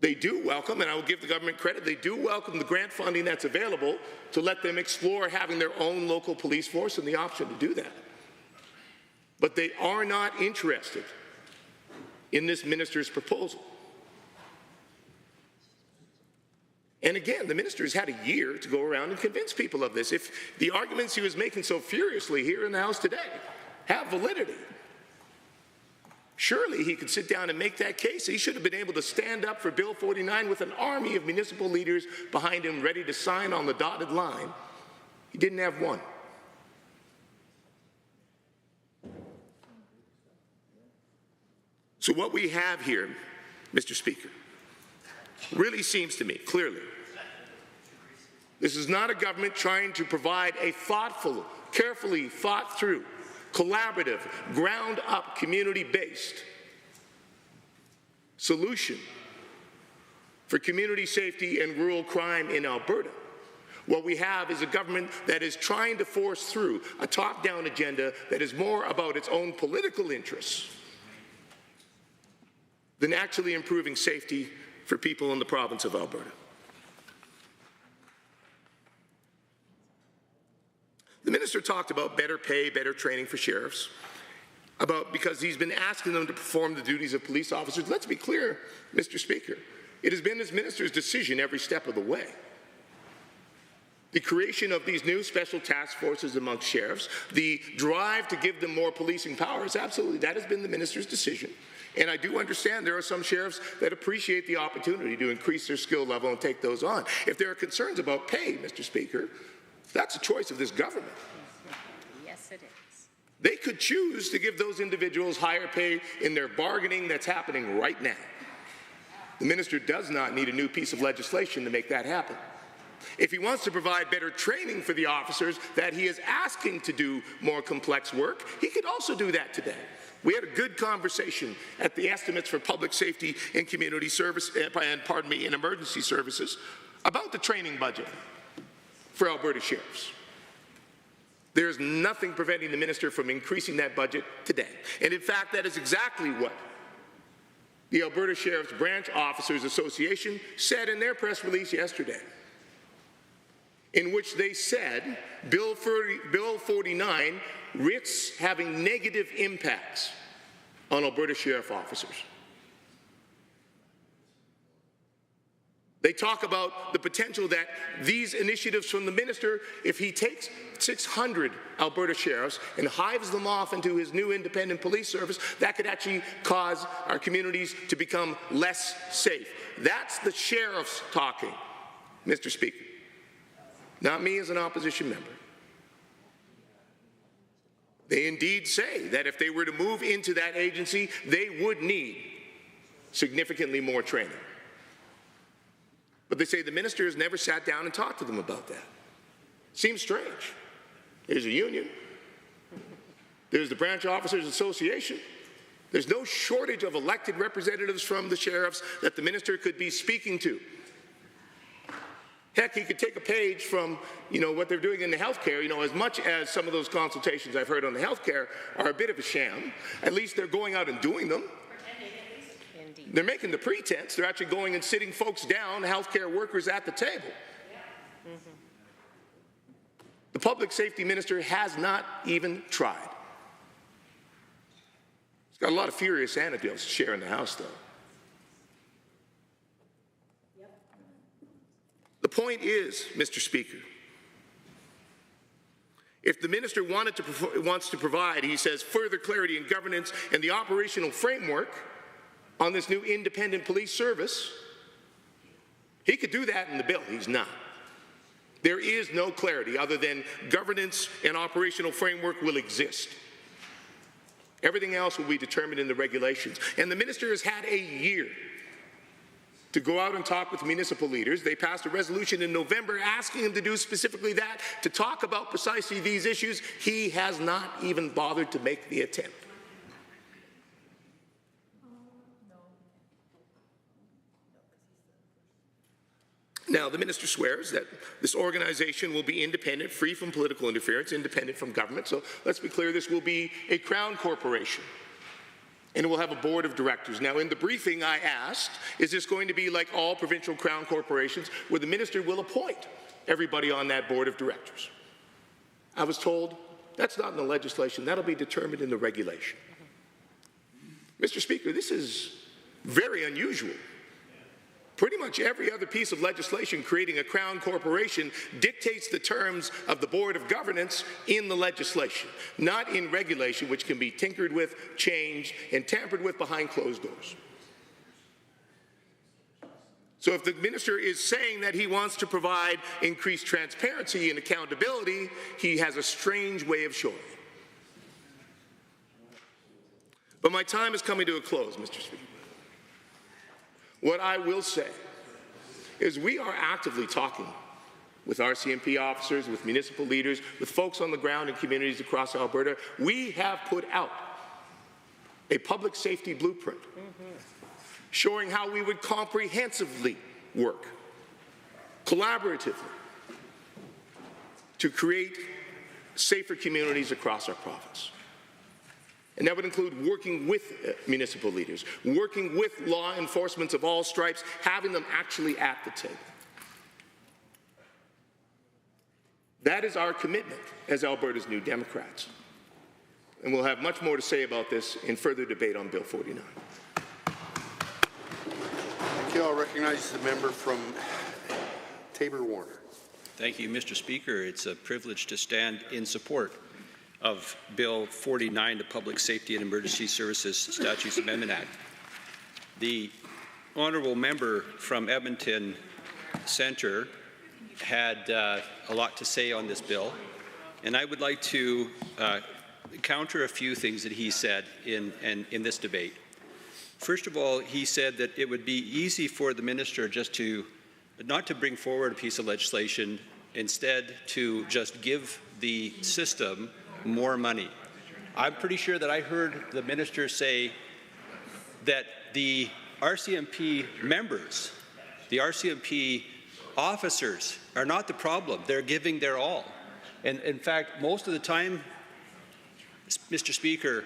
They do welcome, and I will give the government credit, they do welcome the grant funding that's available to let them explore having their own local police force and the option to do that. But they are not interested in this minister's proposal. And again, the minister has had a year to go around and convince people of this. If the arguments he was making so furiously here in the House today have validity, surely he could sit down and make that case. He should have been able to stand up for Bill 49 with an army of municipal leaders behind him ready to sign on the dotted line. He didn't have one. So what we have here, Mr. Speaker, really seems to me, clearly, this is not a government trying to provide a thoughtful, carefully thought through, collaborative, ground-up, community-based solution for community safety and rural crime in Alberta. What we have is a government that is trying to force through a top-down agenda that is more about its own political interests than actually improving safety for people in the province of Alberta. The minister talked about better pay, better training for sheriffs, because he's been asking them to perform the duties of police officers. Let's be clear, Mr. Speaker. It has been this minister's decision every step of the way. The creation of these new special task forces amongst sheriffs, the drive to give them more policing powers, absolutely, that has been the minister's decision. And I do understand there are some sheriffs that appreciate the opportunity to increase their skill level and take those on. If there are concerns about pay, Mr. Speaker, that's a choice of this government. Yes, it is. They could choose to give those individuals higher pay in their bargaining that's happening right now. The minister does not need a new piece of legislation to make that happen. If he wants to provide better training for the officers that he is asking to do more complex work, he could also do that today. We had a good conversation at the estimates for public safety and community service, and emergency services about the training budget for Alberta sheriffs. There is nothing preventing the minister from increasing that budget today. And in fact, that is exactly what the Alberta Sheriff's Branch Officers Association said in their press release yesterday, in which they said Bill 49 risks having negative impacts on Alberta sheriff officers. They talk about the potential that these initiatives from the minister, if he takes 600 Alberta sheriffs and hives them off into his new independent police service, that could actually cause our communities to become less safe. That's the sheriffs talking, Mr. Speaker, not me as an opposition member. They indeed say that if they were to move into that agency, they would need significantly more training. But they say the minister has never sat down and talked to them about that. Seems strange. There's a union. There's the Branch Officers Association. There's no shortage of elected representatives from the sheriffs that the minister could be speaking to. Heck, he could take a page from, what they're doing in the healthcare. As much as some of those consultations I've heard on the healthcare are a bit of a sham, at least they're going out and doing them. They're making the pretense. They're actually going and sitting folks down, healthcare workers at the table. The public safety minister has not even tried. He's got a lot of furious anecdotes to share in the House, though. The point is, Mr. Speaker, if the minister wants to provide, he says, further clarity in governance and the operational framework on this new independent police service, he could do that in the bill. He's not. There is no clarity other than governance and operational framework will exist. Everything else will be determined in the regulations. And the minister has had a year to go out and talk with municipal leaders. They passed a resolution in November asking him to do specifically that, to talk about precisely these issues. He has not even bothered to make the attempt. Now, the minister swears that this organization will be independent, free from political interference, independent from government. So let's be clear, this will be a Crown corporation, and it will have a board of directors. Now, in the briefing I asked, is this going to be like all provincial Crown corporations, where the minister will appoint everybody on that board of directors? I was told that's not in the legislation. That'll be determined in the regulation. Mr. Speaker, this is very unusual. Pretty much every other piece of legislation creating a Crown corporation dictates the terms of the Board of Governance in the legislation, not in regulation, which can be tinkered with, changed, and tampered with behind closed doors. So if the minister is saying that he wants to provide increased transparency and accountability, he has a strange way of showing it. But my time is coming to a close, Mr. Speaker. What I will say is we are actively talking with RCMP officers, with municipal leaders, with folks on the ground in communities across Alberta. We have put out a public safety blueprint showing how we would comprehensively work, collaboratively, to create safer communities across our province. And that would include working with municipal leaders, working with law enforcement of all stripes, having them actually at the table. That is our commitment as Alberta's New Democrats. And we'll have much more to say about this in further debate on Bill 49. Thank you. I'll recognize the member from Taber-Warner. Thank you, Mr. Speaker. It's a privilege to stand in support of Bill 49, the Public Safety and Emergency Services Statutes Amendment Act. The honourable member from Edmonton Centre had a lot to say on this bill, and I would like to counter a few things that he said in this debate. First of all, he said that it would be easy for the minister just to not to bring forward a piece of legislation, instead to just give the system more money. I'm pretty sure that I heard the minister say that the RCMP members, the RCMP officers are not the problem. They're giving their all. And in fact, most of the time, Mr. Speaker,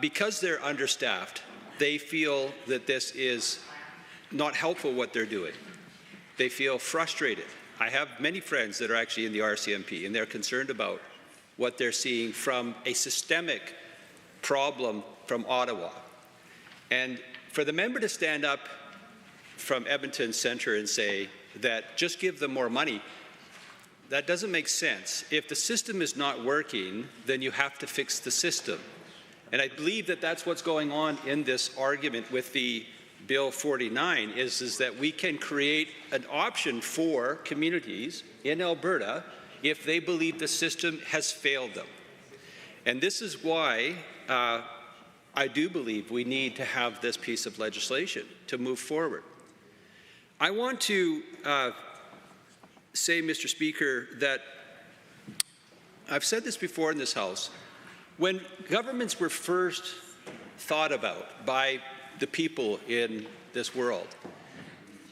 because they're understaffed, they feel that this is not helpful what they're doing. They feel frustrated. I have many friends that are actually in the RCMP, and they're concerned about what they're seeing from a systemic problem from Ottawa. And for the member to stand up from Edmonton Centre and say that just give them more money, that doesn't make sense. If the system is not working, then you have to fix the system. And I believe that that's what's going on in this argument with the Bill 49 is that we can create an option for communities in Alberta if they believe the system has failed them. And this is why I do believe we need to have this piece of legislation to move forward. I want to say, Mr. Speaker, that I've said this before in this House. When governments were first thought about by the people in this world,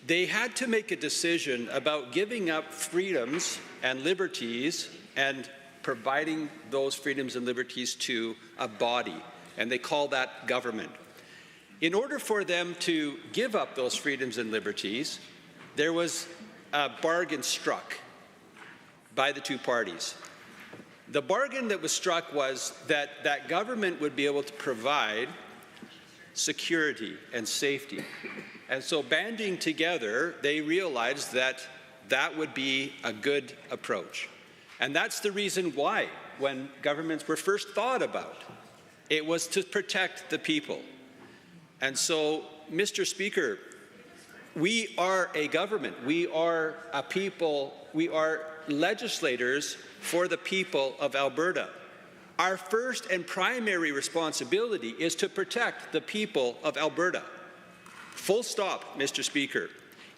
they had to make a decision about giving up freedoms and liberties and providing those freedoms and liberties to a body, and they call that government. In order for them to give up those freedoms and liberties, there was a bargain struck by the two parties. The bargain that was struck was that that government would be able to provide security and safety. And so banding together, they realized that that would be a good approach. And that's the reason why, when governments were first thought about, it was to protect the people. And so, Mr. Speaker, we are a government, we are a people, we are legislators for the people of Alberta. Our first and primary responsibility is to protect the people of Alberta. Full stop, Mr. Speaker.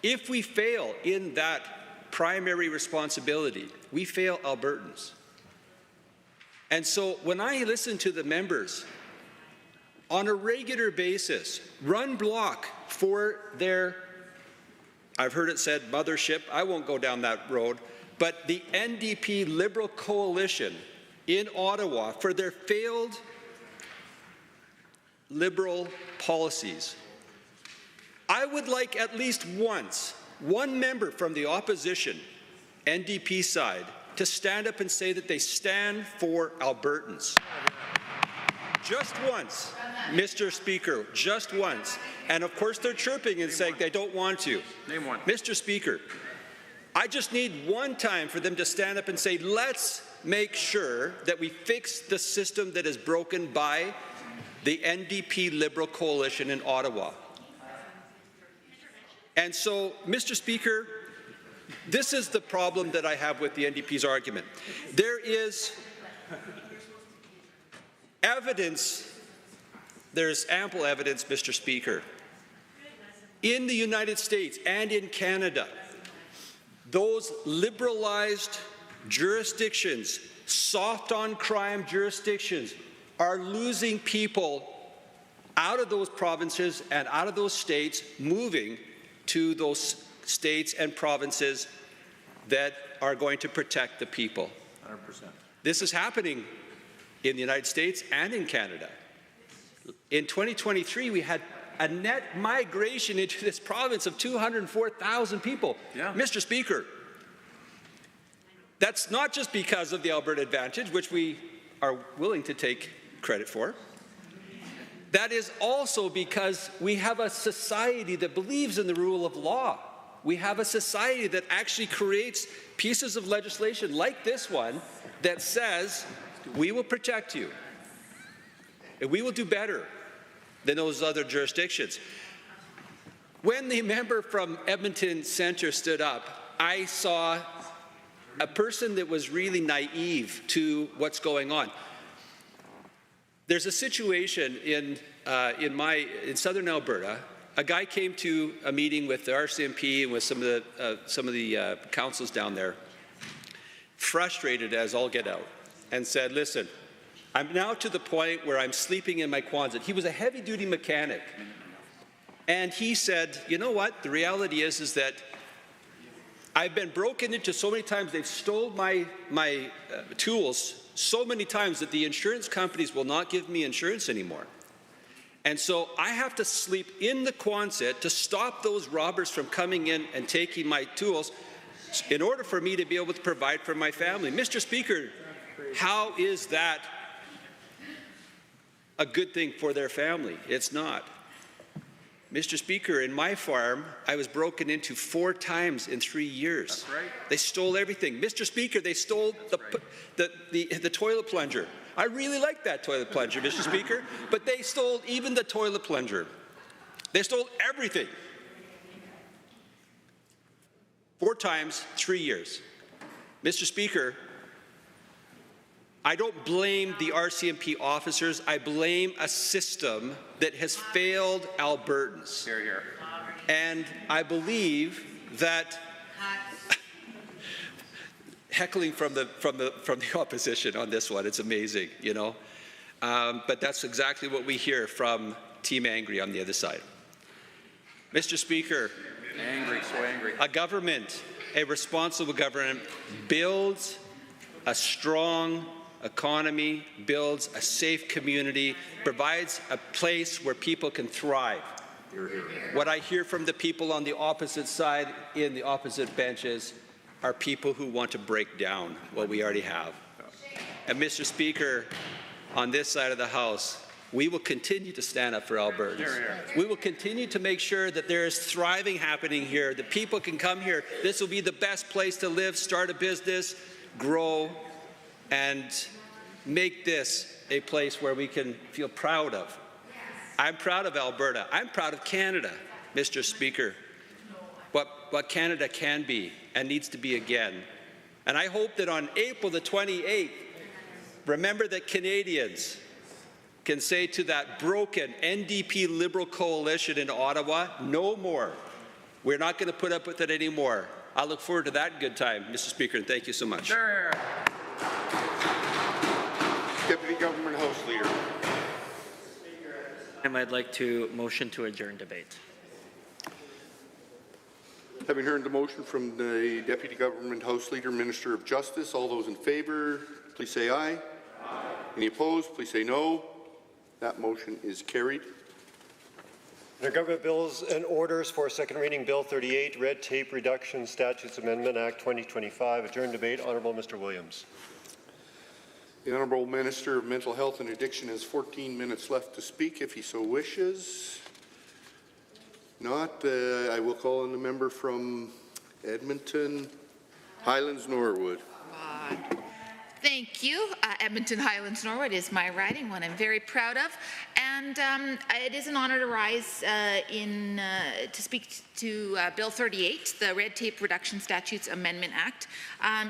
If we fail in that primary responsibility, we fail Albertans. And so when I listen to the members on a regular basis run block for their, I've heard it said mothership, I won't go down that road, but the NDP Liberal coalition in Ottawa for their failed Liberal policies. I would like at least once, one member from the opposition, NDP side, to stand up and say that they stand for Albertans. Just once, Mr. Speaker, just once. And of course they're chirping and saying they don't want to. Name one. Mr. Speaker, I just need one time for them to stand up and say, let's make sure that we fix the system that is broken by the NDP Liberal coalition in Ottawa. And so, Mr. Speaker, this is the problem that I have with the NDP's argument. There is evidence there's ample evidence, Mr. Speaker. In the United States and in Canada, those liberalized jurisdictions, soft on crime jurisdictions, are losing people out of those provinces and out of those states, moving to those states and provinces that are going to protect the people. 100%. This is happening in the United States and in Canada. In 2023, we had a net migration into this province of 204,000 people. Yeah. Mr. Speaker, that's not just because of the Alberta Advantage, which we are willing to take credit for. That is also because we have a society that believes in the rule of law. We have a society that actually creates pieces of legislation like this one that says, we will protect you, and we will do better than those other jurisdictions. When the member from Edmonton Centre stood up, I saw a person that was really naive to what's going on. There's a situation in southern Alberta. A guy came to a meeting with the RCMP and with some of the councils down there, frustrated as all get out, and said, listen, I'm now to the point where I'm sleeping in my Quonset. He was a heavy-duty mechanic. And he said, you know what, the reality is that I've been broken into so many times, they've stolen my tools so many times that the insurance companies will not give me insurance anymore. And so I have to sleep in the Quonset to stop those robbers from coming in and taking my tools in order for me to be able to provide for my family. Mr. Speaker, how is that a good thing for their family? It's not. Mr. Speaker, in my farm, I was broken into 4 times in 3 years. That's right. They stole everything. Mr. Speaker, they stole the toilet plunger. I really like that toilet plunger, Mr. Speaker, but they stole even the toilet plunger. They stole everything. 4 times, 3 years. Mr. Speaker, I don't blame the RCMP officers. I blame a system that has failed Albertans. Hear, hear. And I believe that heckling from the opposition on this one, it's amazing, you know. But that's exactly what we hear from Team Angry on the other side. Mr. Speaker, angry, so angry. A responsible government builds a strong economy, builds a safe community, provides a place where people can thrive. What I hear from the people on the opposite side, in the opposite benches, are people who want to break down what we already have. And Mr. Speaker, on this side of the House, we will continue to stand up for Albertans. We will continue to make sure that there is thriving happening here, that people can come here. This will be the best place to live, start a business, grow, and make this a place where we can feel proud of. I'm proud of Alberta. I'm proud of Canada, Mr. Speaker, what Canada can be and needs to be again. And I hope that on April the 28th, remember that Canadians can say to that broken NDP Liberal coalition in Ottawa, no more. We're not going to put up with it anymore. I look forward to that good time, Mr. Speaker, and thank you so much. Sure. Deputy Government House Leader. I'd like to motion to adjourn debate. Having heard the motion from the Deputy Government House Leader, Minister of Justice, all those in favour, please say aye. Aye. Any opposed, please say no. That motion is carried. Under Government Bills and Orders for second reading, Bill 38, Red Tape Reduction Statutes Amendment Act 2025. Adjourned debate. Honourable Mr. Williams. The Honourable Minister of Mental Health and Addiction has 14 minutes left to speak if he so wishes. Not, I will call on the member from Edmonton, Highlands, Norwood. Thank you. Edmonton Highlands Norwood is my riding, one I'm very proud of. And it is an honor to rise to speak to Bill 38, the Red Tape Reduction Statutes Amendment Act.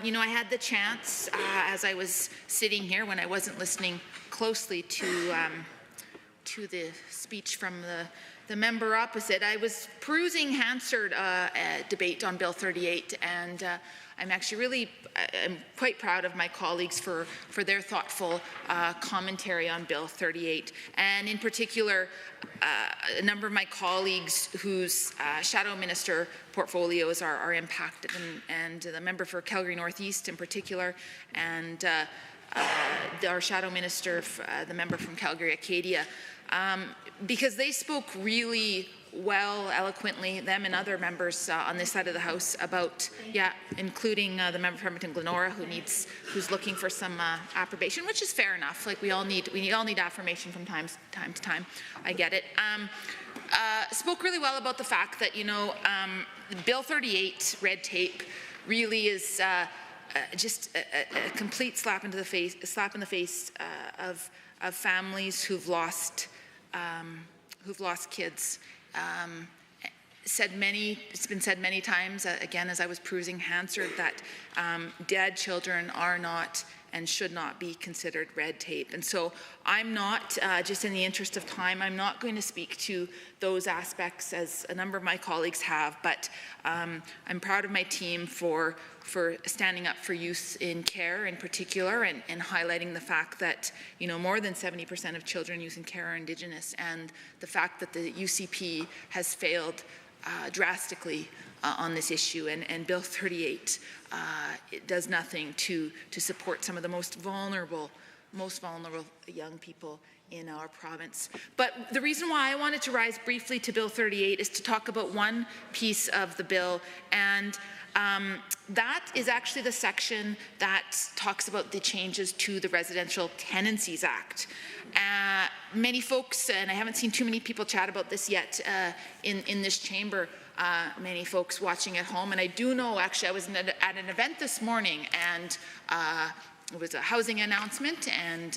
You know, I had the chance as I was sitting here when I wasn't listening closely to to the speech from the member opposite. I was perusing Hansard debate on Bill 38, and I'm actually I'm quite proud of my colleagues for their thoughtful commentary on Bill 38, and in particular, a number of my colleagues whose shadow minister portfolios are impacted, and the member for Calgary Northeast in particular, and our shadow minister, the member from Calgary Acadia, because they spoke really well, eloquently, them and other members on this side of the House about, including the member from Edmonton Glenora who's looking for some approbation, which is fair enough. Like we all need affirmation from time to time. I get it. Spoke really well about the fact that Bill 38 red tape really is just a complete slap in the face of families who've lost kids. It's been said many times, again, as I was perusing Hansard, that dead children are not and should not be considered red tape. And so I'm not, just in the interest of time, I'm not going to speak to those aspects as a number of my colleagues have, but I'm proud of my team for standing up for youth in care in particular, and highlighting the fact that more than 70% of children youth in care are Indigenous, and the fact that the UCP has failed drastically on this issue, and Bill 38 it does nothing to support some of the most vulnerable young people in our province. But the reason why I wanted to rise briefly to Bill 38 is to talk about one piece of the bill, and that is actually the section that talks about the changes to the Residential Tenancies Act. Many folks, and I haven't seen too many people chat about this yet in this chamber, many folks watching at home, and I do know, actually, I was at an event this morning, and it was a housing announcement, and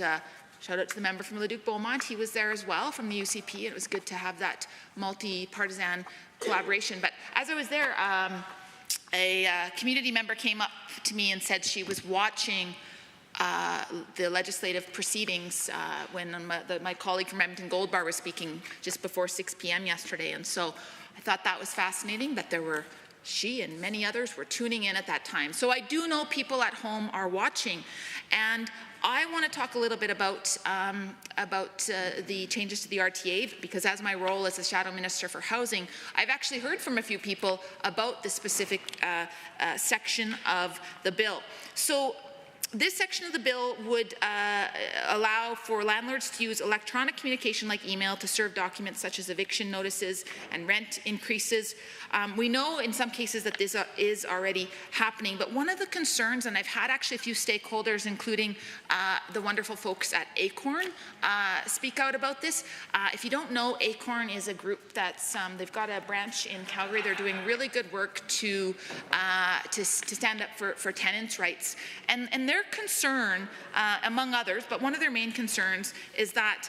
shout out to the member from Leduc-Beaumont. He was there as well from the UCP, and it was good to have that multi-partisan collaboration. But as I was there, a community member came up to me and said she was watching the legislative proceedings when my colleague from Edmonton Gold Bar was speaking just before 6 p.m. yesterday. And so I thought that was fascinating that she and many others were tuning in at that time. So I do know people at home are watching. And I want to talk a little bit about the changes to the RTA, because as my role as a shadow minister for housing, I've actually heard from a few people about the specific section of the bill. So this section of the bill would allow for landlords to use electronic communication like email to serve documents such as eviction notices and rent increases. We know in some cases that this is already happening, but one of the concerns, and I've had actually a few stakeholders, including the wonderful folks at ACORN, speak out about this. If you don't know, ACORN is a group that's, they've got a branch in Calgary. They're doing really good work to stand up for tenants' rights. And their concern, among others, but one of their main concerns is that,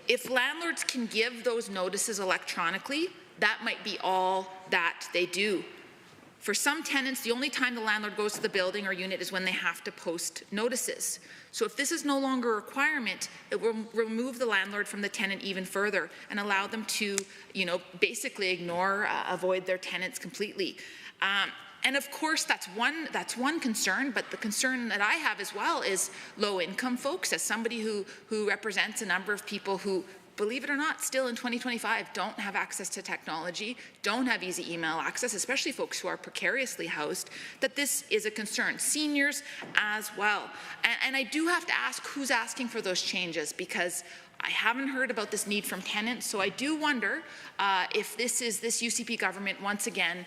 if landlords can give those notices electronically, that might be all that they do. For some tenants, the only time the landlord goes to the building or unit is when they have to post notices. So if this is no longer a requirement, it will remove the landlord from the tenant even further and allow them to, basically avoid their tenants completely. And of course, that's one concern, but the concern that I have as well is low-income folks. As somebody who represents a number of people who, believe it or not, still in 2025 don't have access to technology, don't have easy email access, especially folks who are precariously housed, that this is a concern. Seniors as well. And I do have to ask who's asking for those changes, because I haven't heard about this need from tenants, so I do wonder if this is this UCP government once again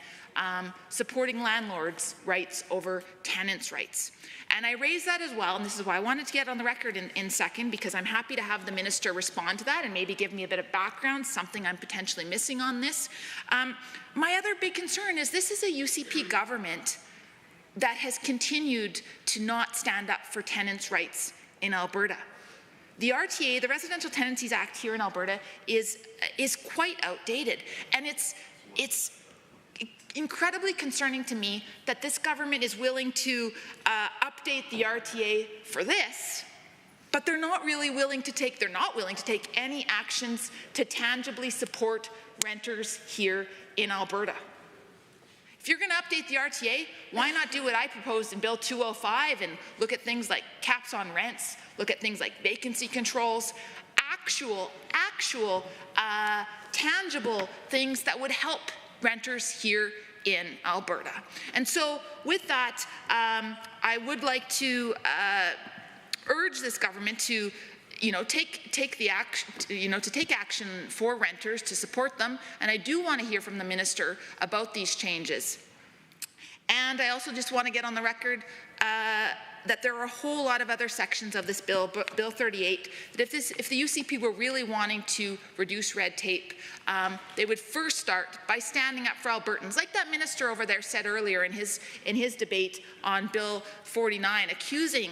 supporting landlords' rights over tenants' rights. And I raise that as well, and this is why I wanted to get on the record in second, because I'm happy to have the minister respond to that and maybe give me a bit of background, something I'm potentially missing on this. My other big concern is this is a UCP government that has continued to not stand up for tenants' rights in Alberta. The RTA, the Residential Tenancies Act here in Alberta, is quite outdated, and it's incredibly concerning to me that this government is willing to update the RTA for this, but but they're not willing to take any actions to tangibly support renters here in Alberta. If you're going to update the RTA, why not do what I proposed in Bill 205 and look at things like caps on rents, look at things like vacancy controls, actual tangible things that would help renters here in Alberta. And so with that, I would like to urge this government to take action for renters, to support them, and I do want to hear from the minister about these changes. And I also just want to get on the record that there are a whole lot of other sections of this bill, Bill 38, that if the UCP were really wanting to reduce red tape, they would first start by standing up for Albertans, like that minister over there said earlier in his debate on Bill 49, accusing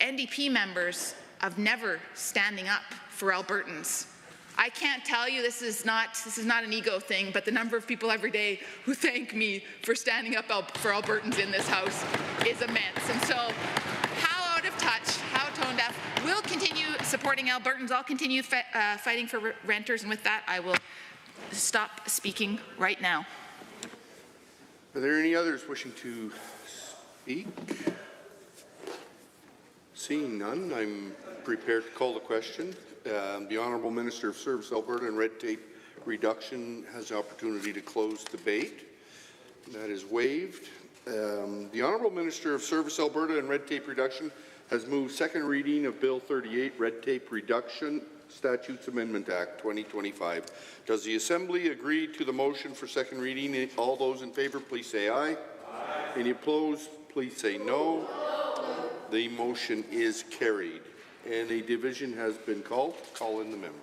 NDP members of never standing up for Albertans. I can't tell you, this is not an ego thing, but the number of people every day who thank me for standing up for Albertans in this House is immense. And so, how out of touch, how tone deaf, we'll continue supporting Albertans. I'll continue fighting for renters, and with that, I will stop speaking right now. Are there any others wishing to speak? Seeing none, I'm prepared to call the question. The Honourable Minister of Service Alberta and Red Tape Reduction has the opportunity to close debate. That is waived. The Honourable Minister of Service Alberta and Red Tape Reduction has moved second reading of Bill 38, Red Tape Reduction Statutes Amendment Act 2025. Does the Assembly agree to the motion for second reading? All those in favour, please say aye. Aye. Any opposed, please say no. The motion is carried. And a division has been called. Call in the members.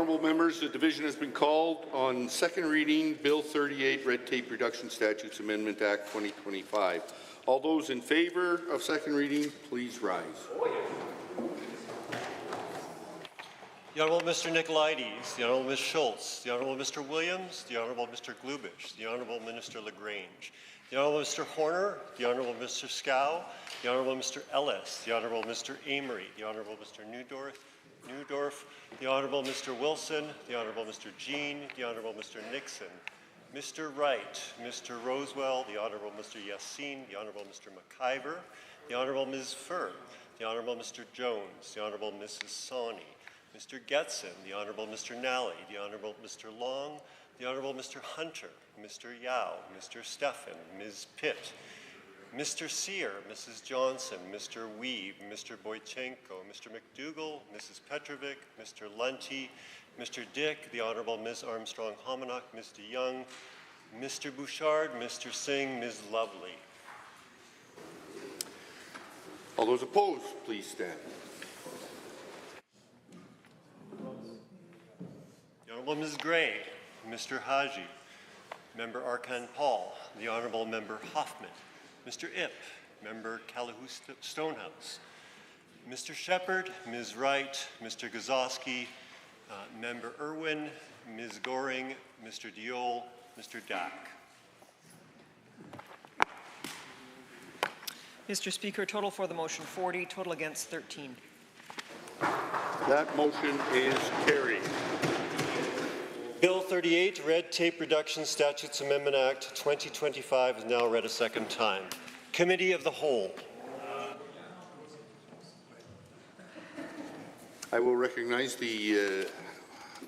Honourable members, the division has been called on second reading Bill 38, Red Tape Reduction Statutes Amendment Act 2025. All those in favour of second reading, please rise. The Honourable Mr. Nicolaides, the Honourable Ms. Schultz, the Honourable Mr. Williams, the Honourable Mr. Glubich, the Honourable Minister LaGrange, the Honourable Mr. Horner, the Honourable Mr. Scow, the Honourable Mr. Ellis, the Honourable Mr. Amory, the Honourable Mr. Newdorf, the Honourable Mr. Wilson, the Honourable Mr. Jean, the Honourable Mr. Nixon, Mr. Wright, Mr. Rosewell, the Honourable Mr. Yassin, the Honourable Mr. McIver, the Honourable Ms. Furr, the Honourable Mr. Jones, the Honourable Mrs. Sawney, Mr. Getson, the Honourable Mr. Nally, the Honourable Mr. Long, the Honourable Mr. Hunter, Mr. Yao, Mr. Stephan, Ms. Pitt, Mr. Sear, Mrs. Johnson, Mr. Weave, Mr. Boychenko, Mr. McDougall, Mrs. Petrovic, Mr. Lunty, Mr. Dick, the Honourable Ms. Armstrong-Hominack, Mr. Young, Mr. Bouchard, Mr. Singh, Ms. Lovely. All those opposed, please stand. The Honourable Ms. Gray, Mr. Haji, Member Arkan Paul, the Honourable Member Hoffman, Mr. Ip, Member Callahoo Stonehouse, Mr. Shepherd, Ms. Wright, Mr. Gazowski, Member Irwin, Ms. Goring, Mr. Diol, Mr. Dack. Mr. Speaker, total for the motion 40, total against 13. That motion is carried. Bill 38, Red Tape Reduction Statutes Amendment Act 2025 is now read a second time. Committee of the Whole. I will recognize the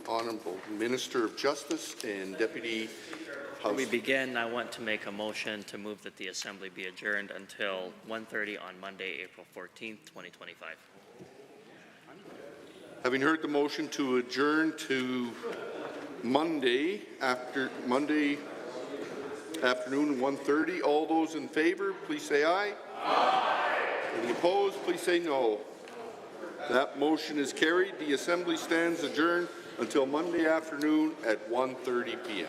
Honourable Minister of Justice and Deputy Before we begin, I want to make a motion to move that the Assembly be adjourned until 1:30 on Monday, April 14th, 2025. Having heard the motion to adjourn to Monday afternoon 1:30, all those in favour, please say aye. Aye. Any opposed, please say no. That motion is carried. The Assembly stands adjourned until Monday afternoon at 1:30 p.m.